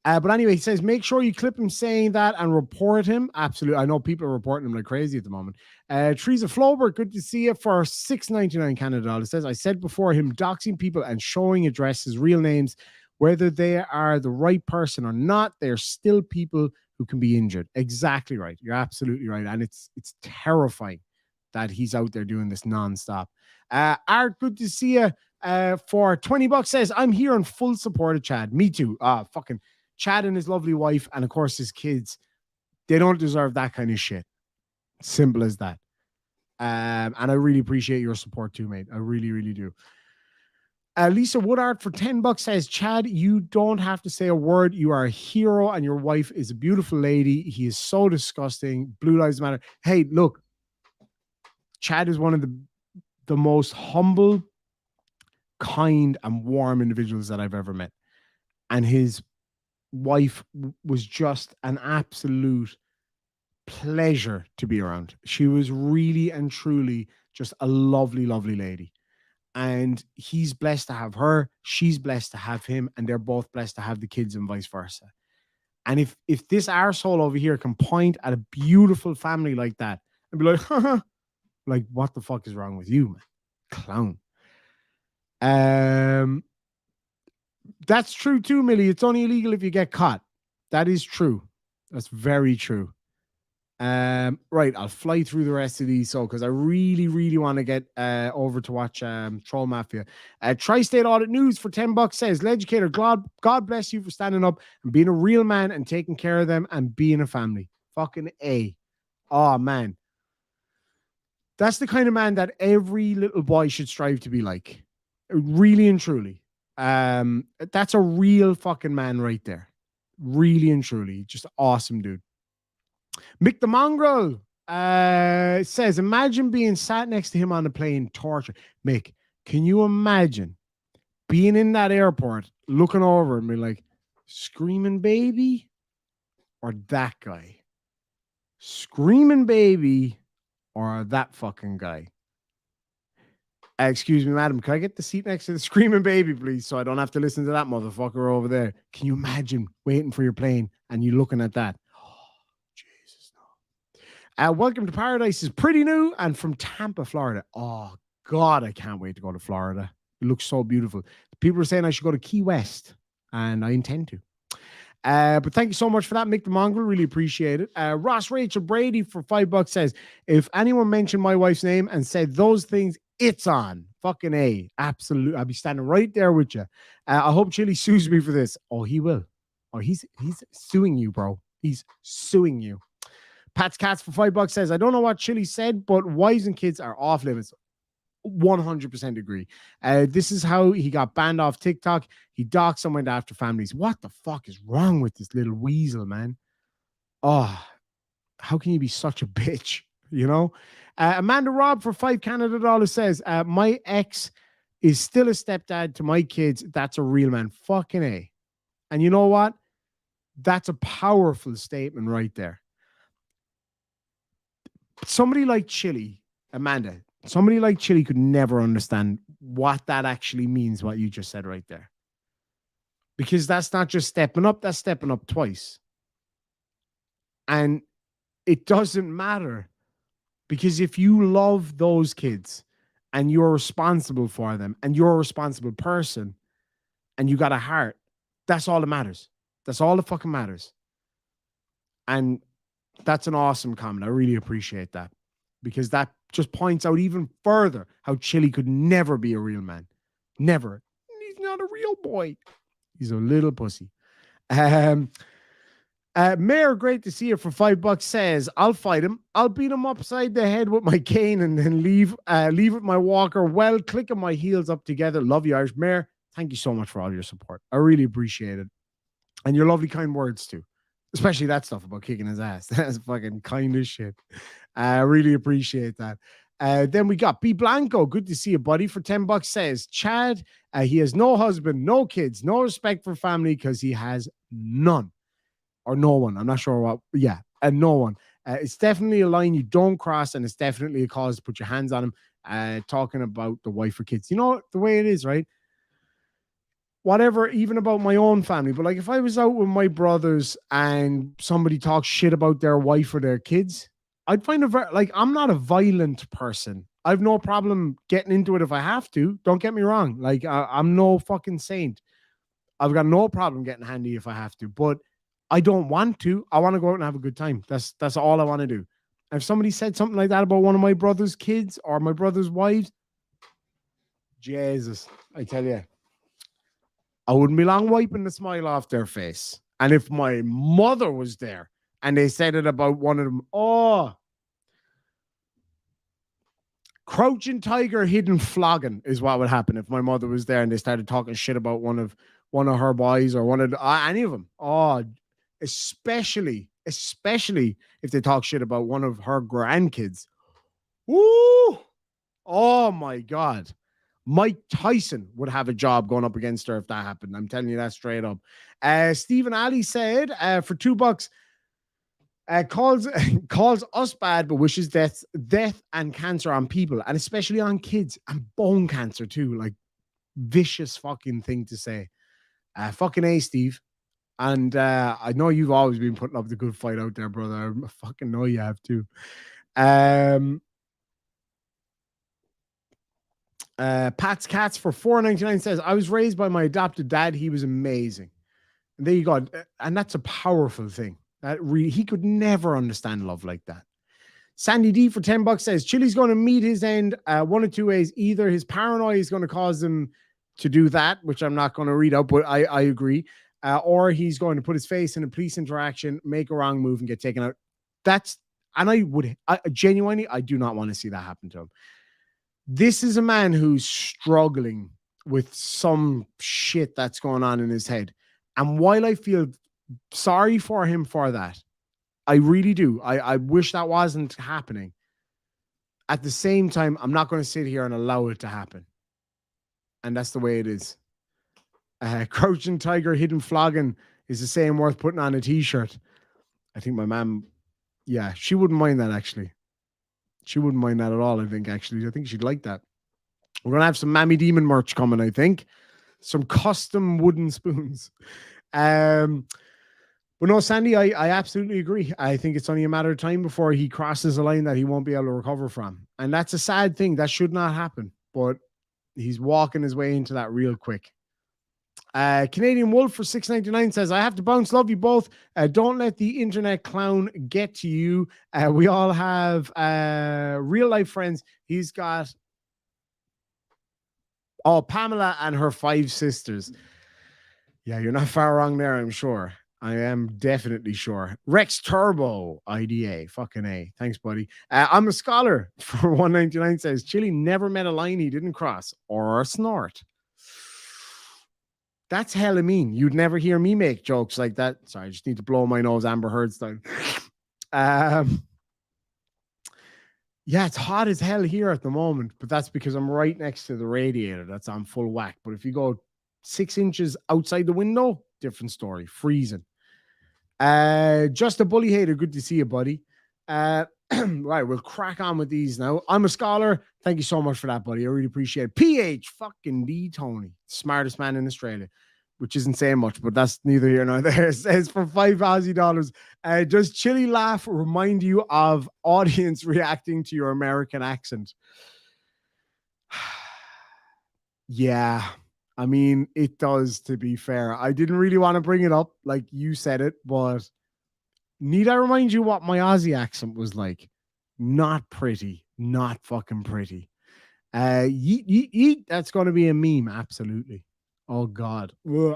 But anyway, he says, make sure you clip him saying that and report him. Absolutely. I know people are reporting him like crazy at the moment. Teresa Flaubert, good to see you for $6.99 Canada. It says, I said before, him doxing people and showing addresses, real names, whether they are the right person or not, they're still people who can be injured. Exactly right. You're absolutely right. And it's terrifying that he's out there doing this nonstop. Art, good to see you. For $20 says, I'm here in full support of Chad. Me too. Fucking Chad and his lovely wife, and of course his kids. They don't deserve that kind of shit. Simple as that. And I really appreciate your support too, mate. I really, really do. Lisa Woodard for $10 says, Chad, you don't have to say a word. You are a hero and your wife is a beautiful lady. He is so disgusting. Blue Lives Matter. Hey, look, Chad is one of the most humble, kind and warm individuals that I've ever met. And his wife was just an absolute pleasure to be around. She was really and truly just a lovely, lovely lady. And he's blessed to have her. She's blessed to have him. And they're both blessed to have the kids and vice versa. And if this arsehole over here can point at a beautiful family like that and be like, haha, like, what the fuck is wrong with you, man? Clown. That's true too, Millie. It's only illegal if you get caught. That is true. That's very true. Right, I'll fly through the rest of these because I really, really want to get over to watch Troll Mafia. Tri-State Audit News for $10 says, Legicator, God bless you for standing up and being a real man and taking care of them and being a family. Fucking A. Oh, man. That's the kind of man that every little boy should strive to be like. Really and truly. That's a real fucking man right there. Really and truly. Just awesome dude. Mick the Mongrel says, imagine being sat next to him on a plane, torture. Mick, can you imagine being in that airport, looking over and being like, Screaming Baby or that guy? Screaming Baby or that fucking guy? Excuse me, madam, can I get the seat next to the Screaming Baby, please, so I don't have to listen to that motherfucker over there? Can you imagine waiting for your plane and you looking at that? Oh, Jesus, no. Welcome to Paradise is pretty new and from Tampa, Florida. Oh, God, I can't wait to go to Florida. It looks so beautiful. People are saying I should go to Key West, and I intend to. But thank you so much for that, Mick the Mongrel. Really appreciate it. Ross Rachel Brady for $5 says, if anyone mentioned my wife's name and said those things, it's on. Fucking A. Absolutely. I'll be standing right there with you. I hope Chille sues me for this. Oh, he will. Oh, he's suing you, bro. He's suing you. Pat's Cats for $5 says, I don't know what Chille said, but wives and kids are off limits. 100% agree. This is how he got banned off TikTok. He doxed and went after families. What the fuck is wrong with this little weasel, man? Oh, how can you be such a bitch? You know? Amanda Robb for $5 says, my ex is still a stepdad to my kids. That's a real man. Fucking A. And you know what? That's a powerful statement right there. Somebody like Chille, Amanda, somebody like Chille could never understand what that actually means, what you just said right there. Because that's not just stepping up, that's stepping up twice. And it doesn't matter. Because if you love those kids and you're responsible for them and you're a responsible person and you got a heart, that's all that matters. That's all that fucking matters. And that's an awesome comment. I really appreciate that. Because that just points out even further how Chille could never be a real man. Never. He's not a real boy. He's a little pussy. Mayor, great to see you for $5 says, I'll fight him. I'll beat him upside the head with my cane and then leave with my walker. Well, clicking my heels up together. Love you, Irish. Mayor, thank you so much for all your support. I really appreciate it. And your lovely, kind words too. Especially that stuff about kicking his ass. That's fucking kind as shit. I really appreciate that. Then we got B Blanco. Good to see you, buddy. For $10 says, Chad, he has no husband, no kids, no respect for family because he has none. Or no one. I'm not sure what. Yeah, and no one. It's definitely a line you don't cross, and it's definitely a cause to put your hands on him. Talking about the wife or kids. You know the way it is, right? Whatever, even about my own family. But like if I was out with my brothers and somebody talks shit about their wife or their kids, I'd find it like I'm not a violent person. I've no problem getting into it if I have to. Don't get me wrong. Like I'm no fucking saint. I've got no problem getting handy if I have to, but I don't want to. I want to go out and have a good time. That's all I want to do. If somebody said something like that about one of my brother's kids or my brother's wives, Jesus, I tell you, I wouldn't be long wiping the smile off their face. And if my mother was there and they said it about one of them, oh, crouching tiger, hidden flogging is what would happen if my mother was there and they started talking shit about one of her boys or one of any of them. Oh, especially if they talk shit about one of her grandkids. Woo! Oh my God. Mike Tyson would have a job going up against her if that happened. I'm telling you that straight up. Stephen Ali said for $2, calls us bad, but wishes death and cancer on people, and especially on kids, and bone cancer too. Like, vicious fucking thing to say. Fucking A, Steve. And I know you've always been putting up the good fight out there, brother. I fucking know you have too. Pat's Cats for $4.99 says, I was raised by my adopted dad. He was amazing. And there you go. And that's a powerful thing. He could never understand love like that. Sandy D for $10 says, Chille's going to meet his end one of two ways. Either his paranoia is going to cause him to do that, which I'm not going to read out, but I agree. Or he's going to put his face in a police interaction, make a wrong move, and get taken out. Genuinely, I do not want to see that happen to him. This is a man who's struggling with some shit that's going on in his head. And while I feel sorry for him for that, I really do. I wish that wasn't happening. At the same time, I'm not going to sit here and allow it to happen. And that's the way it is. Crouching tiger, hidden flogging is the same worth putting on a t-shirt. I think my mom, yeah, she wouldn't mind that actually. She wouldn't mind that at all, I think, actually. I think she'd like that. We're going to have some Mammy Demon merch coming, I think. Some custom wooden spoons. But no, Sandy, I absolutely agree. I think it's only a matter of time before he crosses a line that he won't be able to recover from. And that's a sad thing. That should not happen. But he's walking his way into that real quick. Canadian Wolf for $6.99 says, I have to bounce. Love you both. Don't let the internet clown get to you. We all have real life friends. He's got Pamela and her 5 sisters. Yeah, you're not far wrong there, I'm sure. I am definitely sure. Rex Turbo IDA. Fucking A. Thanks, buddy. I'm a scholar for $1.99 says, Chille never met a line he didn't cross or snort. That's hella mean. You'd never hear me make jokes like that. Sorry, I just need to blow my nose Amber Heard style. Yeah, it's hot as hell here at the moment, but that's because I'm right next to the radiator. That's on full whack. But if you go 6 inches outside the window, different story. Freezing. Just a bully hater. Good to see you, buddy. Right, we'll crack on with these now. I'm a scholar. Thank you so much for that, buddy. I really appreciate it. PH fucking D Tony, smartest man in Australia, which isn't saying much, but that's neither here nor there. It says for $5 Aussie. Does Chille laugh remind you of audience reacting to your American accent? Yeah, I mean, it does, to be fair. I didn't really want to bring it up like you said it, but need I remind you what my Aussie accent was like? Not pretty. Not fucking pretty. Yeet, yeet, yeet. That's going to be a meme. Absolutely. Oh, God. Ugh.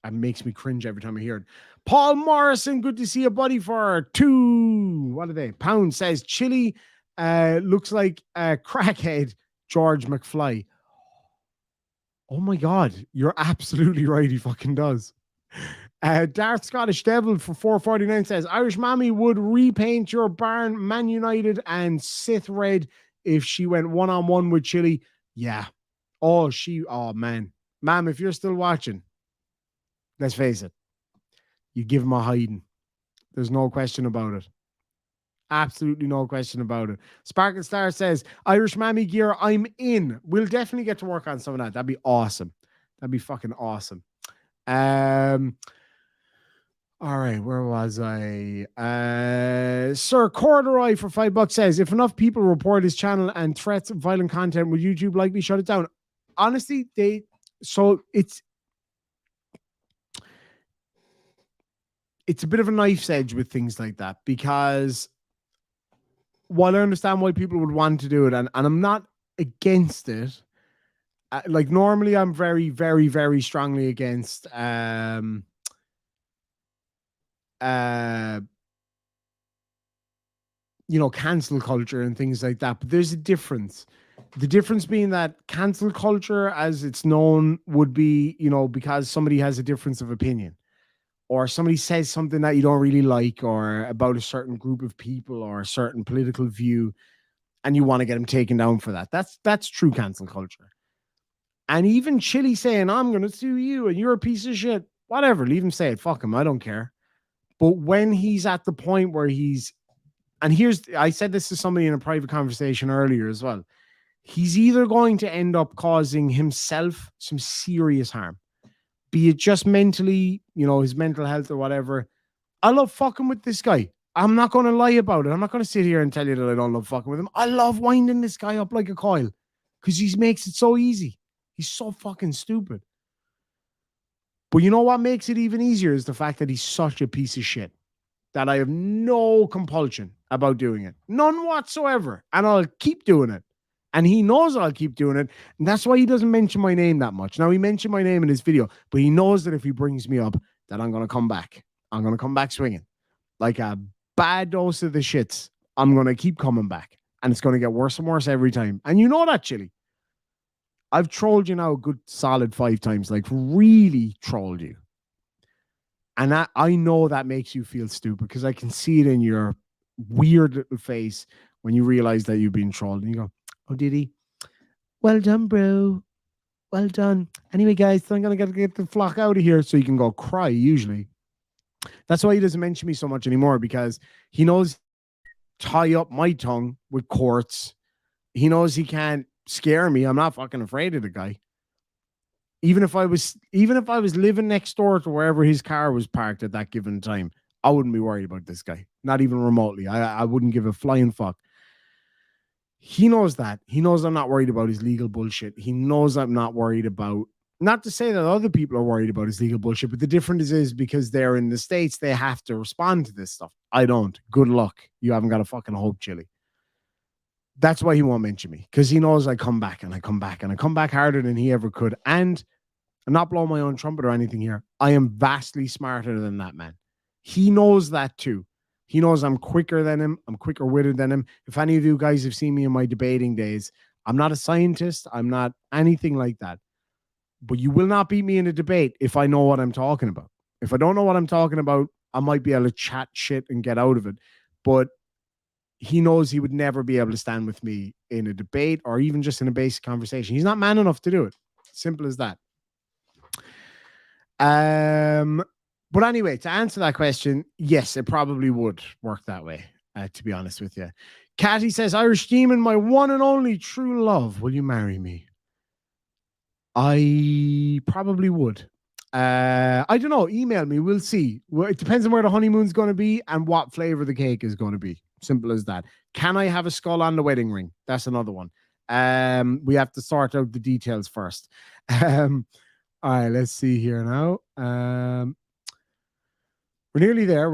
It makes me cringe every time I hear it. Paul Morrison, good to see you, buddy, for £2 says, Chille looks like a crackhead George McFly. Oh, my God. You're absolutely right. He fucking does. Darth Scottish Devil for $4.49 says, Irish Mammy would repaint your barn Man United and Sith red if she went one-on-one with Chille. Yeah. Oh, man. Ma'am, if you're still watching, let's face it, you give him a hiding. There's no question about it. Absolutely no question about it. Sparkle Star says, Irish Mammy gear, I'm in. We'll definitely get to work on some of that. That'd be awesome. That'd be fucking awesome. All right, where was I? Sir Corduroy for $5 says, if enough people report his channel and threats of violent content, will YouTube likely shut it down? Honestly, it's a bit of a knife's edge with things like that, because while I understand why people would want to do it, and I'm not against it, like normally I'm very, very, very strongly against cancel culture and things like that. But there's a difference. The difference being that cancel culture, as it's known, would be, because somebody has a difference of opinion, or somebody says something that you don't really like, or about a certain group of people or a certain political view, and you want to get them taken down for that. That's true cancel culture. And even Chille saying, I'm going to sue you and you're a piece of shit, whatever, leave him say it. Fuck him. I don't care. But when he's at the point where I said this to somebody in a private conversation earlier as well, he's either going to end up causing himself some serious harm, be it just mentally, his mental health or whatever. I love fucking with this guy. I'm not going to lie about it. I'm not going to sit here and tell you that I don't love fucking with him. I love winding this guy up like a coil because he makes it so easy. He's so fucking stupid. But you know what makes it even easier is the fact that he's such a piece of shit that I have no compulsion about doing it. None whatsoever. And I'll keep doing it. And he knows I'll keep doing it. And that's why he doesn't mention my name that much. Now, he mentioned my name in his video, but he knows that if he brings me up, that I'm going to come back. I'm going to come back swinging. Like a bad dose of the shits. I'm going to keep coming back. And it's going to get worse and worse every time. And you know that, Chille. I've trolled you now a good solid 5 times, like really trolled you. And I know that makes you feel stupid because I can see it in your weird little face when you realize that you've been trolled. And you go, oh, did he? Well done, bro. Well done. Anyway, guys, so I'm going to get the flock out of here so you can go cry usually. That's why he doesn't mention me so much anymore, because he knows tie up my tongue with courts. He knows he can't scare me. I'm not fucking afraid of the guy. Even if I was living next door to wherever his car was parked at that given time, I wouldn't be worried about this guy. Not even remotely. I wouldn't give a flying fuck. He knows that. He knows I'm not worried about his legal bullshit. He knows I'm not worried about, not to say that other people are worried about his legal bullshit, but the difference is because they're in the States, they have to respond to this stuff. I don't. Good luck. You haven't got a fucking hope, Chille. That's why he won't mention me, because he knows I come back and I come back and I come back harder than he ever could. And I'm not blowing my own trumpet or anything here. I am vastly smarter than that man. He knows that too. He knows I'm quicker than him. I'm quicker witted than him. If any of you guys have seen me in my debating days, I'm not a scientist. I'm not anything like that. But you will not beat me in a debate if I know what I'm talking about. If I don't know what I'm talking about, I might be able to chat shit and get out of it. But he knows he would never be able to stand with me in a debate or even just in a basic conversation. He's not man enough to do it. Simple as that. But anyway, to answer that question, yes, it probably would work that way, to be honest with you. Catty says, Irish Demon, my one and only true love, will you marry me? I probably would. I don't know. Email me. We'll see. Well, it depends on where the honeymoon's going to be and what flavor the cake is going to be. Simple as that. Can I have a skull on the wedding ring? That's another one. We have to sort out the details first. All right, let's see here now. We're nearly there.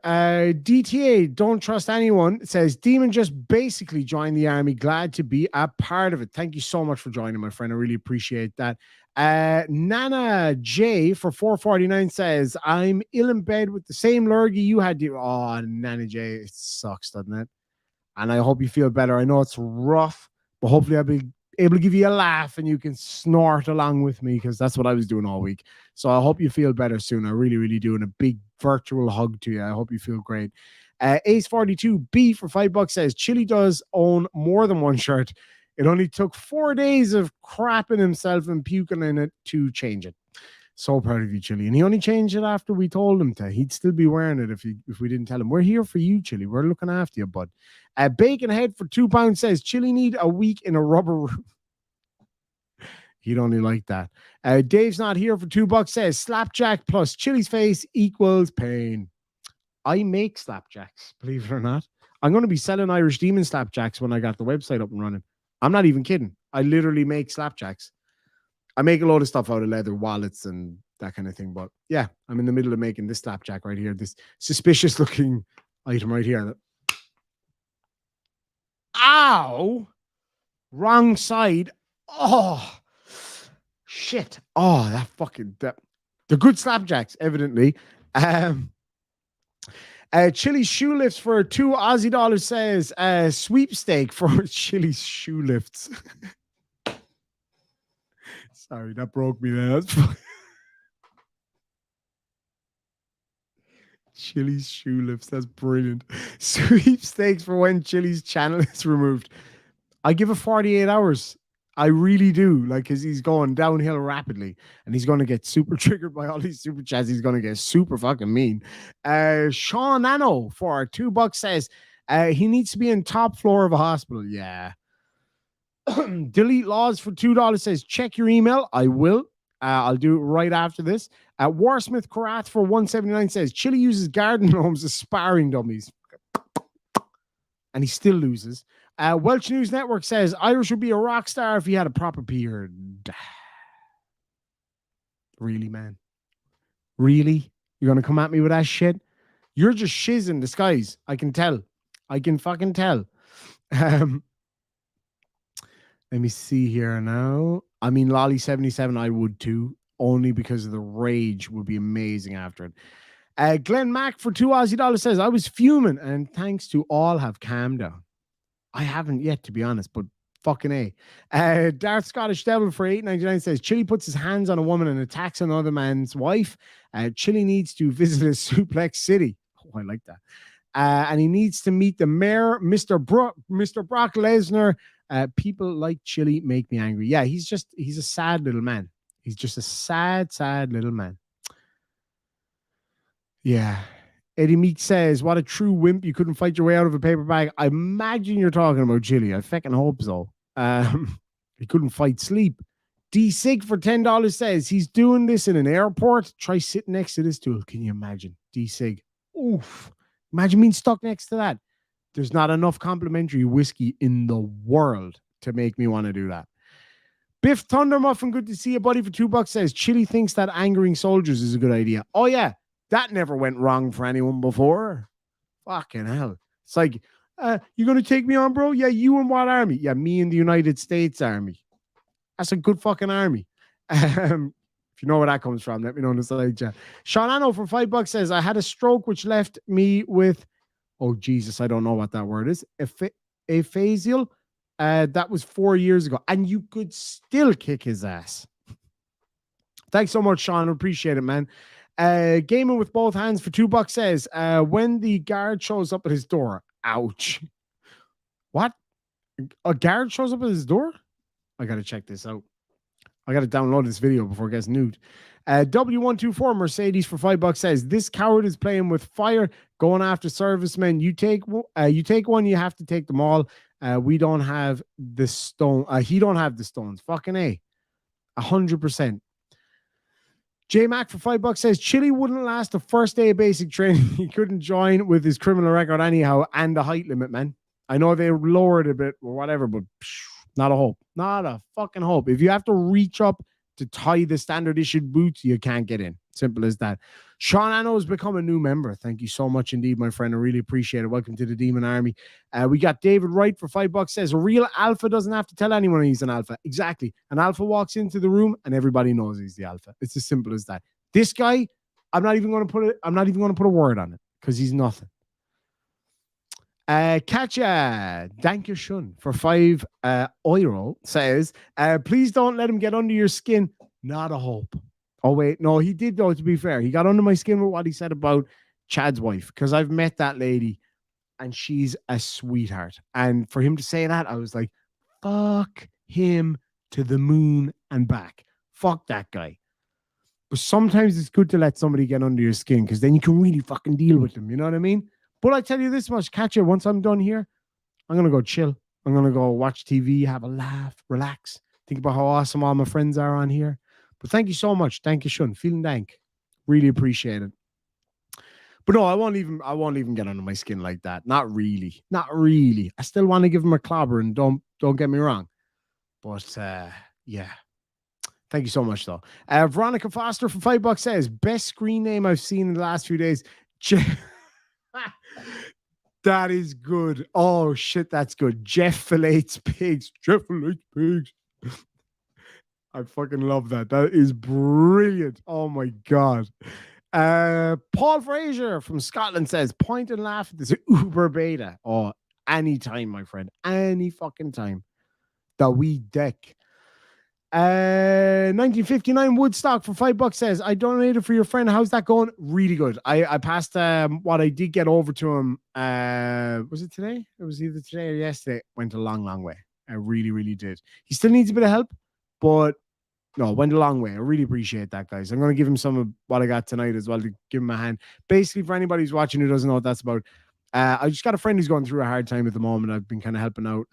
DTA, don't trust anyone. It says, Demon just basically joined the army. Glad to be a part of it. Thank you so much for joining, my friend. I really appreciate that. Nana J for 449 says, I'm ill in bed with the same lurgy you had. Oh, Nana J, it sucks, doesn't it? And I hope you feel better. I know it's rough, but hopefully I'll be able to give you a laugh and you can snort along with me, because that's what I was doing all week. So I hope you feel better soon. I really, really do. And a big virtual hug to you. I hope you feel great. Ace42B for $5 says, Chille does own more than one shirt. It only took 4 days of crapping himself and puking in it to change it. So proud of you, Chille. And he only changed it after we told him to. He'd still be wearing it if we didn't tell him. We're here for you, Chille. We're looking after you, bud. Bacon Head for £2 says, Chille need a week in a rubber room. He'd only like that. Dave's not here for $2 says, slapjack plus Chille's face equals pain. I make slapjacks, believe it or not. I'm going to be selling Irish Demon slapjacks when I got the website up and running. I'm not even kidding. I literally make slapjacks. I make a lot of stuff out of leather wallets and that kind of thing. But yeah, I'm in the middle of making this slapjack right here. This suspicious looking item right here. Ow! Wrong side. Oh, shit. Oh, that fucking... They're good slapjacks, evidently. Chille's shoe lifts for $2 Aussie says, sweepstake for Chille's shoe lifts. Sorry, that broke me there. Chille's shoe lifts. That's brilliant. Sweepstakes for when Chille's channel is removed. I give it 48 hours. I really do. Like, because he's going downhill rapidly and he's going to get super triggered by all these super chats. He's going to get super fucking mean. Sean Nano for $2 says, he needs to be in top floor of a hospital. Yeah. Delete Laws for $2 says, check your email. I will. I'll do it right after this. Warsmith Karath for $179 says, Chille uses garden gnomes as sparring dummies. And he still loses. Welsh News Network says, Irish would be a rock star if he had a proper beard. Really, man? Really? You're going to come at me with that shit? You're just shiz in disguise. I can tell. I can fucking tell. Let me see here now. I mean, Lolly77, I would too. Only because of the rage would be amazing after it. Glenn Mack for $2 Aussie says, I was fuming and thanks to all have calmed down. I haven't yet, to be honest, but fucking A. Darth Scottish Devil for $8.99 says, Chille puts his hands on a woman and attacks another man's wife. Chille needs to visit a suplex city. Oh, I like that. And he needs to meet the mayor, Mr. Brock Lesnar. People like Chille make me angry. Yeah, he's a sad little man. He's just a sad, sad little man. Yeah. Eddie Meek says, what a true wimp. You couldn't fight your way out of a paper bag. I imagine you're talking about Chille. I fucking hope so. He couldn't fight sleep. D Sig for $10 says he's doing this in an airport. Try sitting next to this tool. Can you imagine? D Sig. Oof. Imagine being stuck next to that. There's not enough complimentary whiskey in the world to make me want to do that. Biff Thunder Muffin, good to see you, buddy, for $2 says Chille thinks that angering soldiers is a good idea. Oh, yeah. That never went wrong for anyone before. Fucking hell. It's like, you going to take me on, bro? Yeah, you in what army? Yeah, me in the United States Army. That's a good fucking army. If you know where that comes from, let me know in the side chat. Sean Anno for $5 says, I had a stroke which left me with, oh, Jesus, I don't know what that word is. Aphasial. That was 4 years ago. And you could still kick his ass. Thanks so much, Sean. Appreciate it, man. Gaming with both hands for $2 says, when the guard shows up at his door, ouch. What? A guard shows up at his door? I got to check this out. I got to download this video before it gets nude. W124 Mercedes for $5 says, this coward is playing with fire, going after servicemen. You take one, you have to take them all. We don't have the stone. He don't have the stones. Fucking A. 100%. J Mac for $5 says Chille wouldn't last the first day of basic training. He couldn't join with his criminal record anyhow and the height limit, man. I know they lowered a bit or whatever, but not a hope. Not a fucking hope. If you have to reach up to tie the standard issued boots, you can't get in. Simple as that. Sean Anno has become a new member. Thank you so much indeed, my friend. I really appreciate it. Welcome to the Demon Army. We got David Wright for $5 says a real alpha doesn't have to tell anyone he's an alpha. Exactly. An alpha walks into the room and everybody knows he's the alpha. It's as simple as that. This guy, I'm not even going to put a word on it because he's nothing. Katja Dankeschön for €5 says, please don't let him get under your skin. Not a hope. Oh, wait. No, he did, though, to be fair. He got under my skin with what he said about Chad's wife, because I've met that lady, and she's a sweetheart. And for him to say that, I was like, fuck him to the moon and back. Fuck that guy. But sometimes it's good to let somebody get under your skin, because then you can really fucking deal with them. You know what I mean? But I tell you this much, Katja, once I'm done here, I'm going to go chill. I'm going to go watch TV, have a laugh, relax, think about how awesome all my friends are on here. But thank you so much. Thank you, Shun. Vielen Dank. Really appreciate it. But no, I won't even get under my skin like that. Not really. Not really. I still want to give him a clobber, and don't get me wrong. But yeah. Thank you so much, though. Veronica Foster for $5 says, best screen name I've seen in the last few days. That is good. Oh shit, that's good. Jeff fillets pigs. Jeff fillets pigs. I fucking love that. That is brilliant. Oh my god. Paul Fraser from Scotland says, point and laugh at this uber beta. Oh, anytime, my friend. Any fucking time. The wee deck. 1959 Woodstock for $5 says, I donated for your friend. How's that going? Really good. I passed what I did get over to him. Was it today? It was either today or yesterday. Went a long, long way. I really, really did. He still needs a bit of help, but no, went a long way. I really appreciate that, guys. I'm going to give him some of what I got tonight as well to give him a hand. Basically, for anybody who's watching who doesn't know what that's about, I just got a friend who's going through a hard time at the moment. I've been kind of helping out.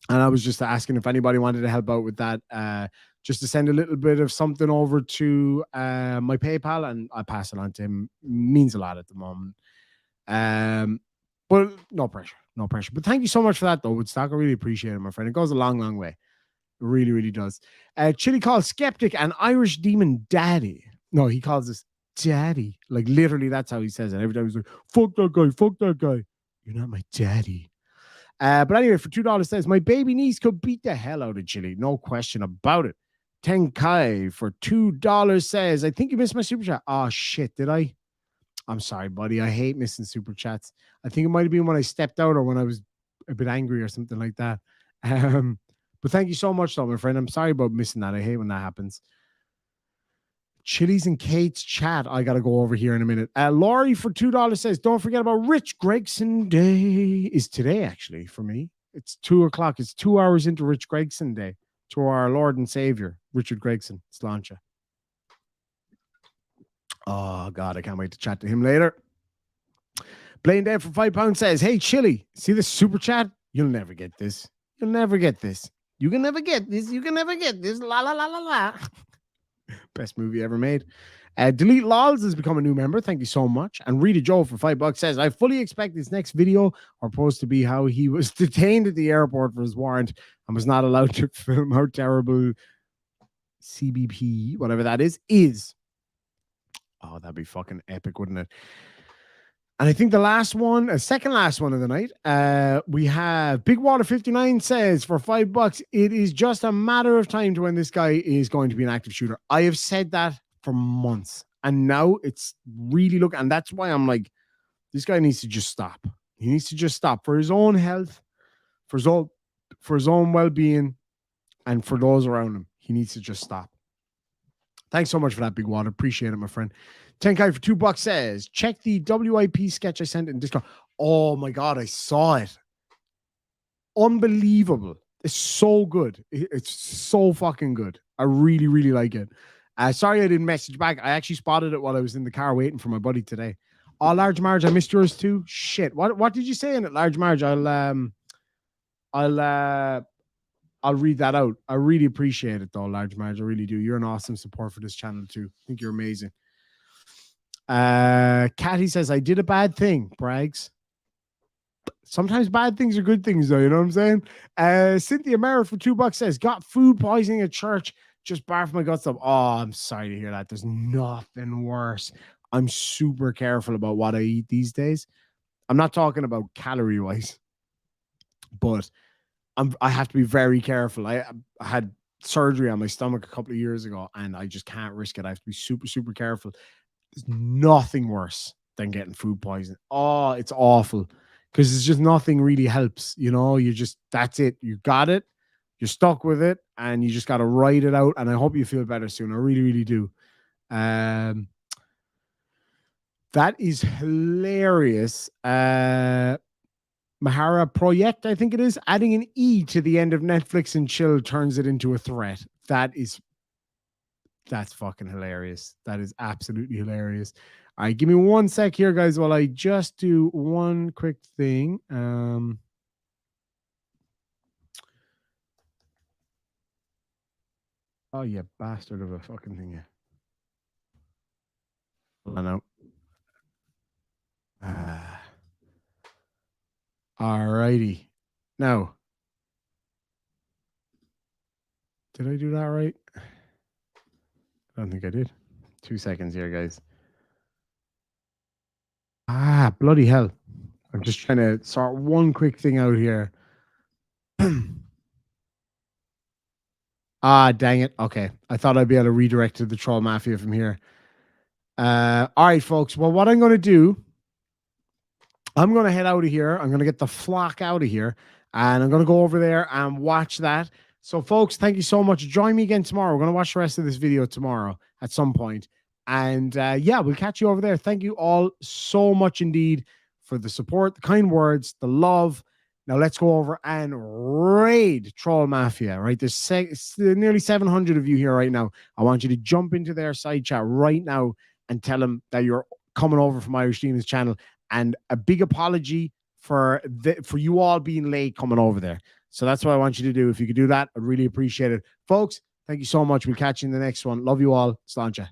And I was just asking if anybody wanted to help out with that, just to send a little bit of something over to my PayPal, and I pass it on to him. Means a lot at the moment. But no pressure. But thank you so much for that, though, Woodstock. I really appreciate it, my friend. It goes a long, long way. It really, really does. Chille calls Skeptic an Irish demon daddy. No, he calls us daddy. Like, literally, that's how he says it. Every time he's like, fuck that guy. You're not my daddy. But anyway, for $2 says, my baby niece could beat the hell out of Chille. No question about it. Tenkai for $2 says, I think you missed my super chat. Oh, shit. Did I? I'm sorry, buddy. I hate missing super chats. I think it might have been when I stepped out or when I was a bit angry or something like that. But thank you so much, though, my friend. I'm sorry about missing that. I hate when that happens. Chili's and Kate's chat. I got to go over here in a minute. Laurie for $2 says, don't forget about Rich Gregson Day. Is today, actually, for me. It's 2 o'clock. It's 2 hours into Rich Gregson Day. To our Lord and Savior, Richard Gregson, Sláinte. Oh, God, I can't wait to chat to him later. Blaine Dead for £5 says, hey, Chille, see this super chat? You'll never get this. You'll never get this. You can never get this. You can never get this. La la la la la. Best movie ever made. Delete Lols has become a new member. Thank you so much. And Rita Joe for $5 says, I fully expect this next video or post to be how he was detained at the airport for his warrant and was not allowed to film how terrible CBP, whatever that is. Oh, that'd be fucking epic, wouldn't it? And I think the last one, second last one of the night, we have Big Water 59 says for $5, it is just a matter of time to when this guy is going to be an active shooter. I have said that for months, and now it's really looking, and that's why I'm like, this guy needs to just stop. He needs to just stop for his own health, for his own well-being, and for those around him. He needs to just stop. Thanks so much for that, Big Water. Appreciate it, my friend. 10K for $2 says, check the WIP sketch I sent in Discord. Oh my God, I saw it. Unbelievable. It's so good. It's so fucking good. I really, really like it. Sorry I didn't message back. I actually spotted it while I was in the car waiting for my buddy today. Oh, Large Marge, I missed yours too. Shit. What did you say in it, Large Marge? I'll read that out. I really appreciate it though, Large Marge. I really do. You're an awesome support for this channel too. I think you're amazing. Catty says, I did a bad thing, Braggs. Sometimes bad things are good things though, you know what I'm saying? Cynthia Merritt for $2 says, got food poisoning at church, just barfed my guts up. Oh, I'm sorry to hear that. There's nothing worse. I'm super careful about what I eat these days. I'm not talking about calorie wise, but I have to be very careful. I had surgery on my stomach a couple of years ago and I just can't risk it. I have to be super, super careful. There's nothing worse than getting food poisoning. Oh, it's awful because it's just nothing really helps. You know, that's it. You got it. You're stuck with it and you just got to ride it out. And I hope you feel better soon. I really, really do. That is hilarious. Mahara Project, I think it is. Adding an E to the end of Netflix and chill turns it into a threat. That's fucking hilarious. That is absolutely hilarious. All right, give me 1 sec here, guys, while I just do one quick thing. Oh, you bastard of a fucking thing. I know. All righty. Now, did I do that right? I don't think I did. 2 seconds here, guys. Bloody hell. I'm just trying to sort one quick thing out here. Dang it. Okay. I thought I'd be able to redirect to the Troll Mafia from here. All right, folks. Well, what I'm going to do, I'm going to head out of here. I'm going to get the flock out of here. And I'm going to go over there and watch that. So, folks, thank you so much. Join me again tomorrow. We're going to watch the rest of this video tomorrow at some point. And yeah, we'll catch you over there. Thank you all so much indeed for the support, the kind words, the love. Now let's go over and raid Troll Mafia, right? There's nearly 700 of you here right now. I want you to jump into their side chat right now and tell them that you're coming over from Irish Demons channel. And a big apology for you all being late coming over there. So that's what I want you to do. If you could do that, I'd really appreciate it. Folks, thank you so much. We'll catch you in the next one. Love you all. Sláinte.